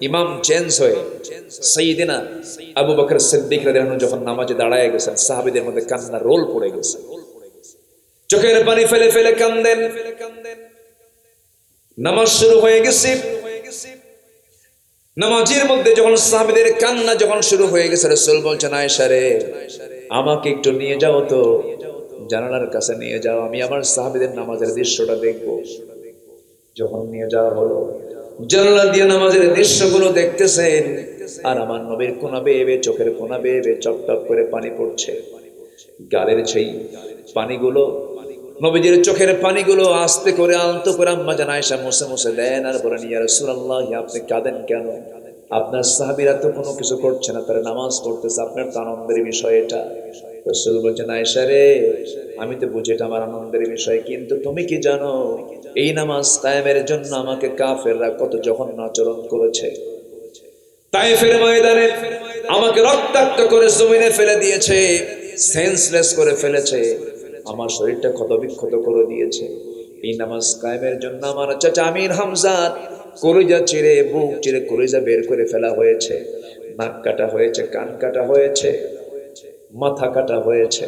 ইমাম চেঞ্জ হয়ে সাইয়েদিনা আবু বকর সিদ্দিক রাদিয়াল্লাহু আনহু যখন নামাজে দাঁড়ায় গেছেন, সাহাবীদের মধ্যে কান্না রোল পড়ে গেছে, চোখের পানি ফেলে ফেলে কান্দেন। নামাজ শুরু হয়ে গেছে, নামাজের মধ্যে যখন সাহাবীদের কান্না যখন শুরু হয়ে গেছে, রাসূল বলছেন, আয়েশা রে, আমাকে একটু নিয়ে যাও তো, জানালার কাছে নিয়ে যাও, আমি আমার সাহাবীদের নামাজের দৃশ্যটা দেখব। যখন নিয়ে যাওয়া হলো, জানালা দিয়ে নামাজের দৃশ্যগুলো দেখতেছেন, আর আমার নবীর কোনা বেয়ে বেয়ে, চোখের কোনা বেয়ে বেয়ে চপটপ করে পানি পড়ছে। গালের সেই পানিগুলো, নবীজির চোখের পানিগুলো আস্তে করে আলতো করে আম্মা জান আয়েশা মুছে মুছে দেন, আর বলেন, ইয়া রাসূলুল্লাহ, আপনি কাঁদেন কেন? আপনার সাহাবীরা তো কোনো কিছু করছে না, তারা নামাজ পড়তেছে, আপনার তো আনন্দের বিষয় এটা। রাসূল বলছেন, আয়েশা রে, আমি তো বুঝি এটা আমার আনন্দের বিষয়, কিন্তু তুমি কি জানো এই নামাজ কায়েমের জন্য আমাকে কাফেররা কত জঘন্য আচরণ করেছে। তায়েফের ময়দানে আমাকে রক্তাক্ত করে জমিনে ফেলে দিয়েছে, সেন্সলেস করে ফেলেছে, আমার শরীরটা ক্ষত বিক্ষত করে দিয়েছে। এই নামাজ কায়েমের জন্য আমার চাচা আমির হামজার কলিজা চিরে, বুক চিরে কলিজা বের করে ফেলা হয়েছে, নাক কাটা হয়েছে, কান কাটা হয়েছে, মাথা কাটা হয়েছে।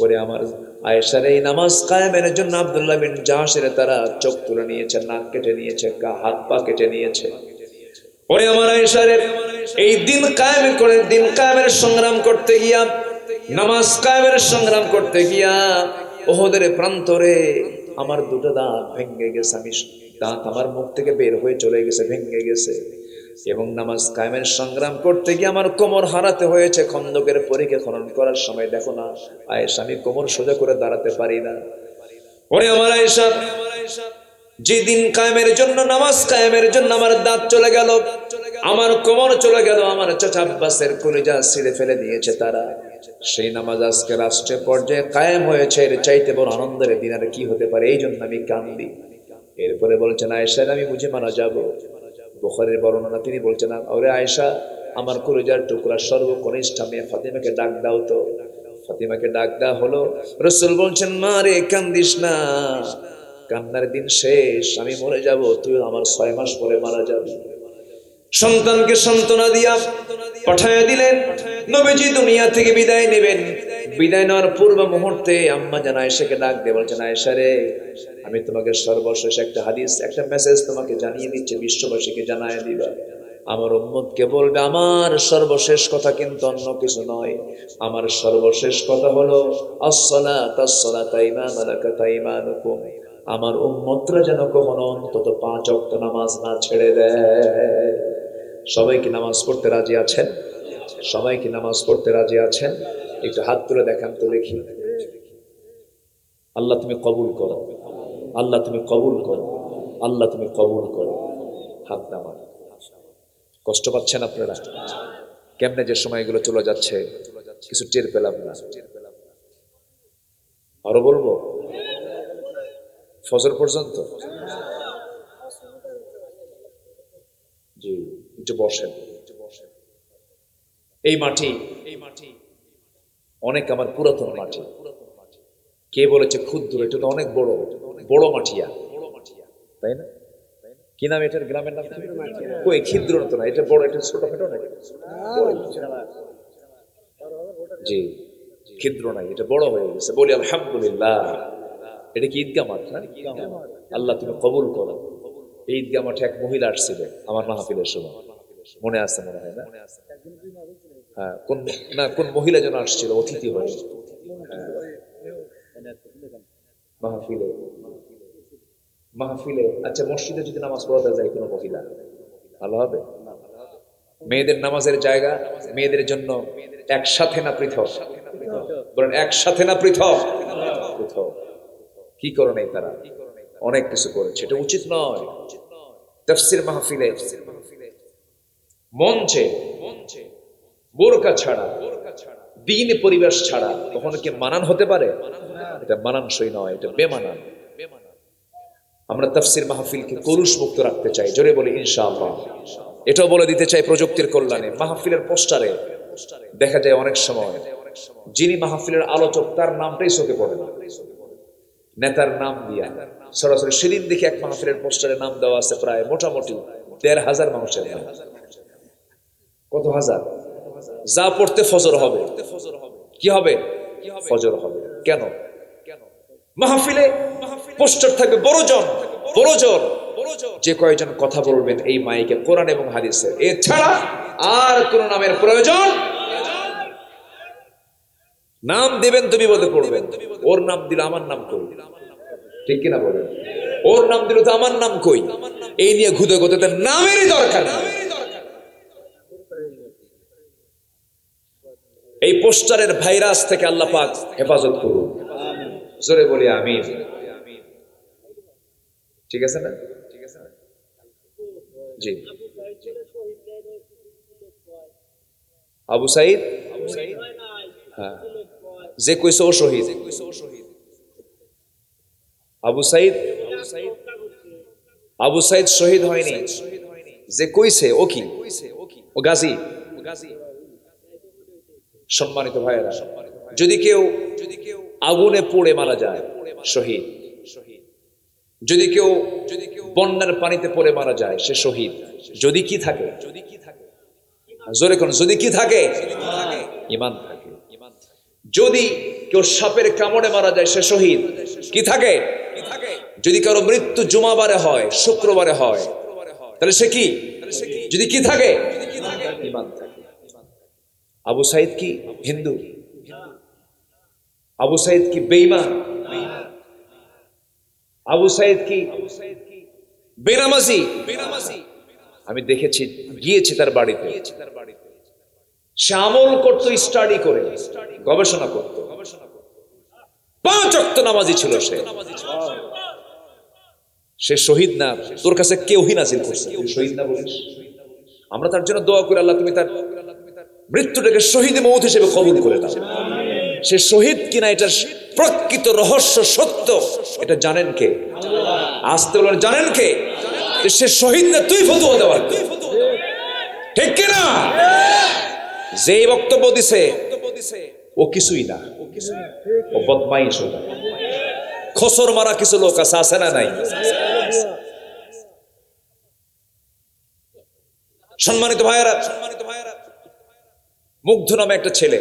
ওরে আমার আয়েশার এই নামাজ কায়েমের জন্য আব্দুল্লাহ বিন জাহশের তারা চোখ তুলে নিয়েছে, নাক কেটে নিয়েছে, হাত পা কেটে নিয়েছে। ওরে আমার আয়েশার এই দিন কায়েম করে, দিন কায়েমের সংগ্রাম করতে গিয়া, নামাজ কায়েমের সংগ্রাম করতে গিয়া ওহদের প্রান্তরে আমার দুটো দাঁত ভেঙে গেছে, আমি দাঁত আমার মুখ থেকে বের হয়ে চলে গেছে, ভেঙে গেছে। এবং নামাজ কায়েমের সংগ্রাম করতে গিয়ে আমার কোমর হারাতে হয়েছে। খন্দকের পরীক্ষা খনন করার সময় দেখো না আয়েশা, আমি কোমর সোজা করে দাঁড়াতে পারি না। ওরে আমার আয়েশা, যেদিন কায়েমের জন্য, নামাজ কায়েমের জন্য আমার দাঁত চলে গেল, আমার কোমর চলে গেল, আমার চাচা আব্বাসের কলিজা ছিঁড়ে ফেলে দিয়েছে তারা, সেই নামাজ আজকে রাষ্ট্রীয় পর্যায়ে কায়েম হয়েছে, এর চাইতে বড় আনন্দের দিন আর কি হতে পারে? এই জন্য আমি কান্দি। এরপরে বলছেন, আয়েশা আমি বুঝে মারা যাব। বুখারীর বর্ণনা, তিনি বলছেন, ওরে আয়েশা, আমার কলিজার টুকরা সর্বকনিষ্ঠ মেয়ে ফাতিমাকে ডাক দাও তো। ফাতিমাকে ডাক দেওয়া হলো। রাসূল বলছেন, মা রে, কান্দিস না, কান্নার দিন শেষ, আমি মরে যাব, তুই আমার 6 মাস পরে মারা যাবি। সন্তানকে সান্ত্বনা দিয়া পাঠায়া দিলেন। নবীজি দুনিয়া থেকে বিদায় নেবেন। বিদায় নেওয়ার পূর্ব মুহূর্তে আম্মা জান আয়েশাকে ডাক দিয়ে বলছেন, আয়েশা রে, আমি তোমাকে সর্বশেষ একটা হাদিস, একটা মেসেজ তোমাকে জানিয়ে দিচ্ছি, বিশ্ববাসীকে জানায় দিবা। আমার উম্মতকে বলবে, আমার সর্বশেষ কথা কিন্তু অন্য কিছু নয়, আমার সর্বশেষ কথা হলো আসসালাতু আসসালাতু ইমা মালাকাত আইমানুকুম। আমার উম্মতরা যেন কখনো অন্তত 5 ওয়াক্ত নামাজ না ছেড়ে দেয়। সবাই কি নামাজ পড়তে রাজি আছেন? সবাই কি নামাজ পড়তে রাজি আছেন? একটু হাত তুলে দেখান তো দেখি। আল্লাহ তুমি কবুল করো, আল্লাহ তুমি কবুল করো, আল্লাহ তুমি কবুল করো। হাত নামান। কষ্ট পাচ্ছেন আপনারা? কেমনে যে সময়গুলো চলে যাচ্ছে কিছু টের পেলাম না। আরো বলবো ফজর পর্যন্ত? জি, একটু বসেন। এই মাটি অনেক আমার পুরাতন মাটি। কে বলেছে ক্ষুদ্র? এটা তো অনেক বড়, বড় মাটিয়া, তাই না? কি নাম এটার? গ্রামের নাম কই? ক্ষুদ্র তো না, এটা বড়, এটা ছোট খাটো না। জি, ক্ষুদ্র নাই, এটা বড় হয়ে গেছে। বলি আলহামদুলিল্লাহ। এটা কি ঈদগাহ মাঠ না? আল্লাহ তুমি কবুল করো। এই ঈদগাহ মাঠে এক মহিলা আসছিল আমার মাহফিলের সময়, মনে আছে মনে হয় না? হ্যাঁ, কোন মহিলা যেন আসছিল অতিথি হয়ে মাহফিলে। আচ্ছা, মসজিদে যদি নামাজ পড়াতে যায় কোনো মহিলা, ভালো হবে? মেয়েদের নামাজের জায়গা মেয়েদের জন্য একসাথে না পৃথক? বলেন একসাথে না পৃথক? পৃথক। কি করে নাই তারা? অনেক কিছু করেছে, এটা উচিত নয়। তাফসীর মাহফিলে মঞ্চে বোরকা ছাড়া, দ্বীন পরিবেশ ছাড়া কখনো কি মানান হতে পারে? এটা মানানসই নয়, এটা বেমানান। আমরা তাফসীর মাহফিলকে কলুষ মুক্ত রাখতে চাই, জোরে বলি ইনশাআল্লাহ। এটাও বলে দিতে চাই প্রযুক্তির কল্যাণে, মাহফিলের পোস্টারে দেখা যায় অনেক সময় যিনি মাহফিলের আলোচক তার নামটাই চোখে পড়ে না, নেতার নাম দিয়া সরাসরি। সেদিন দেখি এক মাহফিলের পোস্টারে নাম দেওয়া আছে প্রায় মোটামুটি ১,৫০০ মানুষের নাম। কত হাজার? যা পড়তে ফজর হবে। কি হবে? ফজর হবে। কেন? মাহফিলে পোস্টার থাকবে বড়জন, যে কয়েকজন কথা বলবেন এই মাইকে কোরআন এবং হাদিসের, এছাড়া আর কোন নামের প্রয়োজন। নাম দেবেন তুমি বলতে পড়বেন, ওর নাম দিল আমার নাম কই? ঠিক কিনা বলেন? ওর নাম দিল তো আমার নাম কই? এই নিয়ে ঘুদে ঘুদে নামেরই দরকার নেই। এই পোস্টারের ভাইরাস থেকে আল্লাহ পাক হেফাজত করুন, জোরে বলি আমিন। ঠিক আছে না? জি। আবু সাইদ, হ্যাঁ, যে কইছে ও শহীদ। আবু সাইদ শহীদ হয়নি, যে কইছে ও কি? ও গাজী। সম্মানিত ভাইয়েরা, যদি কেউ আগুনে পড়ে মারা যায় শহীদ, যদি কেউ বন্যার পানিতে পড়ে মারা যায় সে শহীদ। যদি কি থাকে? জোরে কোন? যদি কি থাকে? ঈমান থাকে। যদি কেউ সাপের কামড়ে মারা যায় সে শহীদ। কি থাকে? যদি কারো মৃত্যু জুমাবারে হয়, শুক্রবারে হয়, তাহলে সে কি? যদি কি থাকে? ঈমান থাকে। আবু সাইদ কি হিন্দু? আবু সাইদ কি বেঈমান? আবু সাইদ কি বেনামাজি? আমি দেখেছি, গিয়েছি তার বাড়িতে, সে আমল করতো, স্টাডি করে গবেষণা করতো। 5 ওয়াক্ত নামাজি ছিল সে শহীদ না? তোর কাছে কেউই নাজিল করছে, শহীদ না বলিস? আমরা তার জন্য দোয়া করি, আল্লাহ তুমি তার মৃত্যুটাকে শহীদ মওত হিসেবে কবুল করে দাও। সে শহীদ কিনা এটার প্রকৃত রহস্য সত্য এটা জানেন কে? আসতে বলেন জানেন কে? সে শহীদ না তুই ফতোয়া দেওয়ার, ঠিক কিনা? যে বক্তব্য দিছে ও কিছুই না, ও বদমাইশ, খসর মারা কিছু লোক আছে না নাই? সম্মানিত ভাইয়েরা, মুগ্ধ নামে একটা ছেলে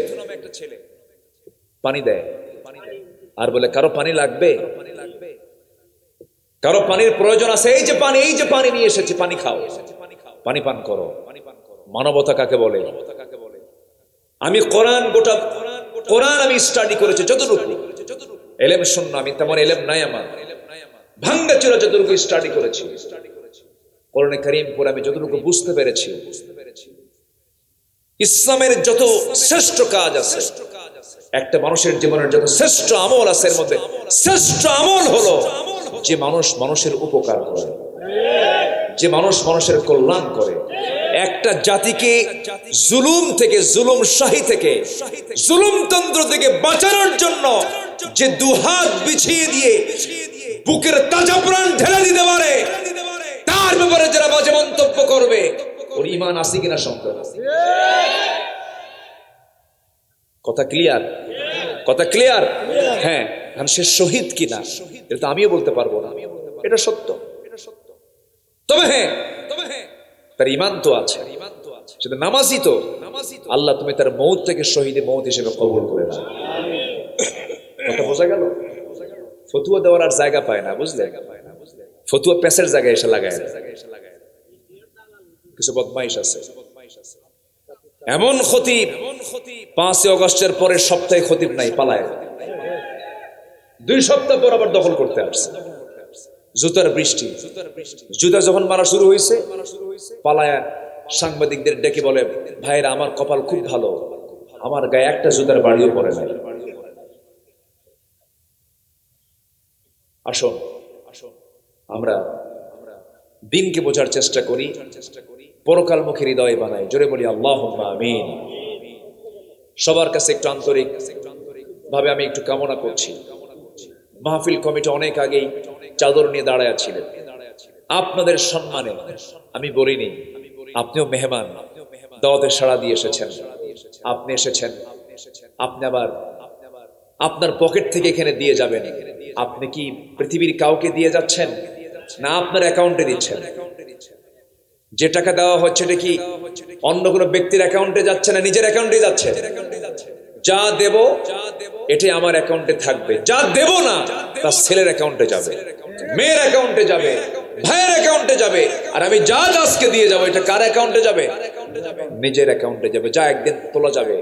পানি দেয় আর বলে কারো পানি লাগবে, কারো পানির প্রয়োজন আছে, এই যে পানি নিয়ে এসেছে, পানি খাও, পানি পান করো। মানবতা কাকে বলে? আমি কোরআন আমি স্টাডি করেছি যতটুকু, এলেম শূন্য আমি, তেমন এলেম নাই আমার। ভাঙ্গা চূড়া যতটুকু স্টাডি করেছি, কোরআনে কারীম পড়ে আমি যতটুকু বুঝতে পেরেছি, ইসলামের যত শ্রেষ্ঠ কাজ আছে একটা মানুষের জীবনের যত শ্রেষ্ঠ আমল আছে এর মধ্যে শ্রেষ্ঠ আমল হলো যে মানুষ মানুষের উপকার করে, যে মানুষ মানুষের কল্যাণ করে। একটা জাতিকে জুলুম থেকে, জুলুমশাহী থেকে, জুলুমতন্ত্র থেকে বাঁচানোর জন্য যে দুহাত বিছিয়ে দিয়ে বুকের তাজা প্রাণ ঢেলে দিতে পারে, তার ব্যাপারে যারা বাজে মন্তব্য করবে, ওর ঈমান আছে কিনা সন্দেহ। কথা ক্লিয়ার? কথা ক্লিয়ার? হ্যাঁ, সে শহীদ কিনা এটা তো আমিও বলতে পারবো না, এটা সত্য। তবে হ্যাঁ, তার ঈমান তো আছে, সেটা নামাজি তো। আল্লাহ তুমি তার মৌত থেকে শহীদে মৌত হিসেবে কবুল করে নাও। কথা বোঝা গেল? ফতুয়া দেওয়ার আর জায়গা পায় না, বুঝলে? ফতুয়া প্যাসের জায়গায় এসে লাগায় না। কিছু বদমাইশ আছে, এমন খতিব 5 আগস্টের পরের সপ্তাহে খতিব নাই, পালায়। 2 সপ্তাহ পর আবার দখল করতে আসছে। জুতার বৃষ্টি, জুতা যখন মারা শুরু হয়েছে, পালায় সাংবাদিকদের ডেকে বলে, ভাইরা আমার কপাল খুব ভালো, আমার গায়ে একটা জুতার বাড়িও পড়ে নাই। আসুন আমরা দিনকে বোঝার চেষ্টা করি, পরকালমুখী হৃদয় বানাই। জোরে বলি আল্লাহুম্মা আমিন। সবার কাছে একটু আন্তরিক ভাবে আমি একটু কামনা করছি, মাহফিল কমিটি অনেক আগেই চাদর নিয়ে দাঁড়ায় ছিলেন। আপনাদের সম্মানে আমি বলিনি, আপনিও মেহমান, দাওয়াতের সাড়া দিয়ে এসেছেন। আপনি এসেছেন, আপনি আবার আপনার পকেট থেকে এখানে দিয়ে যাবেন। আপনি কি পৃথিবীর কাউকে দিয়ে যাচ্ছেন, না আপনার অ্যাকাউন্টে দিচ্ছেন? যে টাকা দেওয়া হচ্ছে এটা কি অন্য কোনো ব্যক্তির অ্যাকাউন্টে যাচ্ছে, না নিজের অ্যাকাউন্টে যাচ্ছে? যা দেব এটাই আমার অ্যাকাউন্টে থাকবে, যা দেব না তার ছেলের অ্যাকাউন্টে যাবে, মেয়ের অ্যাকাউন্টে যাবে, ভাইয়ের অ্যাকাউন্টে যাবে। আর আমি যা আজকে দিয়ে যাবো, এটা কার অ্যাকাউন্টে যাবে? নিজের অ্যাকাউন্টে যাবে, যা একদিন তোলা যাবে।